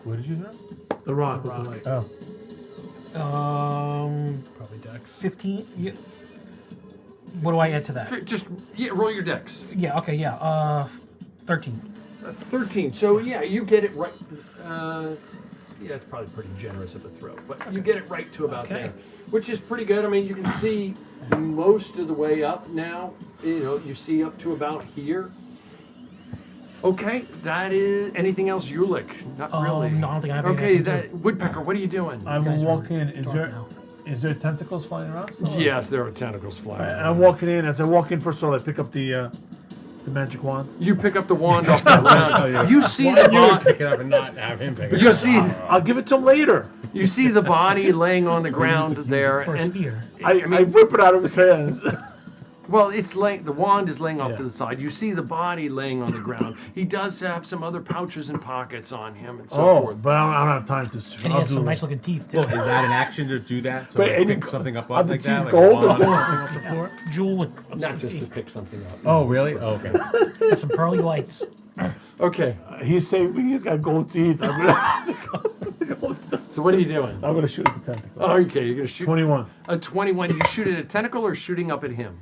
What did you throw? The rock with the light. Oh. Probably Dex. 15? Yeah. What do I add to that? Just roll your dex. Yeah, okay, yeah. 13. 13. So yeah, you get it right. Yeah, it's probably pretty generous of a throw, but you get it right to about Okay. there, which is pretty good. I mean, you can see most of the way up now. You see up to about here. Okay, that is. Anything else, Ulick? Not really. No, I don't think I have Okay, anything to that Woodpecker. What are you doing? I'm guys are walking in. Is dark there now. is there tentacles flying around? still? Yes, there are tentacles flying. I'm around. walking in. As I walk in, first of all, I pick up the magic wand. You pick up the wand off the ground. You see the You would body. pick it up and not have him pick it You up. see. I'll give it to him later. You see the body laying on the ground there, For a and spear. I rip it out of his hands. well, it's laying. The wand is laying off Yeah. to the side. You see the body laying on the ground. He does have some other pouches and pockets on him and so forth. But I don't have time to. And he I'll has do some it. nice looking teeth, too. Is that an action to do that? To Wait, like, and pick you- something up are off the like that? teeth Like a gold or wand? something? Jewel Not just to pick something up. Oh, really? Oh, okay. with some pearly whites. Okay. He's saying he's got gold teeth. I'm So what are you doing? gonna shoot at the tentacle. Oh, okay. You're gonna shoot 21. a 21. You shoot at a tentacle or shooting up at him?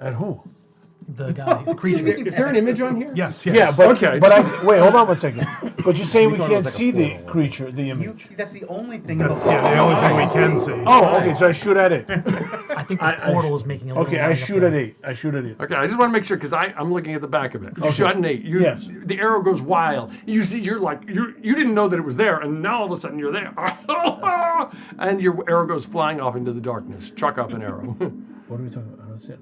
At who? The guy, the creature. Is there an image on here? Yes, Yeah, yes. but Okay. wait, hold on 1 second. But you're saying we thought it can't was like a see the portal. creature, the image. That's the only thing. That's the only thing we can see. Oh, okay. So I shoot at it. I think the portal is making a little Okay, I line up shoot there. at 8. I shoot at 8. Okay, I just want to make sure because I'm looking at the back of it. You Okay. shot an 8. Yes. The arrow goes wild. You see, you didn't know that it was there, and now all of a sudden you're there, and your arrow goes flying off into the darkness. Chuck up an arrow. What are we talking about? I don't see it.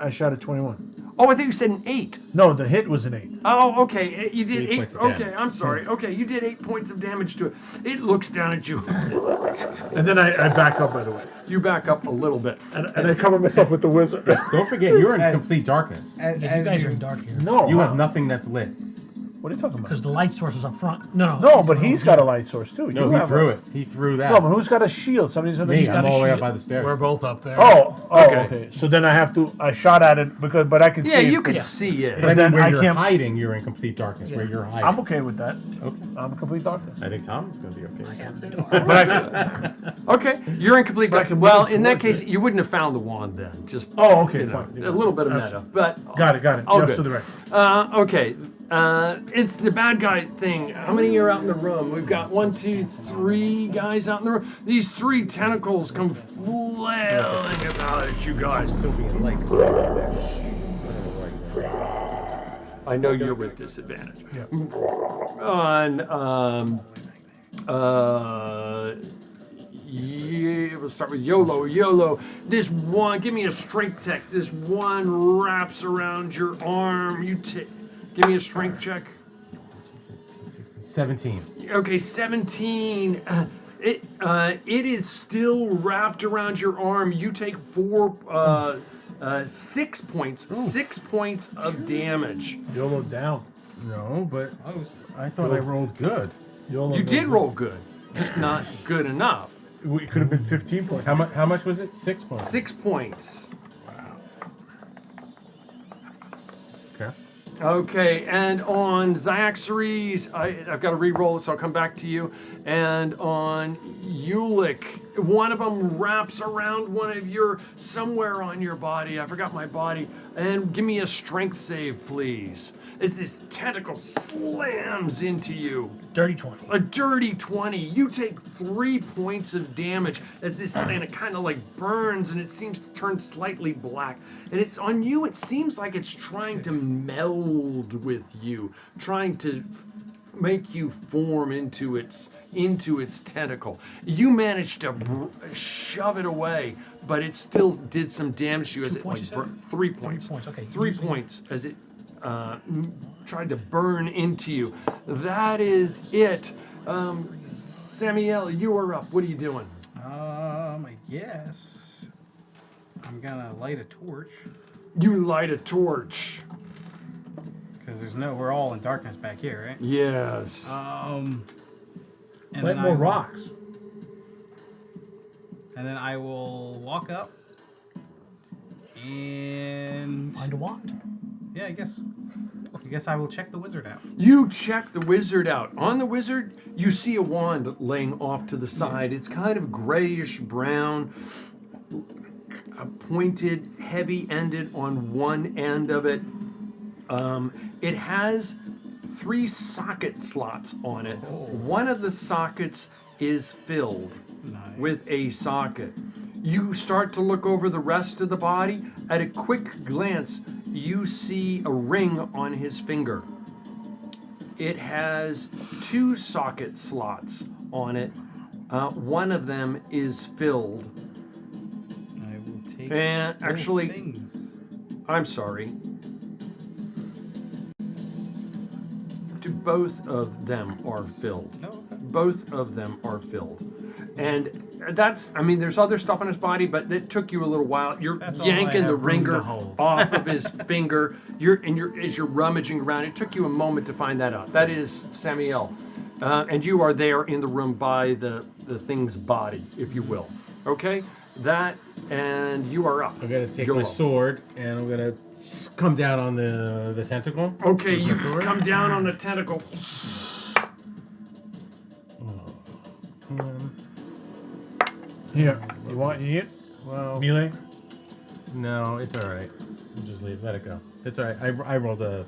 I shot at 21. Oh, I think you said an 8. No, the hit was an 8. Oh, okay. You did 8 8. points of Okay, damage. I'm sorry. Okay, you did 8 points of damage to it. It looks down at you. And then I back up, by the way. You back up a little bit. And I cover myself with the wizard. Don't forget, you're in complete darkness. Yeah, you guys are in dark here. No, You wow. have nothing that's lit. What are you talking about? Because the light source is up front. No. No, but he's got a light source too. No, You he have threw a- it. He threw that. No, but who's got a shield? Somebody's got a Me, shield. I'm got a all the way up shield. by the stairs. We're both up there. Oh, Okay. okay. So then I shot at it but I can Yeah, see. you it. can see it. But I mean, then where I you're can't- hiding, you're in complete darkness. Where you're hiding. I'm okay with that. Okay. I'm in complete darkness. I think Tom's going to be okay. But I can, Okay, you're in complete But I dark. can Well, move in that towards case, you wouldn't have found the wand then. Just oh, okay, you know, fine. a little bit of That's- meta, but Got it. all You're good. absolutely right. Okay, it's the bad guy thing. How many are out in the room? We've got 1, 2, 3 guys out in the room. These 3 tentacles come flailing about at you guys. I know you're with disadvantage. On yeah, we'll start with YOLO. YOLO. This one, give me a strength check. This one wraps around your arm. Give me a strength check. 17. Okay, 17. It is still wrapped around your arm. You take 6 points. 6 points of damage. YOLO down. No, but I thought I rolled good. YOLO. You did roll good, just not good enough. It could have been 15 points. How much was it? 6 points. 6 points. Okay. Okay, and on Cyaxares, I've got to re-roll it, so I'll come back to you. And on Ulick, one of them wraps around one of your, somewhere on your body. I forgot my body. And give me a strength save, please. As this tentacle slams into you. Dirty 20. A dirty 20. You take 3 points of damage as this thing kind of like burns and it seems to turn slightly black. And it's on you, it seems like it's trying to meld with you, trying to make you form into its tentacle. You managed to shove it away, but it still did some damage to you. 2 points, you said? 3 points. 3 points, okay. 3 points as it tried to burn into you. That is it. Samuel, you are up. What are you doing? I guess I'm gonna light a torch You light a torch. because we're all in darkness back here, right? Yes. And Light then more I will- rocks. And then I will walk up and Find a wand. yeah, I guess I will check the wizard out. You check the wizard out. On the wizard, you see a wand laying off to the side. It's kind of grayish brown, pointed, heavy-ended on one end of it. It has 3 socket slots on it. One of the sockets is filled with a socket. You start to look over the rest of the body. At a quick glance, you see a ring on his finger. It has 2 socket slots on it. One of them is filled. I will take And both actually, things. I'm sorry. Both of them are filled. Oh, okay. Both of them are filled. And there's other stuff on his body, but it took you a little while. You're That's all yanking I the have room to ringer hold. off of his finger. As you're rummaging around, it took you a moment to find that out. That is Samuel. And you are there in the room by the thing's body, if you will. Okay? That, and you are up. I'm gonna take Yolo. my sword and I'm gonna come down on the tentacle. Okay, with you my sword. come down on the tentacle. Here, you want it? Well, Melee? no, it's all right. Just let it go. It's all right. I rolled a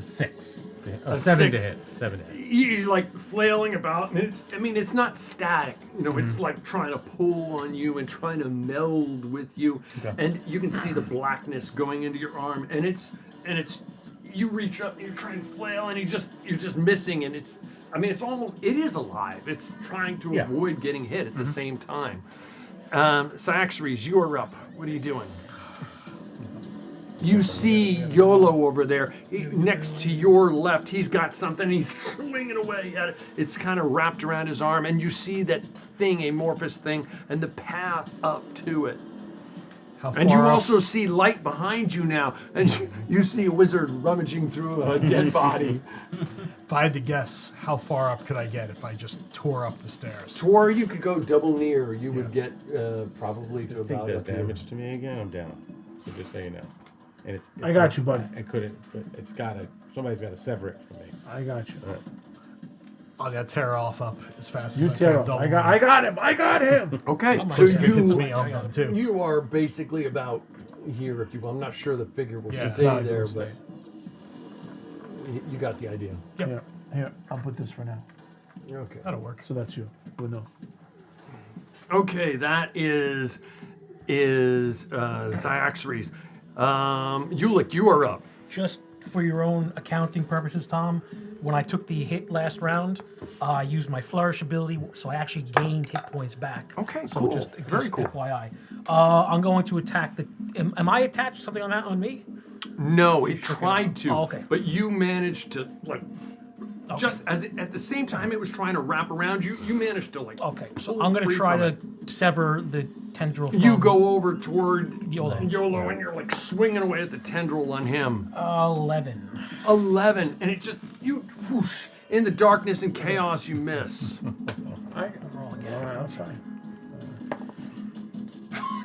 6. A 7 to 6. hit. 7 to hit. You're like flailing about, and it's not static. It's like trying to pull on you and trying to meld with you, Okay. and you can see the blackness going into your arm, and it's you reach up and you're trying to flail, and you're just missing, and it is alive. It's trying to Yeah. avoid getting hit at the same time. Saxries, you are up. What are you doing? You see Yolo over there, next to your left. He's got something. He's swinging away at it. It's kind of wrapped around his arm, and you see that thing, amorphous thing, and the path up to it. How And you far up? also see light behind you now, and you see a wizard rummaging through a dead body. If I had to guess, how far up could I get if I just tore up the stairs? Or you could go double near. You would get probably to This thing about does up here. damage to me again. I'm down. So just so you know. And I got you, buddy. I couldn't, but somebody's got to sever it from me. I got you. I gotta tear off up as fast You as tear I up. can. I got him. I got him. Okay, I'm so like, If it hits me, I'm done too. you are basically about here. If you will. I'm not sure the figure will Yeah, stay not there, gonna but you got the idea. Here, I'll put this for now. Okay. That'll work. So that's you. Well, no. Okay, that is Xyaxaries. Ulick, you are up. Just for your own accounting purposes, Tom, when I took the hit last round, I used my flourish ability, so I actually gained hit points back. Okay, so cool. Just Very cool. FYI. I'm going to attack the. Am I attached to something on me? No, it tried to. Oh, okay. But you managed to just at the same time it was trying to wrap around you. You managed to Okay, so pull I'm going to free try from to sever the tendril. From You go over toward Yolo. and you're like swinging away at the tendril on him. 11. 11, and it just whoosh, in the darkness and chaos you miss. All right, I'm sorry.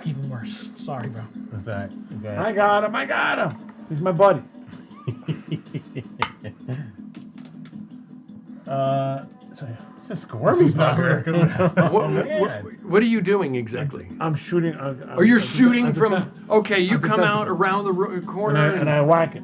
Even worse. Sorry, bro. That's all right. I got him. I got him. He's my buddy. So it's just squirmy This is not down here. working out. What are you doing exactly? I'm shooting. Or you're shooting from? Okay, you I'm come out defensive. around the corner and I whack it.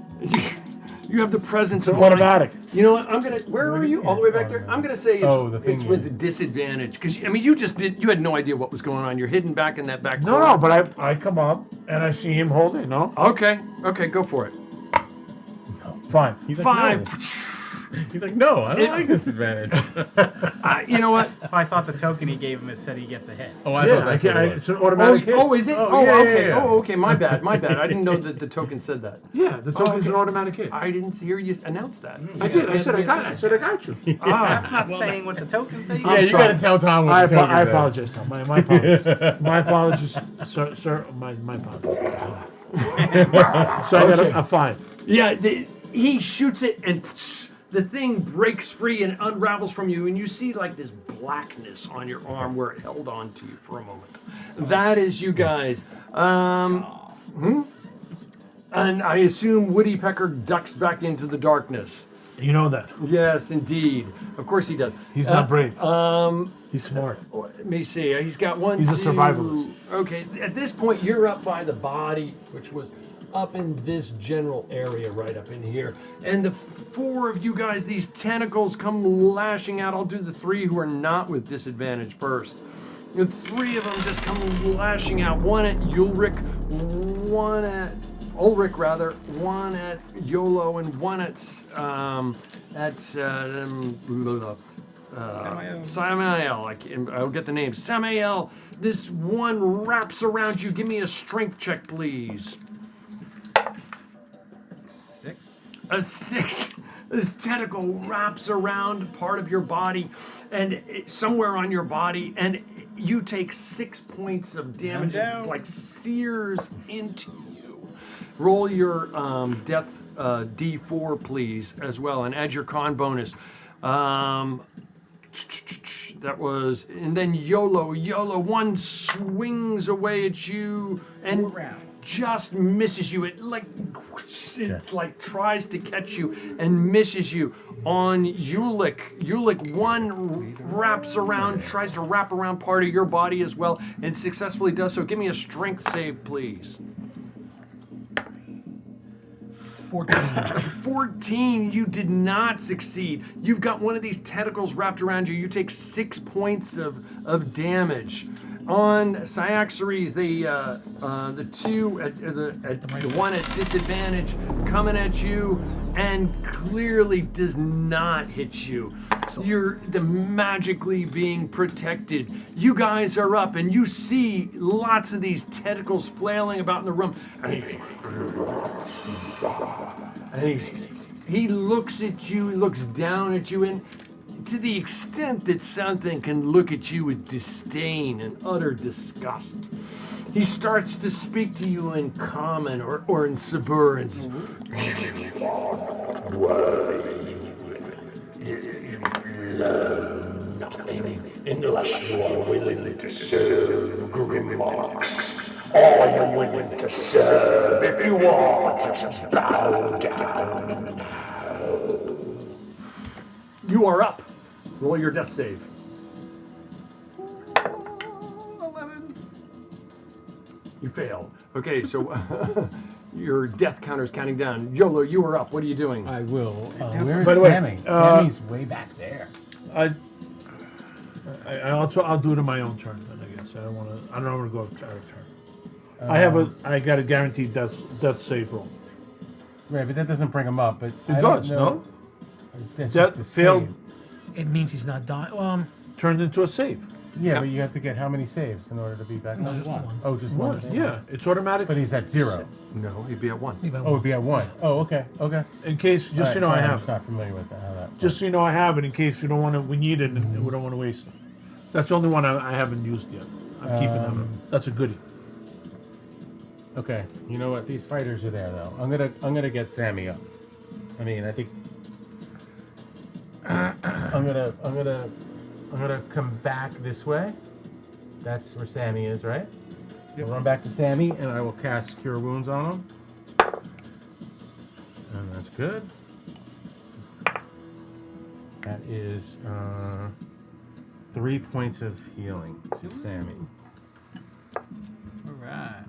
you have the presence It's of mind. automatic. You know what? I'm gonna. Where are you? All the way back there. I'm gonna say it's, Oh, the thing it's with you- the disadvantage because you just did. You had no idea what was going on. You're hidden back in that back corner. No, but I come up and I see him holding. No, Okay. Okay. Go for it. 5. He's like, 5. no. He's like, no, I don't like this advantage. You know what? I thought the token he gave him said he gets a hit. Oh, I Yeah, thought that's what it was. it's an automatic hit. Oh, is it? Oh, Oh, yeah, okay. yeah, yeah. Oh, okay. My bad. My bad. I didn't know that the token said that. Yeah, the token's okay. an automatic hit. I didn't hear you announce that. I did. I said I got you. That's not saying what the token says. Yeah, you sorry. gotta tell Tom what I the token said. apologize. Tom. My apologies. My apologies, sir. My apologies. So I got a 5. Yeah, he shoots it and the thing breaks free and unravels from you, and you see like this blackness on your arm where it held on to you for a moment. That is you guys. And I assume Woody Pecker ducks back into the darkness. You know that. Yes, indeed. Of course he does. He's not brave. Um, He's smart. Let me see. He's got one. He's a two- survivalist. Okay. At this point, you're up by the body, which was up in this general area, right up in here. And the 4 of you guys, these tentacles come lashing out. I'll do the 3 who are not with disadvantage first. The 3 of them just come lashing out. One at Ulrich, one at one at YOLO, and one at Samael. I'll get the name. Samael. This one wraps around you. Give me a strength check, please. 6. A 6. This tentacle wraps around part of your body, and somewhere on your body, and you take 6 points of damage. It's like sears into you. Roll your death D4, please, as well, and add your con bonus. That was, and then YOLO, one swings away at you and just misses you. It like tries to catch you and misses you. On Ulick, one wraps around, tries to wrap around part of your body as well, and successfully does so. Give me a strength save, please. 14, you did not succeed. You've got one of these tentacles wrapped around you. You take 6 points of damage. On Cyaxares, the 2 at the one at disadvantage coming at you and clearly does not hit you. You're magically being protected. You guys are up and you see lots of these tentacles flailing about in the room. And he looks at you, he looks down at you, and to the extent that something can look at you with disdain and utter disgust, he starts to speak to you in common or in Sabur and says, "You are worthy. You learn nothing unless you are willing to serve Grimmox. Are you willing to serve? If you are, just bow down now." You are up. Roll your death save. 11. You fail. Okay, so your death counter is counting down. YOLO, you are up. What are you doing? I will. Where By is the way, Sammy? Sammy's way back there. I'll do it in my own turn. Then I guess I don't want to go out of turn. I got a guaranteed death save roll. Right, but that doesn't bring him up. But It I don't does, know. no? That's That just the failed. save. It means he's not dying. Turned into a save. Yeah, but you have to get how many saves in order to be back? No, on? just one. Oh, just one. Yeah, it's automatic. But he's at 0. No, he'd be at 1. Oh, it'd be at 1. Oh, okay, okay. In case, just so you know, Sorry, I I'm have. just not familiar with how that. Just so you know, I have it in case you don't want to. We need it, and we don't want to waste it. That's the only one I haven't used yet. I'm keeping them. That's a goodie. Okay, you know what? These fighters are there though. I'm gonna get Sammy up. I mean, I think I'm gonna come back this way. That's where Sammy is, right? I'll run back to Sammy, and I will cast Cure Wounds on him. And that's good. That is 3 points of healing to Sammy. All right.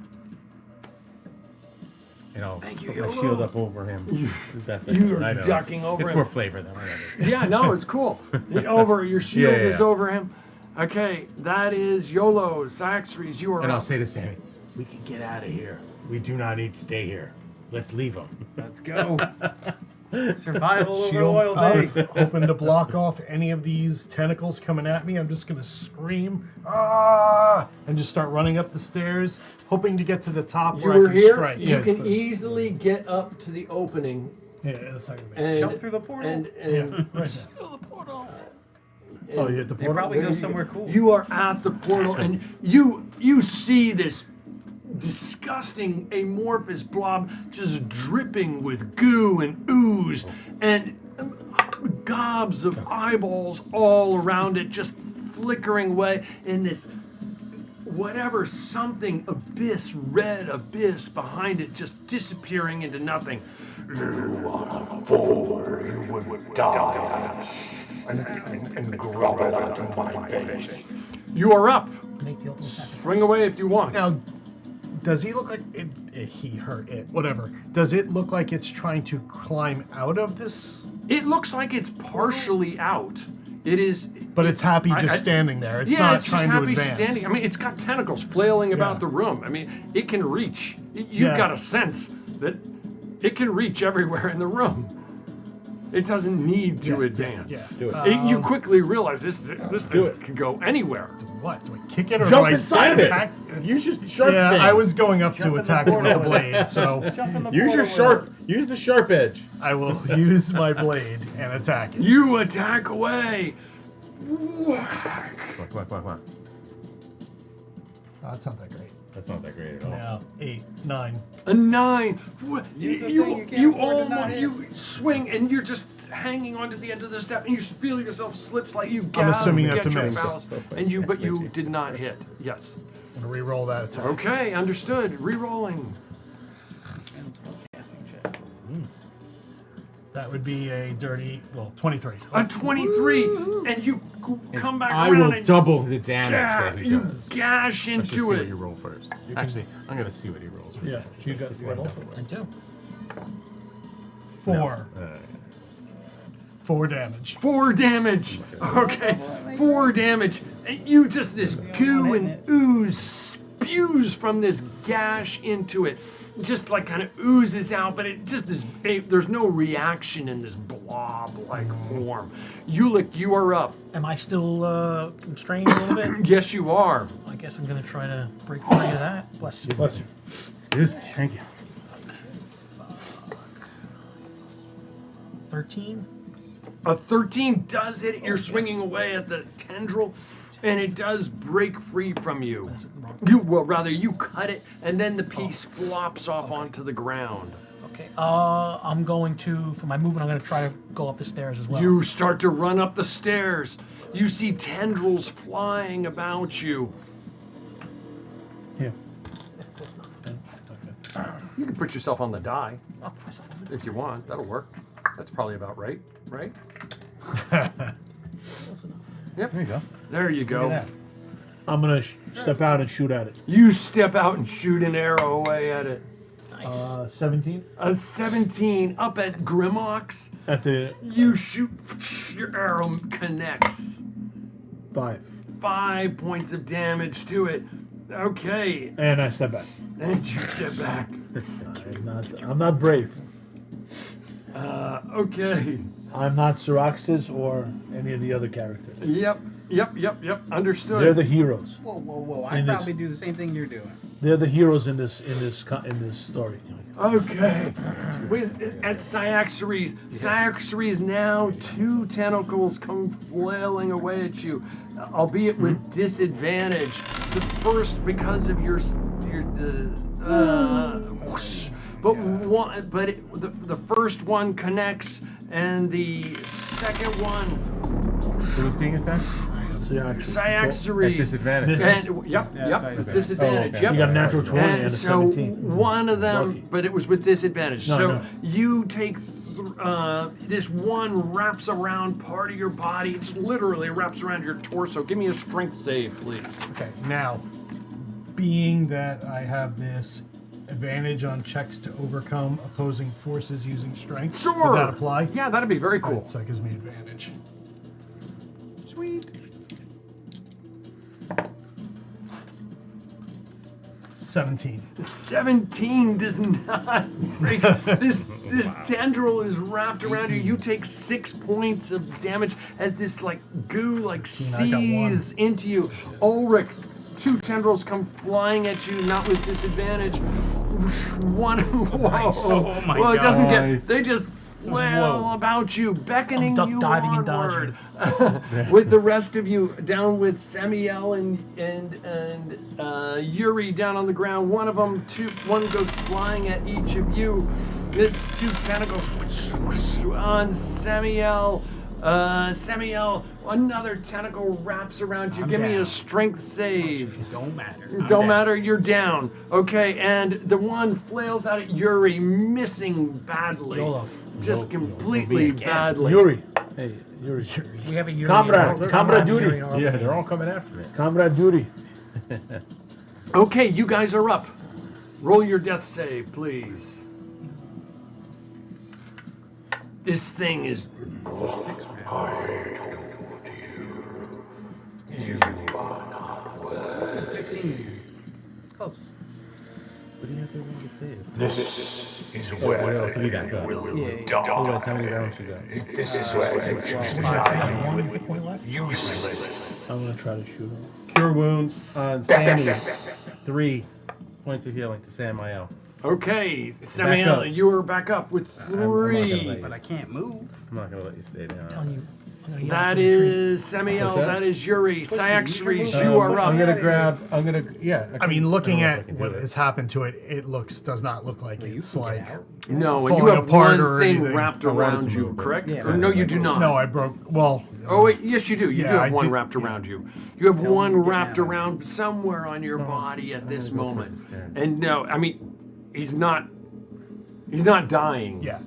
And I'll put my shield up over him. You're I know. ducking over it's him. more flavor than whatever. Yeah, no, it's cool. Your shield Yeah, yeah, is yeah. over him. Okay, that is YOLO. Cyaxares, you are And I'll up. say to Sammy, we can get out of here. We do not need to stay here. Let's leave him. Let's go. Survival over Shield loyalty. up, hoping to block off any of these tentacles coming at me. I'm just gonna scream, ah, and just start running up the stairs, hoping to get to the top You where were I can here. strike. You can easily get up to the opening Yeah, that's not gonna be. and Jump through the portal. And Yeah, right there. Oh, you hit the They portal? probably go somewhere cool. You are at the portal, and you see this disgusting amorphous blob just dripping with goo and ooze, and gobs of eyeballs all around it, just flickering away in this whatever something abyss, red abyss behind it, just disappearing into nothing. You are a fool. You would die and grovel out of my base. You are up. Make the ultimate Swing away if you want. Now, does he look like he, her, it, whatever? Does it look like it's trying to climb out of this? It looks like it's partially out. It is. But it's happy just standing there. It's yeah, not it's just trying to happy advance. standing. I mean, it's got tentacles flailing about Yeah. the room. I mean, it can reach. You've Yeah. got a sense that it can reach everywhere in the room. It doesn't need to advance. Yeah. Do it. You quickly realize this thing can go anywhere. What? Do I kick it or Jump do I inside it. attack? Use your sharp Yeah, thing. I was going up to in the attack it with the portal. blade, so Jump in the Use your portal sharp. Use the sharp edge. I will use my blade and attack it. You attack away. Whack. Come on. Oh, that's not that great. That's not that great at all. Yeah, 8, 9. A 9. Use the thing You, you can't you afford to not almost hit. you swing and you're just hanging onto the end of the step and you feel yourself slip like you I'm assuming get that's a your miss. mouse, and you but you did not hit. Yes. I'm gonna re-roll that attack. Okay, understood. Re-rolling. That would be a dirty, 23. A 23, and you come back I around will and double the damage that he you does. gash Let's just see into what it. you roll first. Actually, I'm gonna see what he rolls. First. Yeah, you got the roll. I do. 4. 4 damage. 4 damage. Okay, 4 damage. And you just this goo and ooze spews from this gash into it. Just like kind of oozes out, but it just there's no reaction in this blob-like form. You are up. Am I still constrained a little bit? Yes, you are. I guess I'm gonna try to break free of that. Bless you. Bless you. Excuse me. Thank you. 13. A 13 does hit it. You're swinging away at the tendril, and it does break free from you. You cut it, and then the piece flops off onto the ground. Okay. I'm going to, for my movement, I'm gonna try to go up the stairs as well. You start to run up the stairs. You see tendrils flying about you. Here. You can put yourself on the die I'll put myself on the- if you want. That'll work. That's probably about right, right? Close enough. Yep. There you go. There you Look go. at that. I'm gonna step out and shoot at it. You step out and shoot an arrow away at it. Nice. 17 A 17 up at Grimmox. at the You shoot, your arrow connects. 5, 5 points of damage to it. Okay, and I step back. and you step back. I'm not brave. Okay. I'm not Syraxis or any of the other characters. Yep. Understood. They're the heroes. Whoa. I In this- probably do the same thing you're doing. They're the heroes in this story. Okay. At Cyaxares. Cyaxares now 2 tentacles come flailing away at you, albeit with disadvantage. The first because of your whoosh. The first one connects, and the second one Who's being attacked? Cyaxares. At disadvantage. And Yeah, with Cyaxares. disadvantage. Oh, okay. Yep. You got a natural 20 and a And so 17. one of them, Lucky. but it was with disadvantage. No, so no. you take this one wraps around part of your body. It just literally wraps around your torso. Give me a strength save, please. Okay, now, being that I have this advantage on checks to overcome opposing forces using strength, Sure. would that apply? Yeah, that'd be very cool. Alright, so that gives me advantage. Sweet. 17. 17 does not break. This tendril is wrapped around you. You take 6 points of damage as this like goo like 18, I got one. seethes into you. Ulrich, 2 tendrils come flying at you, not with disadvantage. One, whoa! Oh my Well, it doesn't Nice. get. They just flail about you, beckoning duck you diving and onward. With the rest of you down with Samuel and Yuri down on the ground. One of them, one goes flying at each of you. The 2 tentacles on Samuel. Samuel, another tentacle wraps around you. I'm Give me a down. strength save. Don't matter. Don't matter, you're down. Okay, and the one flails out at Yuri, missing badly. YOLO. Just completely badly. Yuri. Hey, Yuri. We have a Yuri. Comrade, in our- comrade Yuri duty. in our- Yeah, they're all coming after me. Comrade duty. Okay, you guys are up. Roll your death save, please. This thing is 15. Close. What do you have to roll to save? This is where to be that good. Otherwise, how many rounds you got? This is where you choose to I got die. 1 point left. Useless. I'm gonna try to shoot him. Cure wounds on Sammy. 3 points of healing to Samael. okay. Samuel, up. you are back up with I'm not gonna 3. let But I can't move. I'm not gonna let you stay down. Telling you, I'm gonna yell That to retreat. is Samuel. What's that? That is Yuri. Cyaxares, Um, you are I'm up. gonna grab. I'm gonna. Yeah. I mean, looking I don't know if I at can what do it. has happened to it, it does not look like it's like. No, and you falling have apart one or thing anything. wrapped I wanted around to you, move it. correct? Yeah. Or no, you do not. No, I broke. Well. Oh wait, yes you do. You Yeah, do have I one did- wrapped around you. You have Tell one him to get wrapped out. around somewhere on your body at this gonna go moment. towards the stairs. And no, I mean, he's not dying. Yeah.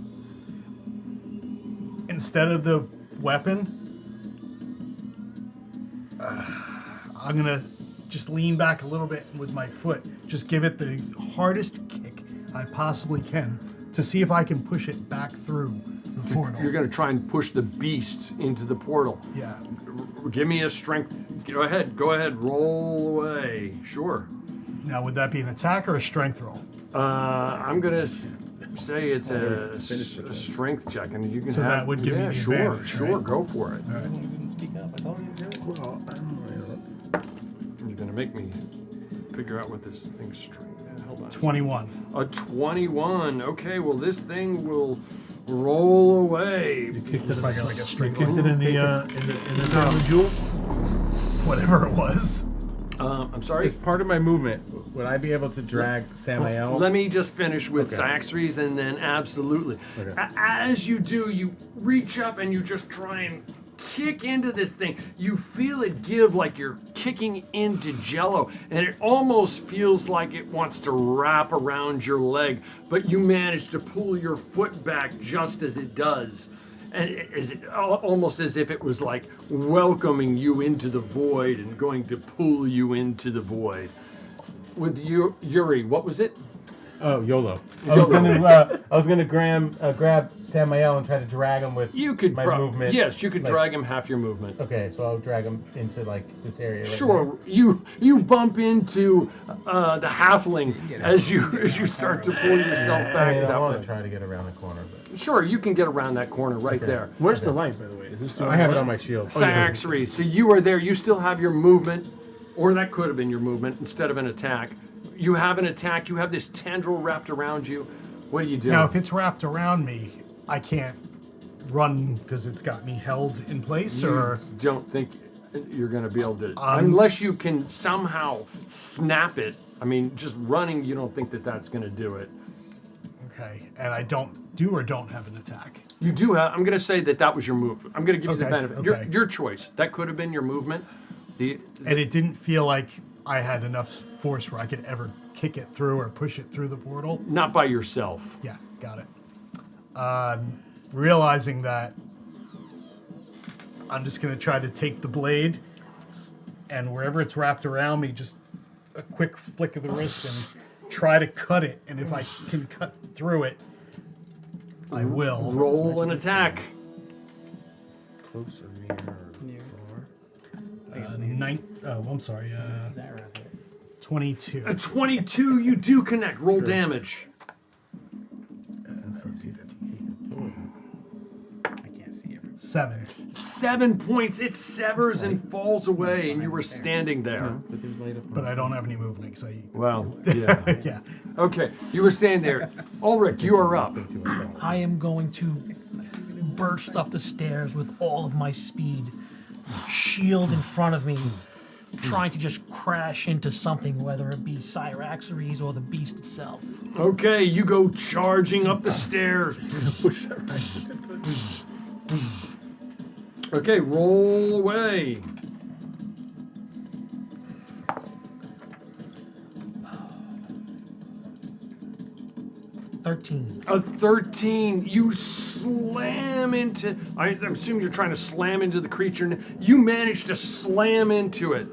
Instead of the weapon, I'm gonna just lean back a little bit with my foot. Just give it the hardest kick I possibly can to see if I can push it back through the portal. You're gonna try and push the beast into the portal. Yeah. Give me a strength. Go ahead. Roll away. Sure. Now, would that be an attack or a strength roll? I'm gonna say it's a strength check, and you can So have. that would give me yeah, the sure, advantage, sure. right? Go for it. All right. Well, You're gonna make me figure out what this thing's strength. Hold on. 21. A 21. Okay, well this thing will roll away. You kicked it. I got like a You strength kicked it roll. in the diamond jewels. Whatever it was. I'm sorry. as part of my movement, would I be able to drag Samael? Let me just finish with Okay. Cyaxares and then absolutely. Okay. As you do, you reach up and you just try and kick into this thing. You feel it give like you're kicking into jello, and it almost feels like it wants to wrap around your leg, but you manage to pull your foot back just as it does. And almost as if it was like welcoming you into the void and going to pull you into the void. With Yuri, what was it? Oh, YOLO. YOLO. I was gonna grab Samael and try to drag him with You could my movement. Yes, you could like- drag him half your movement. Okay, so I'll drag him into like this area. Right Sure, you bump into the halfling as you start to pull yourself there. back I mean, I that want way. to try to get around the corner, but Sure, you can get around that corner right Okay. there. Where's the light, by the way? Is this the I have it on my shield. Cyaxares, so you are there. You still have your movement, or that could have been your movement instead of an attack. You have an attack. You have this tendril wrapped around you. What do you do? Now, if it's wrapped around me, I can't run because it's got me held in place, you or don't think you're going to be able to, unless you can somehow snap it. I mean, just running, you don't think that that's going to do it. okay, and I don't have an attack. You do have. I'm going to say that was your move. I'm going to give you the Okay, benefit. okay. Your choice. That could have been your movement. And it didn't feel like I had enough force where I could ever kick it through or push it through the portal. Not by yourself. Yeah, got it. Realizing that, I'm just going to try to take the blade, and wherever it's wrapped around me, just a quick flick of the wrist and try to cut it. And if I can cut through it, I will. Roll an attack. Close or near? Near. I'm sorry. 22. A 22, you do connect. Roll damage. I can't see it. 7. 7 points. It severs and falls away, and you were standing there. But I don't have any movement, so Well, yeah. yeah. Okay, you were standing there. Ulrich, you are up. I am going to burst up the stairs with all of my speed, shield in front of me, trying to just crash into something, whether it be Cyraxares or the beast itself. Okay, you go charging up the stairs. Okay, roll away. 13. A 13. You slam into. I assume you're trying to slam into the creature. You manage to slam into it.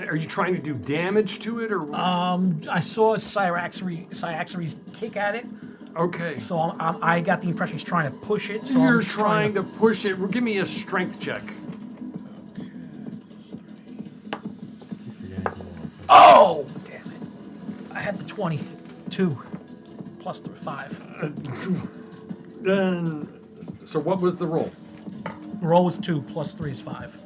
Are you trying to do damage to it, or? I saw Cyraxares kick at it, Okay. so I got the impression he's trying to push it. So You're I'm trying to push it. Give me a strength check. Oh, damn it! I had the 22 plus the 5. Then, so what was the roll? Roll was 2 plus 3 is 5.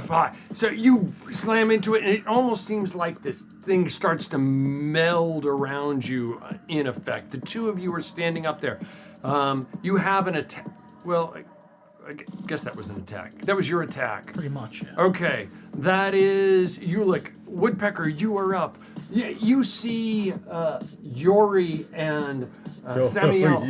5. So you slam into it, and it almost seems like this thing starts to meld around you. In effect, the two of you are standing up there. You have an attack. Well, I guess that was an attack. That was your attack. Pretty much. Yeah. Okay, that is Ulick. Woodpecker, you are up. You see Yori and Samuel.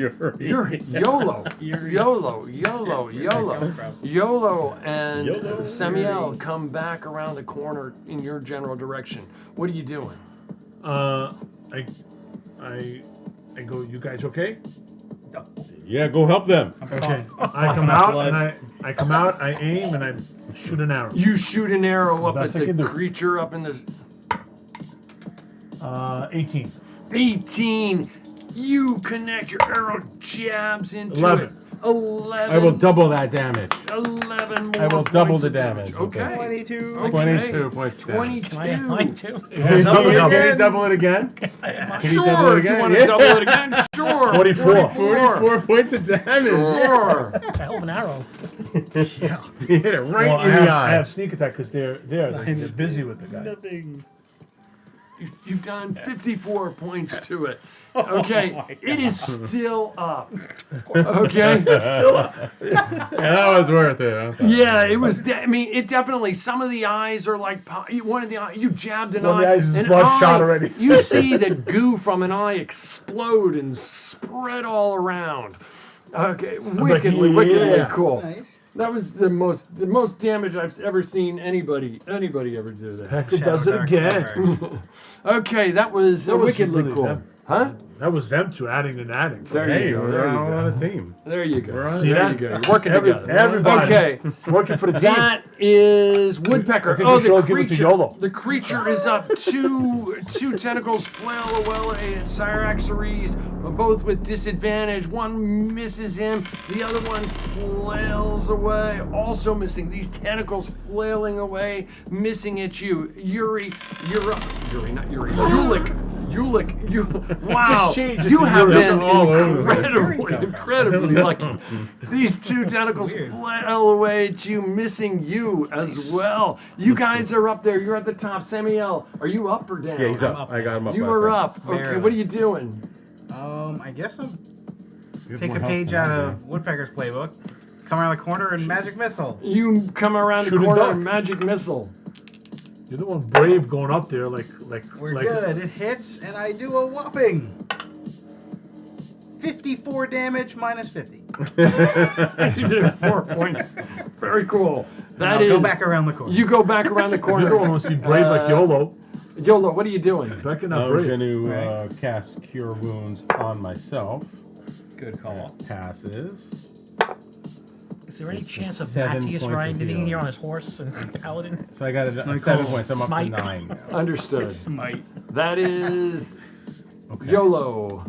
YOLO and Samuel come back around the corner in your general direction. What are you doing? I go, you guys okay? Yeah, go help them. Okay. I come out and I come out, I aim and I shoot an arrow. You shoot an arrow up at Best I the can do. creature up in this 18. 18. You connect, your arrow jabs into 11. it. 11. I will double that damage. 11 more I will double points the of damage. Okay. 22. Okay. 22 points down. 22. Can I have mine too? Can you double it again? Can you double Sure, it if you again? want to double it again, sure. 44. 44 points of damage. Sure. It's a hell of an arrow. You hit it right Well, in the I eye. have sneak attack because they're busy with the guy. Nothing. You've done 54 points to it. Okay, it is still up. Okay. Yeah, that was worth it. I'm sorry. Yeah, it was. I mean, it definitely. Some of the eyes are like one of the eyes. You jabbed an One of eye. the eyes is an bloodshot eye- already. You see the goo from an eye explode and spread all around. Okay, wickedly yeah. cool. Nice. That was the most damage I've ever seen anybody ever do that. Pecker does it Shadowdark again. cover. Okay, that was That was wickedly really cool. them. Huh? That was them two adding and adding. There Hey, you go. we're There you all go. on a team. There you go. on- See there that? you go. You're working together. Everybody. Okay. Working for the team. That is Woodpecker. I think Oh, we the should give it to creature. YOLO. The creature is up. Two tentacles flail away at Cyraxares, both with disadvantage. One misses him. The other one flails away, also missing. These tentacles flailing away, missing at you. Yuri, you're up. Yuri, not Yuri. Ulick, you. Wow. Just change it You to have Yuri. been All over the incredibly lucky. These two tentacles flail away at you, missing you as well. You guys are up there. You're at the top. Samuel, are you up or down? Yeah, he's up. I got him up. You last are time. up. Okay, Barely. what are you doing? I guess I'll You have take more a health page than out I do. of Woodpecker's playbook, come around the corner, and magic missile. You come around Shoot the a corner duck. and magic missile. You're the one brave going up there like We're like good. It hits, and I do a whopping 54 damage minus 50. You did 4 points. Very cool. That I'll is. go back around the corner. You go back around the you're the one who corner. wants to be brave like YOLO. Yolo, what are you doing? Becker not I'm brave. going to cast Cure Wounds on myself. Good call. Passes. Is there any chance of 7 Matthias points of riding in healing. here on his horse and paladin? So I got a 7 points. I'm up to Smite. 9 now. Understood. Smite. That is Okay. YOLO.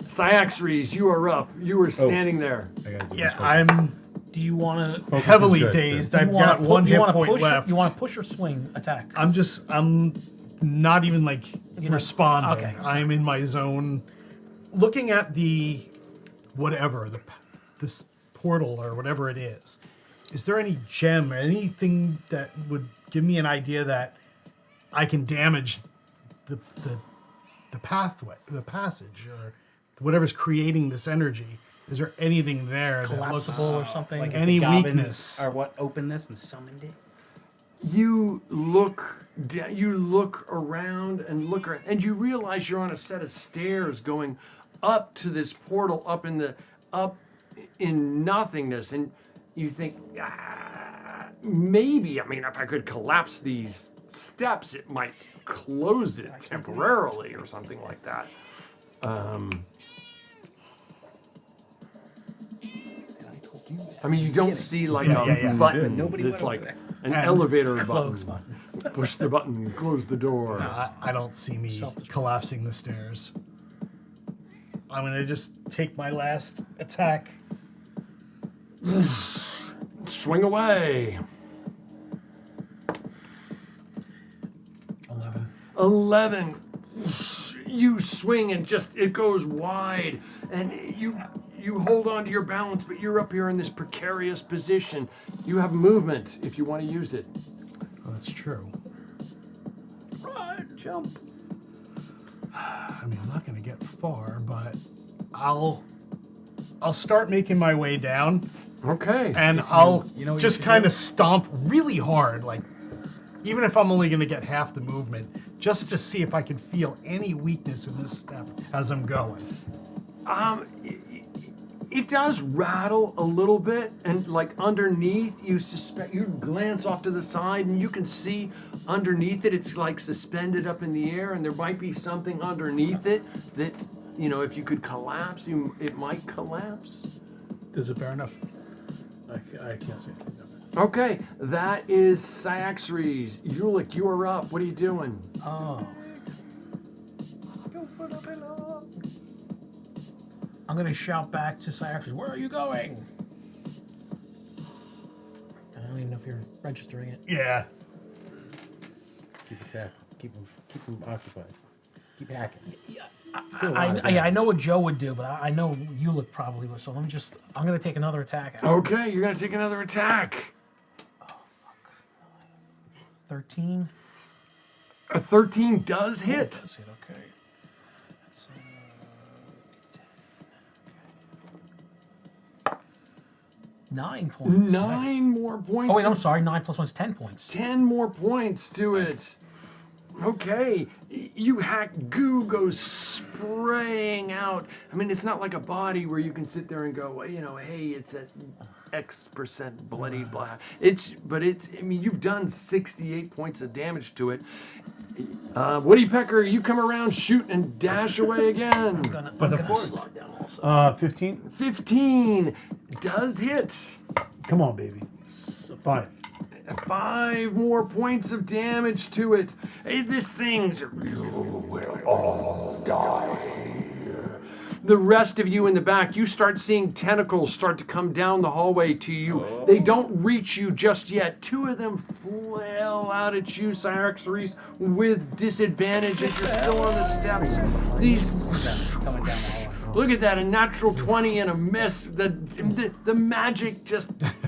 Cyaxares, you are up. You were standing there. I gotta do Yeah, my I'm Do you want to? focus. heavily Focus is good. dazed. I've got one hit point left. You want to push or swing attack? I'm not even like responding. okay. I'm in my zone, looking at the whatever this portal or whatever it is. Is there any gem or anything that would give me an idea that I can damage the pathway, the passage, or whatever's creating this energy? Is there anything there that looks Collapsible or something? Like Any if the goblins weakness? Or what opened this and summoned it? You look around and you realize you're on a set of stairs going up to this portal up in nothingness, and you think maybe, I mean, if I could collapse these steps, it might close it temporarily or something like that. I mean, you don't see like a button. Nobody It's went like over an elevator Close button. Push the button, close the door. I don't see me collapsing the stairs. I'm gonna just take my last attack. Swing away. 11. You swing and just it goes wide, and you hold on to your balance, but you're up here in this precarious position. You have movement if you want to use it. Oh, that's true. Run, jump. I mean, I'm not gonna get far, but I'll start making my way down, Okay. and I'll you know what just you should kind do? of stomp really hard, like even if I'm only gonna get half the movement, just to see if I can feel any weakness in this step as I'm going. It does rattle a little bit, and like underneath, you glance off to the side, and you can see underneath it, it's like suspended up in the air, and there might be something underneath it that, you know, if you could collapse, it might collapse. Does it bear enough? I can't see anything. Okay, that is Cyaxares. Ulick, you are up. What are you doing? Oh. I'm gonna shout back to Cyaxares, where are you going? I don't even know if you're registering it. Yeah. Keep attacking. Keep them occupied. Keep hacking. I know what Joe would do, but I know Ulick probably would. So I'm gonna take another attack. Okay, you're gonna take another attack. 13. A 13 does hit. That's it, okay. That's, 9 points. 9 more points. Oh, wait, I'm sorry. 9 plus 1 is 10 points. 10 more points to it. Okay, you hack, goo goes spraying out. I mean, it's not like a body where you can sit there and go, well, you know, hey, it's at X% bloody blah. I mean, you've done 68 points of damage to it. Woodiepecker, you come around, shoot, and dash away again. But of course. 15. 15 does hit. Come on, baby. 5. 5 more points of damage to it. Hey, this thing's... You will all die. The rest of you in the back, you start seeing tentacles start to come down the hallway to you. They don't reach you just yet. 2 of them flail out at you, Cyaxares, with disadvantage as you're still on the steps. These... Coming down the hallway. Look at that, a natural 20 and a miss. The magic just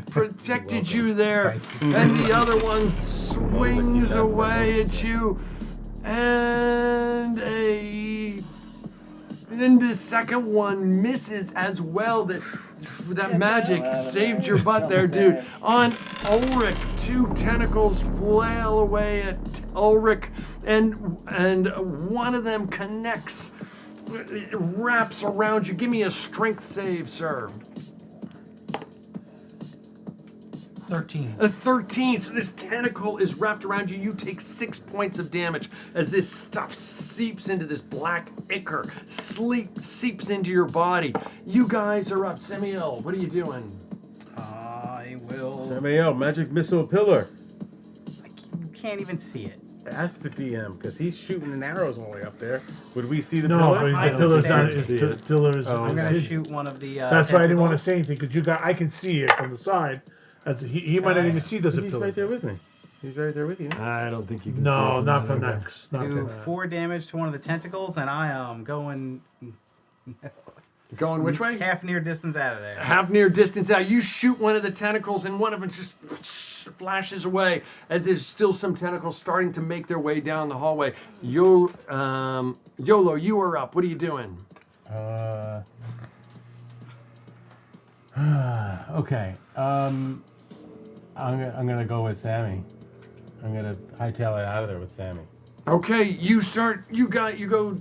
protected you there. And the other one swings away at you. And the second one misses as well. That magic saved your butt there, dude. On Ulrich, 2 tentacles flail away at Ulrich, and one of them connects. It wraps around you. Give me a strength save, sir. 13. A 13. So this tentacle is wrapped around you. You take 6 points of damage as this stuff seeps into this black ichor, seeps into your body. You guys are up. Semiel, what are you doing? I will. Samael, magic missile pillar. You can't even see it. Ask the DM, because he's shooting arrows all the way up there. Would we see the No, pillar? but I the pillar's don't not. see It's it. pillars. Oh, I'm gonna okay. shoot one of the. That's why I didn't want to tentacles. say anything because I can see it from the side. As he might not even see there's a He's pillar. right there with me. He's right there with you. I don't think you can. No, see not from for that. next. Not for Do that. 4 damage to one of the tentacles, and I am going Going which way? half near distance out of there. Half near distance out. You shoot one of the tentacles, and one of them just flashes away as there's still some tentacles starting to make their way down the hallway. YOLO, you are up. What are you doing? Okay. I'm gonna go with Sammy. I'm gonna hightail it out of there with Sammy. Okay, you go.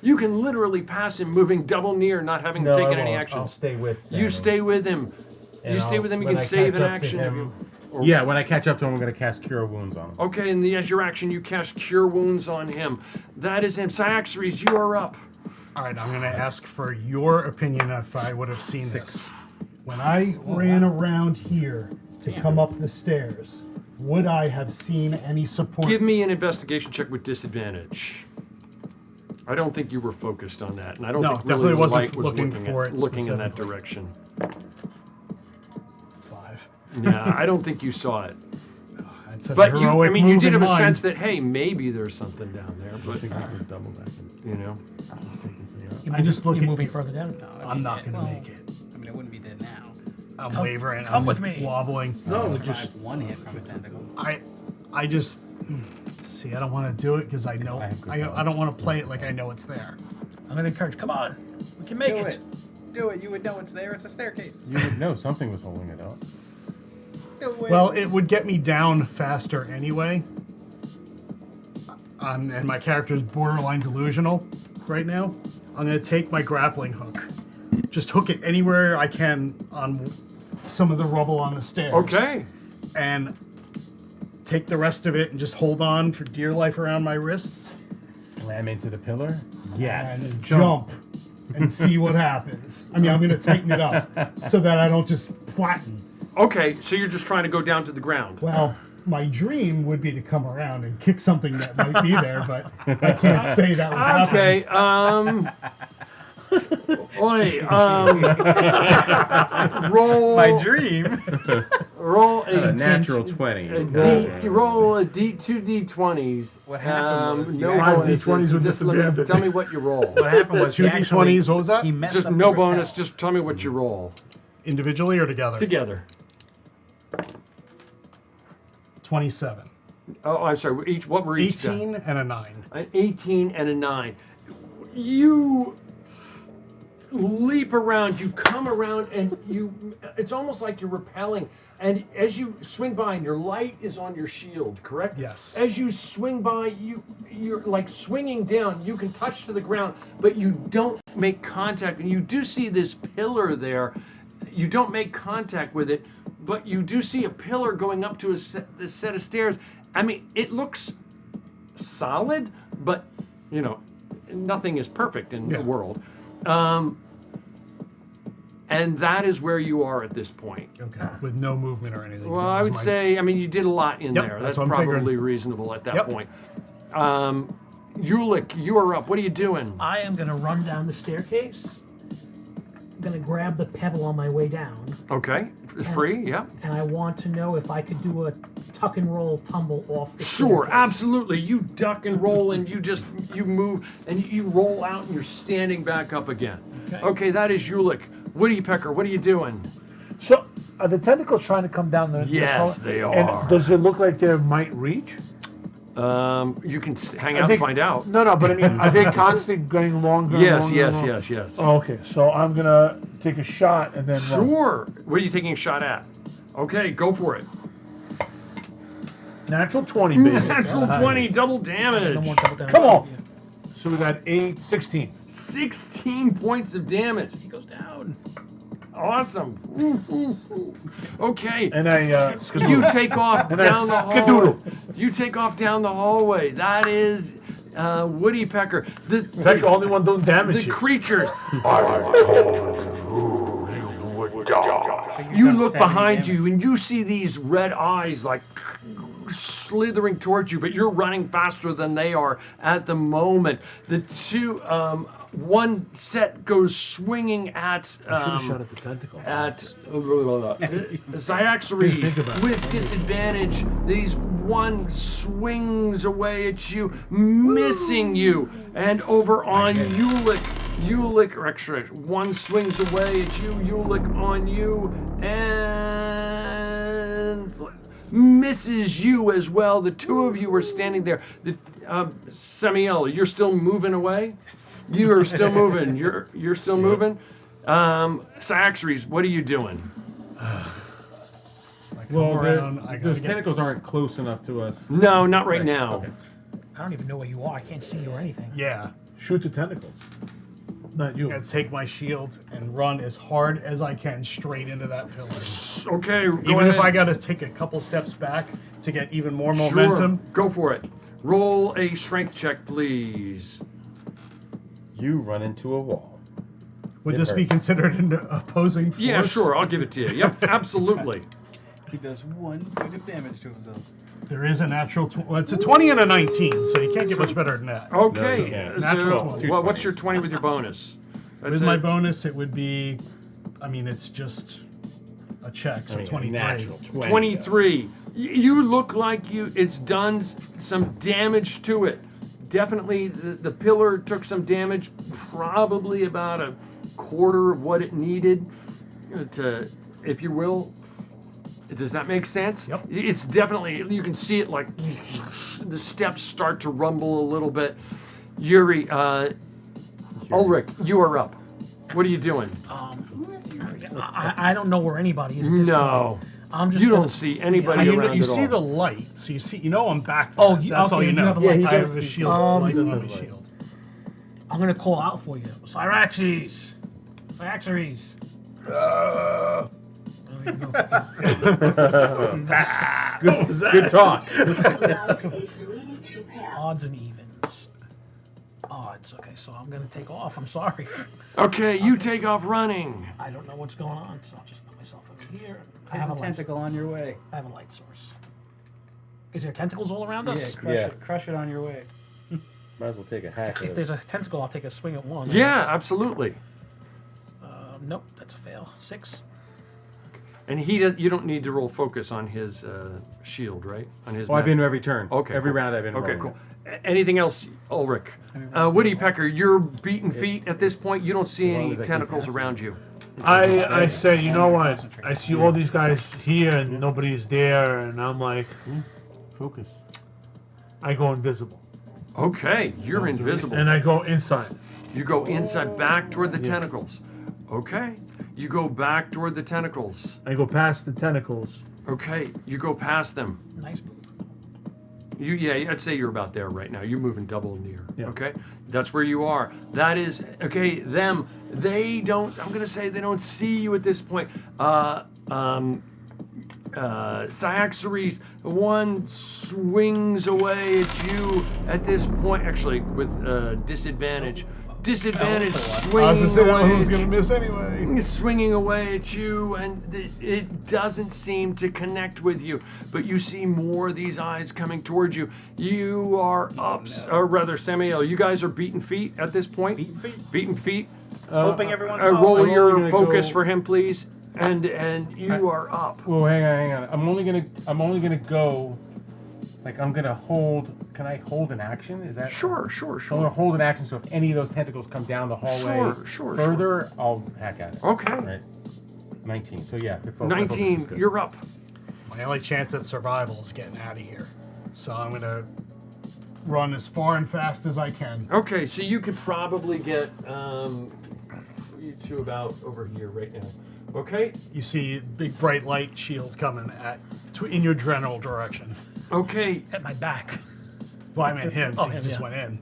You can literally pass him, moving double near, not having taken any I'll actions. stay with Sammy. You stay with him. And You stay with him. You can save an action. If you, Yeah, when I catch up to him, I'm gonna cast Cure Wounds on him. okay, and as your action, you cast Cure Wounds on him. That is him. Cyaxares, you are up. All right, I'm going to ask for your opinion if I would have seen this. When I ran around here to come up the stairs, would I have seen any support? Give me an investigation check with disadvantage. I don't think you were focused on that, and I don't No, think really definitely the wasn't light was looking looking, for at, it looking in that specifically. direction. 5. Yeah, I don't think you saw it. It's a But you, heroic I mean, you move did in have a mind. sense that, hey, maybe there's something down there, I but, think we can double that. you know. I just look You're at moving you. further down. I'm not going to make it. I mean, it wouldn't be dead now. I'm wavering. come I'm with me. wobbling. No, Survived just one hit from a tentacle. I just see. I don't want to do it because I know. I have good I knowledge. don't want to play it like I know it's there. I'm gonna encourage. Come on, we can make Do it. it. Do it. You would know it's there. It's a staircase. You would know something was holding it up. Do it. Well, it would get me down faster anyway. And my character's borderline delusional right now. I'm going to take my grappling hook. Just hook it anywhere I can on some of the rubble on the stairs. Okay. And take the rest of it and just hold on for dear life around my wrists. Slam into the pillar. Yes. And jump and see what happens. I mean, I'm going to tighten it up so that I don't just flatten. Okay, so you're just trying to go down to the ground. Well, my dream would be to come around and kick something that might be there, but I can't say that would happen. Okay, roll. My dream. Roll a natural 20. Roll a D, 2 D20s. What happened was you no actually- bonuses. D20s with Just let me- disadvantage. Tell me what you roll. What happened was 2 D20s, what was that? He messed Just up no the bonus. rappel. Just tell me what you roll. Individually or together? Together. 27. Oh, I'm sorry. What were each? 18 and a 9. An 18 and a 9. You leap around, you come around, and it's almost like you're repelling. And as you swing by, and your light is on your shield, correct? Yes. As you swing by, you're like swinging down. You can touch to the ground, but you don't make contact. And you do see this pillar there. You don't make contact with it, but you do see a pillar going up to a set of stairs. I mean, it looks solid, but, you know, nothing is perfect in the world. And that is where you are at this point. Okay. With no movement or anything. Well, So I that was would my- say, I mean, you did a lot in Yep, there. that's That's what I'm figuring. probably reasonable at that Yep. point. Ulick, you are up. What are you doing? I am gonna run down the staircase. I'm gonna grab the pebble on my way down, Okay, free, yeah. and I want to know if I could do a tuck and roll tumble off the Sure, staircase. absolutely. You duck and roll, and you move, and you roll out, and you're standing back up again. Okay, that is Ulick. Woodpecker, what are you doing? So, are the tentacles trying to come down the? Yes, they are. And does it look like they might reach? You can hang out and find out. No, but I mean, are they constantly getting longer? Yes, longer, yes, longer? yes, yes. Oh, okay, so I'm gonna take a shot and then run. Sure. What are you taking a shot at? Okay, go for it. Natural 20, baby. Natural 20, double damage. No more double damage. Come on. So we got 16. 16 points of damage. He goes down. Awesome. Okay. And I You take off And I down the hallway. skadoodle. You take off down the hallway. That is Woodpecker. That's the only one doing damage The here. creatures. I told you you would die. You done look 70 behind damage. you and you see these red eyes like slithering towards you, but you're running faster than they are at the moment. The two, one set goes swinging at Should have shot at the tentacle. Cyaxares Think about it. with disadvantage. These one swings away at you, missing you. And over on Ulick, or actually, one swings away at you, Ulick on you, and misses you as well. The two of you are standing there. Samiel, you're still moving away? You are still moving. You're still moving? Saxries, what are you doing? Well, around, I those gotta tentacles aren't close enough to us. No, not right now. Okay. I don't even know where you are. I can't see you or anything. Yeah. Shoot the tentacles. Not you. I'm gonna take my shield and run as hard as I can straight into that pillar. Okay, go Even if ahead. I gotta take a couple steps back to get even more Sure, momentum. go for it. Roll a strength check, please. You run into a wall. Would It this be hurts. considered an opposing force? Yeah, sure, I'll give it to you. Yep, absolutely. He does 1 point of damage to himself. There is a natural. Well, it's a 20 and a 19, so you can't get much better than that. Okay, you can't. so Natural 20. what's your 20 with your bonus? With my bonus, it would be. I mean, it's just a check, so 23. Natural 20. 23. You look like it's done some damage to it. Definitely the pillar took some damage, probably about a quarter of what it needed to, if you will. Does that make sense? Yep. It's definitely, you can see it like the steps start to rumble a little bit. Yuri, Ulrich, you are up. What are you doing? I don't know where anybody is. At this No. point. I'm just. You gonna- don't see anybody You, around you at see all. the light, so you know I'm back there. Oh, That's all okay, you you know. have a light. I have a shield light on my shield. I'm gonna call out for you. Cyraxes. Cyraxes. Good talk. Route is leading to path. Odds and evens. Odds. Okay, so I'm gonna take off. I'm sorry. Okay, you take off running. I don't know what's going on, so I'll just put myself over here. I Take have the a light. tentacle on your way. I have a light source. Is there tentacles all around us? Yeah, crush it on your way. Might as well take a hack If of there's a tentacle, I'll take a swing at one. Yeah, absolutely. Nope, that's a fail. 6. And he does. You don't need to roll focus on his shield, right? On his. Oh, I've magic. been every turn. Okay. Every cool. round I've been Okay, rolling cool. it. Anything else, Ulrich? Woody Pecker, you're beaten feet at this point. You don't see As long any as I keep tentacles passing. around you. I say, you know what? I see all these guys here and nobody's there, and I'm like, Focus. I go invisible. Okay, you're invisible. And I go inside. You go inside, back toward the tentacles. Okay. You go back toward the tentacles. I go past the tentacles. Okay. You go past them. Nice move. Yeah, I'd say you're about there right now. You're moving double near. Yeah. Okay, that's where you are. That is okay. Them, they don't. I'm gonna say they don't see you at this point. Cyaxares, one swings away at you at this point. Actually, with disadvantage. Disadvantage I was swinging gonna say that one away. was gonna miss anyway. It's swinging away at you, and it doesn't seem to connect with you. But you see more of these eyes coming towards you. You are up, or rather, Samuel. You guys are beaten feet at this point. Beaten feet. Beaten feet. Hoping everyone's Roll following. your gonna focus go- for him, please. And you are up. Well, hang on. I'm only gonna go. Like I'm gonna hold. Can I hold an action? Is that Sure. I'm gonna hold an action. So if any of those tentacles come down the hallway Sure. further, I'll hack at it. Okay. Right. 19. So yeah. the focus 19. is good. You're up. My only chance at survival is getting out of here. So I'm gonna run as far and fast as I can. Okay, so you could probably get you two about over here right now. Okay. You see big bright light shield coming in your general direction. Okay. At my back. Well, I meant him, so Oh, he him, just yeah. went in.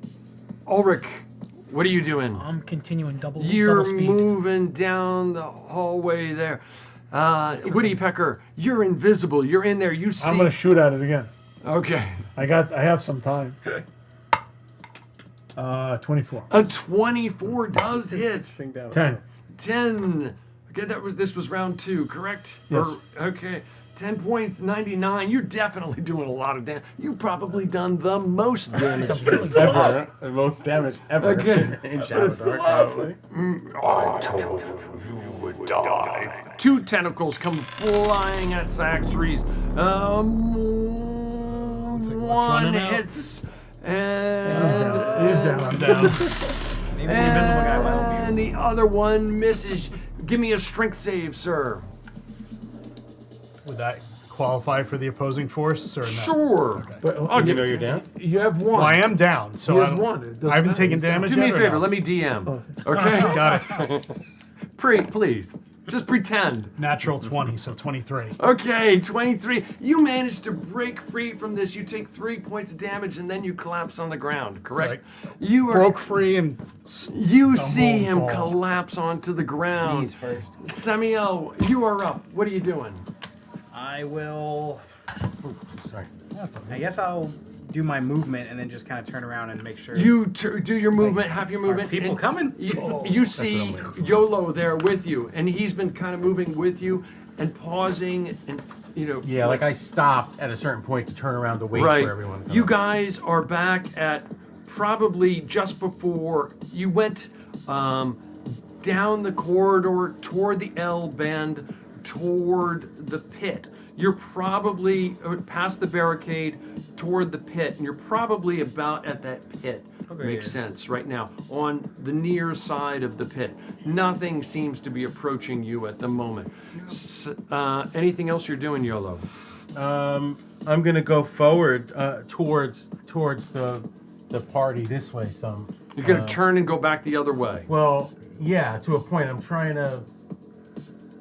Ulrich, what are you doing? I'm continuing double You're speed. moving down the hallway there. Woody Pecker, you're invisible. You're in there. You see. I'm gonna shoot at it again. Okay. I have some time. 24. A 24 does hit. Thing down. 10. 10. Okay, this was round 2, correct? Yes. Okay. 10 points, 99. You're definitely doing a lot of damage. You've probably done the most damage. Ever. The most damage ever. Okay. In Shadowdark, probably. I told you would die. 2 tentacles come flying at Saxries. Looks like Luck's one running out. hits, It is down. I'm down. Maybe the invisible guy will help you. and the other one misses. Give me a strength save, sir. Would that qualify for the opposing force or no? Sure. Okay. But I'll give know it you're to down? you have one. Well, I am down, so He I, has don't- one. It doesn't I haven't matter. taken He's down. damage Do me a yet, or favor. no? Let me DM. Oh. Okay. Got it. Please. Just pretend. Natural 20, so 23. Okay, 23. You managed to break free from this. You take 3 points of damage and then you collapse on the ground, correct? You are. Broke free and You stumbled see him fall. collapse onto the ground. Knees first. Samuel, you are up. What are you doing? I will. Sorry. I guess I'll do my movement and then just kind of turn around and make sure. You do your movement, have your movement. people and coming? You see YOLO there with you, and he's been kind of moving with you and pausing and, Yeah, like I stopped at a certain point to turn around to wait right. for everyone to come You up. guys are back at probably just before you went down the corridor toward the L bend, toward the pit. You're probably past the barricade toward the pit, and you're probably about at that pit. Okay, Makes yeah. sense right now on the near side of the pit. Nothing seems to be approaching you at the moment. Anything else you're doing, YOLO? I'm gonna go forward towards the party this way some. You're gonna turn and go back the other way. Well, yeah, to a point. I'm trying to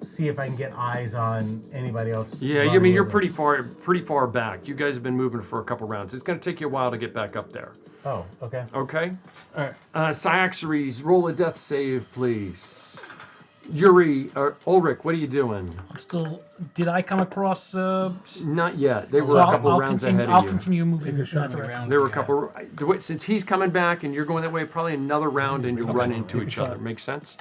see if I can get eyes on anybody else. Yeah, I running mean you're with us. pretty far back. You guys have been moving for a couple rounds. It's gonna take you a while to get back up there. Oh, okay. Okay. All right. Cyaxares, roll a death save, please. Yuri, Ulrich, what are you doing? Still, did I come across? Not yet. They So were a couple rounds continue, ahead I'll of you. continue moving in shot that in the direction. There were a couple. Since he's coming back and you're going that way, probably another round and you run into each other. Makes sense.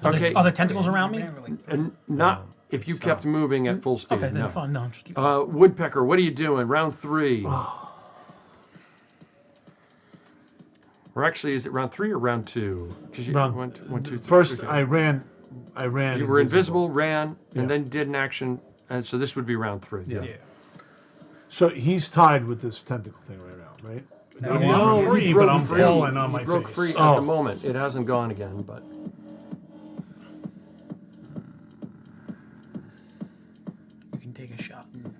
Okay. Are there tentacles around me? And not if you kept moving at full speed. Okay, then no. fine. No, just keep. Woodpecker, what are you doing? Round 3. Or actually, is it round 3 or round 2? Because you Round- one, two, three. First, Okay. I ran. You were invisible, ran, and Yeah. then did an action, and so this would be round 3. Yeah. So he's tied with this tentacle thing right now, right? I'm No, free, he but broke I'm free. falling on He my broke face. free at Oh. the moment. It hasn't gone again, but You can take a shot and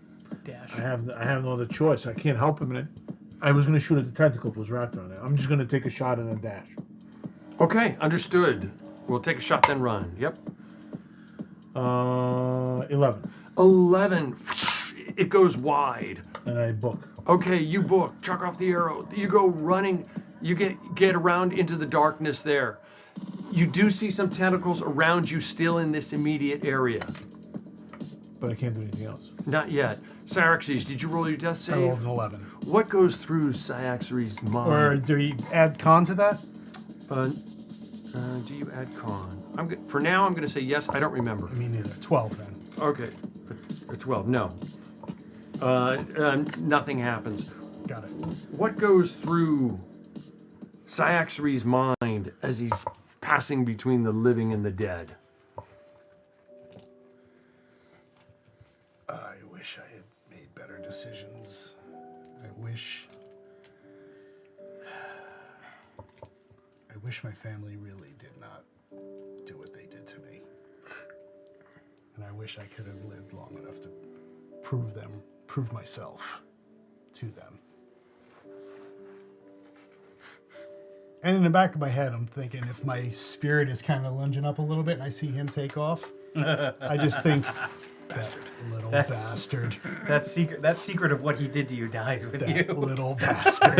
dash. I have no other choice. I can't help him in it. I was going to shoot at the tentacle if it was wrapped around it. I'm just going to take a shot and then dash. okay, understood. We'll take a shot then run. Yep. 11, 11. It goes wide. and I book. Okay, you book. Chuck off the arrow. You go running. You get around into the darkness there. You do see some tentacles around you still in this immediate area. But I can't do anything else. Not yet. Cyaxares, did you roll your death I rolled save? an 11. What goes through Cyaxares' mind? Or do you add con to that? Do you add con? For now, I'm going to say yes. I don't remember. Me neither. 12 then. Okay. 12. No. Nothing happens. Got it. What goes through Cyaxares' mind as he's passing between the living and the dead? I wish I had made better decisions. I wish my family really did not do what they did to me. And I wish I could have lived long enough to prove myself to them. And in the back of my head, I'm thinking if my spirit is kind of lunging up a little bit and I see him take off, I just think, that little bastard. That secret of what he did to you dies with That you. little bastard.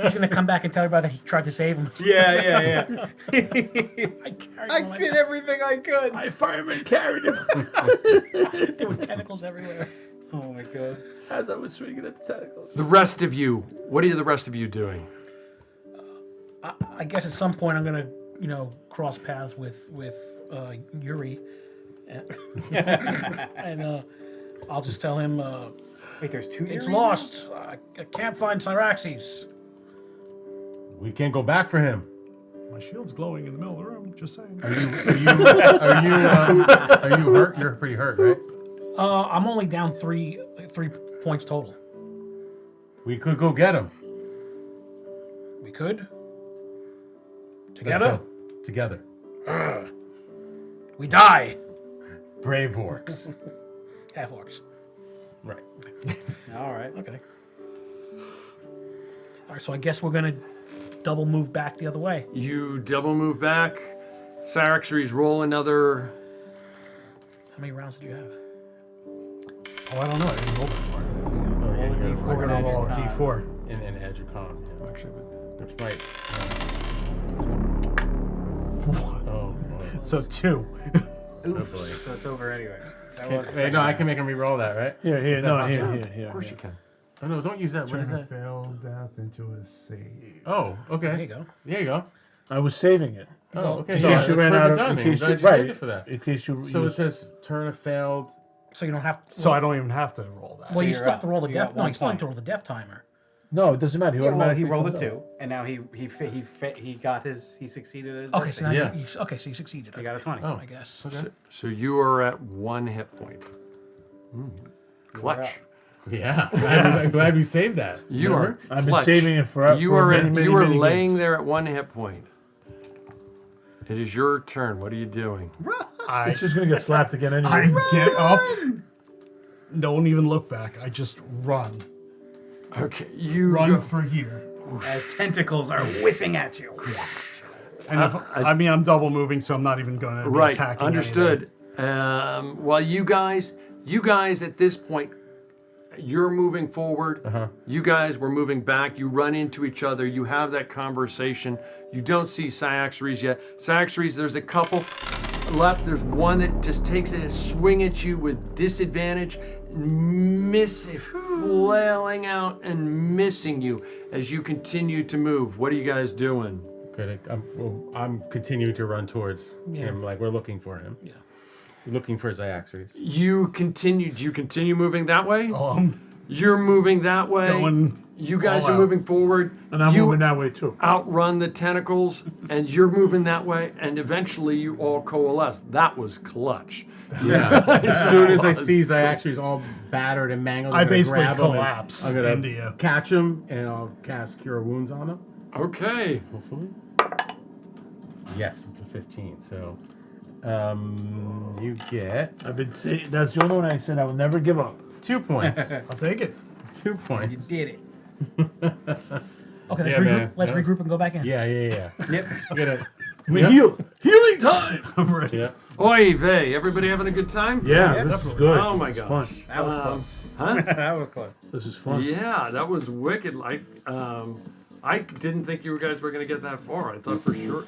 He's gonna come back and tell everybody that he tried to save him. Yeah. I carried I him like did everything I could. My fireman carried him there were tentacles everywhere. Oh my god. as I was swinging at the tentacles. The rest of you, what are the rest of you doing? I guess at some point I'm gonna, cross paths with Yuri, and I'll just tell him Wait, there's two. it's Aries? lost. I can't find Cyaxares. We can't go back for him. My shield's glowing in the middle of the room, just saying. Are you hurt? You're pretty hurt, right? I'm only down three points total. We could go get him. We could. Let's Together, go. Together. we die. Brave orcs. Half orcs. Right. All right. Okay. All right, so I guess we're gonna double move back the other way. You double move back. Syraxes, roll another. How many rounds did you have? Oh, I don't know. I didn't roll that far. Oh, yeah, you gotta We're gonna roll a d4. and add your con. Yeah. Actually, Which might. What? Oh, boy. So 2. Oh, boy. So it's over anyway. That Wait, was no, I can make him re-roll that, right? Here, Is that possible? here. of course you can. Oh, no, don't use that. What is Turn a that? failed death into a save. Oh, okay. There you go. There you go. I was saving it. Oh, okay. In Yeah, case you that's ran out of, perfect in timing. case I'm you, glad you saved right, it for that. in case you. So you- it says turn a failed. So you don't have. So I don't even have to roll that. Well, you you're still have up. to roll the You death. got No, 1 you still have point. to roll the death timer. no, it doesn't matter. He Yeah, well, automatically he rolled a comes up. 2, and now he got his. He succeeded his. Okay, death so now save. Yeah. okay, so you succeeded. He got a 20. Oh. I guess. Okay. So you are at 1 hit point. Clutch. Yeah. I'm glad we saved that. You Remember? are. I've been clutch. saving it for You for are. many, many, you are many laying games. there at 1 hit point. It is your turn. What are you doing? It's just gonna get slapped again anyway. I get up. Don't even look back. I just run. Okay, you Run go- for here. As tentacles are whipping at you. And I mean, I'm double moving, so I'm not even going to be right. attacking. Understood. Well, you guys at this point, you're moving forward. You guys were moving back. You run into each other. You have that conversation. You don't see Syraxes yet. Syraxes, there's a couple left. There's one that just takes a swing at you with disadvantage, flailing out and missing you as you continue to move. What are you guys doing? Good. I'm continuing to run towards him, like we're looking for him. Yeah. Looking for Syraxes. Do you continue moving that way? Oh, I'm You're moving that way. going. You guys all are out. moving forward. And I'm you moving that way too. outrun the tentacles, and you're moving that way, and eventually you all coalesce. That was clutch. Yeah. As soon as I see Syraxes all battered and mangled, I'm I gonna basically grab him and collapse I'm gonna into you. catch him and I'll cast Cure Wounds on him. Okay. Hopefully. Yes, it's a 15. So, you get I've been saying that's the only one I said I will never give up. 2 points. I'll take it. 2 You points. did it. Okay, let's Yeah, regroup. man. Let's That was- regroup and go back in. Yeah. Yep. Get it. We heal. Healing time. I'm ready. Yeah. Oy vey. Everybody having a good time? Yeah, Yeah, this is definitely. good. Oh my This is gosh. fun. That was close. Huh? That was close. This is fun. Yeah, that was wicked. I didn't think you guys were going to get that far. I thought for sure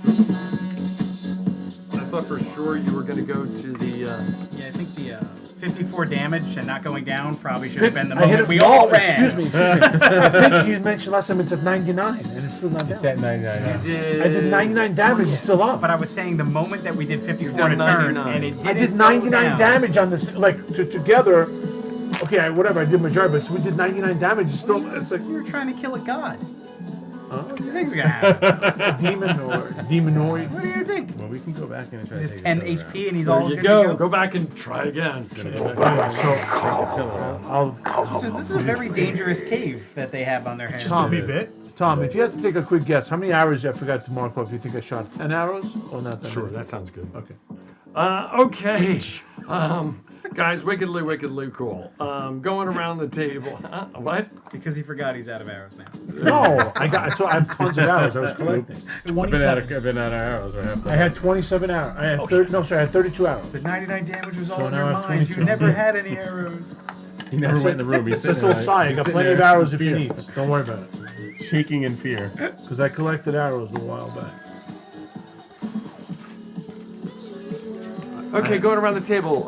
you were going to go to the. Yeah, I think the 54 damage and not going down probably should have been the I hit moment it. we all Oh, ran. excuse me. I think you mentioned last time it's at 99, and it's still not It's down. at 99. You did. I did 99 damage. It's still up. But I was saying the moment that we did 54 done to turn, 99. and it didn't I did go 99 down. damage on this, like together. Okay, whatever. I did majority, but so we did 99 damage. It's still, it's like You were trying to kill a god. What do you think's gonna happen? a demon or demonoid. What do you think? Well, we can go back in and try Just to take 10 this other HP and he's There all you good go. to go. Go back and try again. This is a very dangerous cave that they have on their hands. Just to be bit. Tom, if you had to take a quick guess, how many arrows I forgot to mark off? You think I shot 10 arrows or not that Sure, many? that sounds good. Okay. Okay. Guys, wickedly cool. Going around the table. What? Because he forgot he's out of arrows now. No, I have tons of arrows. I was collecting. I've 27. been out of arrows. Or half I had 27 arrows. I had 30. No, sorry, I had 32 arrows. The 99 damage was all So in now your I have mind. You 22. never had any arrows. He never went in the room. He's That's sitting all there, side. I he's got sitting plenty of there arrows in if you fear. need. Don't worry about it. Shaking in fear. Because I collected arrows a while back. Okay, going around the table.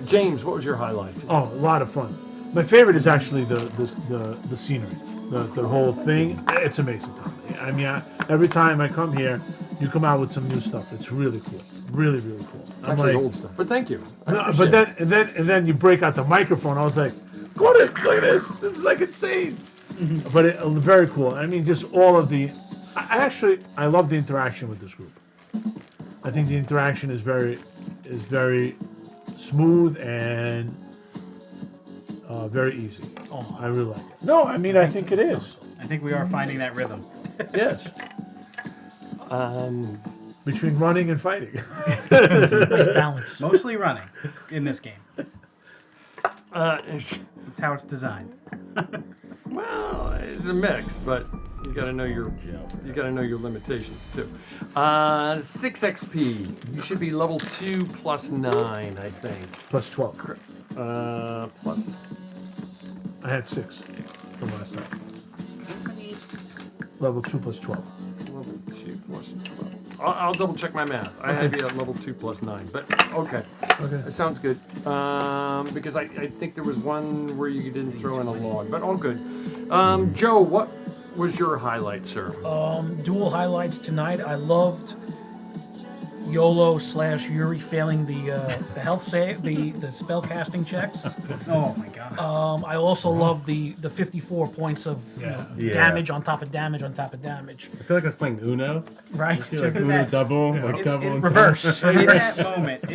James, what was your highlight? Oh, a lot of fun. My favorite is actually the scenery, the whole thing. It's amazing. I mean, every time I come here, you come out with some new stuff. It's really cool. Really cool. It's actually old stuff, but thank you. I No, appreciate but it. then and then you break out the microphone. I was like, look at this! This is like insane. But very cool. I mean, just all of the. I love the interaction with this group. I think the interaction is very smooth and Very easy. I really like it. No, I mean, I think it is. I think we are finding that rhythm. Yes. Between running and fighting. Nice balance. Mostly running in this game. It's, That's how it's designed. well, it's a mix, but you got to know your limitations too. 6 XP. You should be level 2 plus 9, I think. Plus 12. Plus. I had 6 from last time. Level 2 plus 12. Level 2 plus 12. I'll double check my math. I had you at level 2 plus 9, but okay. Okay. That sounds good. Because I think there was one where you didn't throw in a log, but all good. Joe, what was your highlight, sir? Dual highlights tonight. I loved YOLO / Yuri failing the health save, the spell casting checks. Oh my god. I also love the 54 points of Yeah. damage on top of damage on top of damage. I feel like I was playing Uno. Right? I feel like in Uno that- double, like double and Reverse. in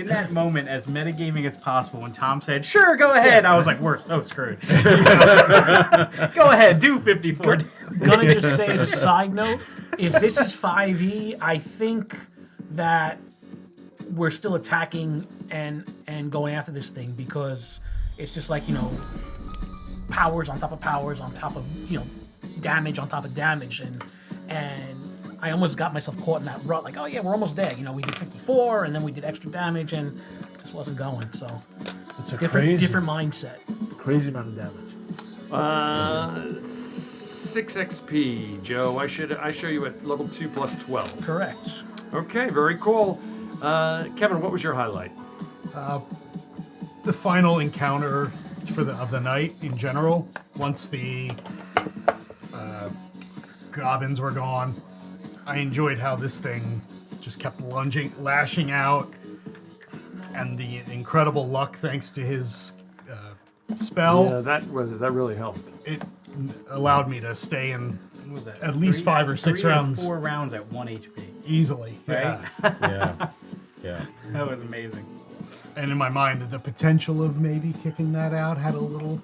that moment, as metagaming as possible, when Tom said, "Sure, go ahead," I was like, "We're so screwed." Go ahead, do 54. Gonna just say as a side note, if this is 5e, I think that we're still attacking and going after this thing because it's just like, powers on top of powers on top of, damage on top of damage, and I almost got myself caught in that rut, like, oh yeah, we're almost dead. We did 54 and then we did extra damage and it just wasn't going. So It's a different mindset. crazy amount of damage. 6 XP, Joe. I show you at level 2 plus 12. Correct. Okay, very cool. Kevin, what was your highlight? The final encounter of the night in general. Once the goblins were gone, I enjoyed how this thing just kept lashing out, and the incredible luck thanks to his spell. Yeah, that really helped. It allowed me to stay in What was that? at least 5 or 6 3 or rounds 4 rounds at 1 HP. easily. Right? Yeah. Yeah. That was amazing. And in my mind, the potential of maybe kicking that out had a little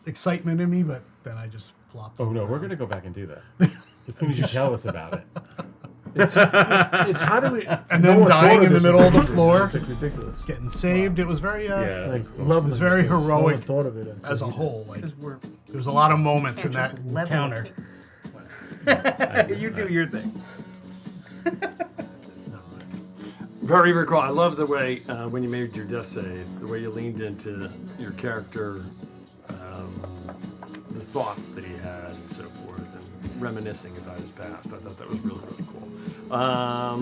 excitement in me, but then I just flopped. Oh on the no, we're ground. gonna go back and do that. As soon as you tell us about it. It's how do we... And then dying in the middle of the floor, It's like ridiculous. getting saved. It was very, Yeah, that Like, was cool. love It was it. very No one heroic thought of it as a whole. Like, Because we're there was a lot of moments in can't that just level encounter. you do your thing. Very, very cool. I love the way when you made your death save, the way you leaned into your character, the thoughts that he had, and so forth, and reminiscing about his past. I thought that was really, really cool.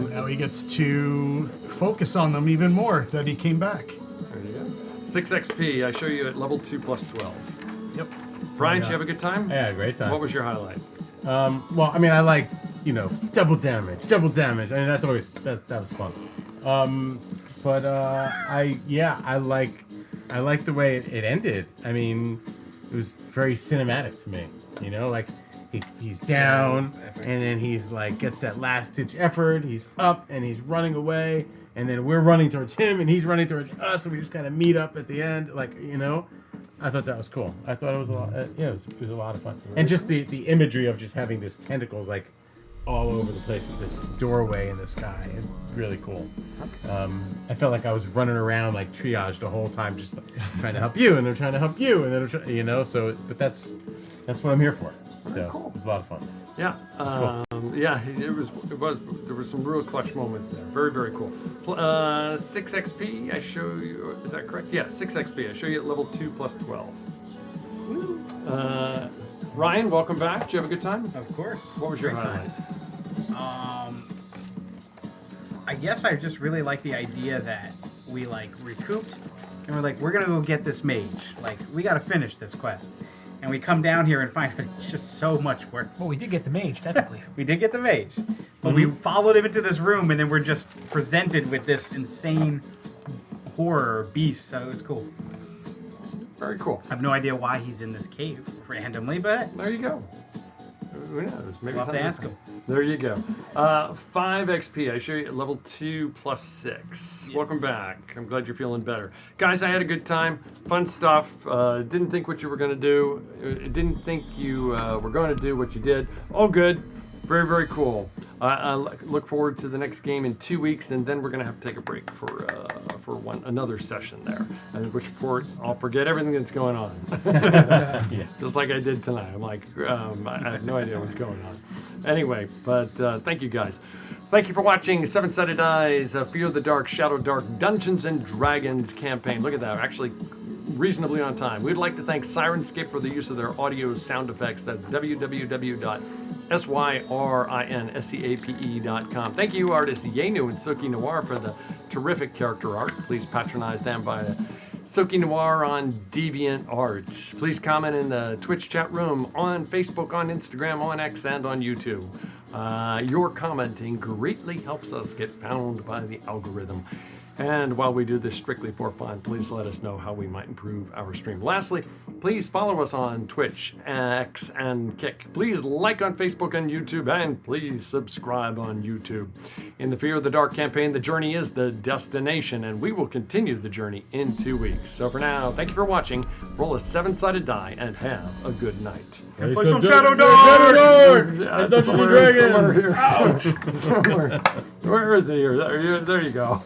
Now he gets to focus on them even more that he came back. There you go. 6 XP. I show you at level 2 plus 12. Yep. Brian, did you have a good time? Yeah, great time. What was your highlight? Well, I mean, I like, double damage. I mean, that was fun. I like the way it ended. I mean, it was very cinematic to me. Like he's down, and then he's like gets that last ditch effort. He's up, and he's running away, and then we're running towards him, and he's running towards us, and we just kind of meet up at the end. I thought that was cool. I thought it was a lot. It was a lot of fun, and just the imagery of just having this tentacles like all over the place with this doorway in the sky. It's really cool. I felt like I was running around like triage the whole time, just trying to help you, and they're trying to help you, and then but that's what I'm here for. So cool. it was a lot of fun. Yeah, yeah. There were some real clutch moments there. Very, very cool. 6 XP. I show you. Is that correct? Yeah, 6 XP. I show you at level 2 plus 12. Ryan, welcome back. Did you have a good time? Of course. What was your Great highlight? time. I guess I just really like the idea that we recouped and we're like, we're gonna go get this mage. Like, we gotta finish this quest. And we come down here and find out it's just so much worse. Well, we did get the mage, technically. We did get the mage. But we followed him into this room and then we're just presented with this insane horror beast, so it was cool. Very cool. I have no idea why he's in this cave randomly, but There you go. Who knows? Maybe We'll have to something- ask him. There you go. 5 XP. I show you at level 2 plus 6. Welcome back. I'm glad you're feeling better. Guys, I had a good time. Fun stuff. Didn't think what you were going to do. Didn't think you were going to do what you did. All good. Very, very cool. I look forward to the next game in 2 weeks, and then we're going to have to take a break for another session there. At which point, I'll forget everything that's going on. Yeah. Just like I did tonight. I'm like, I have no idea what's going on. Anyway, but thank you guys. Thank you for watching Seven Sided Dice, Fear the Dark, Shadowdark, Dungeons and Dragons campaign. Look at that, actually reasonably on time. We'd like to thank Sirenscape for the use of their audio sound effects. That's www.syrinscape.com. Thank you, artists Yenu and Soki Noir, for the terrific character art. Please patronize them by Soki Noir on DeviantArt. Please comment in the Twitch chat room, on Facebook, on Instagram, on X, and on YouTube. Your commenting greatly helps us get found by the algorithm. And while we do this strictly for fun, please let us know how we might improve our stream. Lastly, please follow us on Twitch, X, and Kick. Please like on Facebook and YouTube, and please subscribe on YouTube. In the Fear of the Dark campaign, the journey is the destination, and we will continue the journey in 2 weeks. So for now, thank you for watching. Roll a 7-sided die, and have a good night. Play some Shadowdark! Yeah, Dungeons and somewhere Dragons! here. Somewhere. Where is it here? There you go.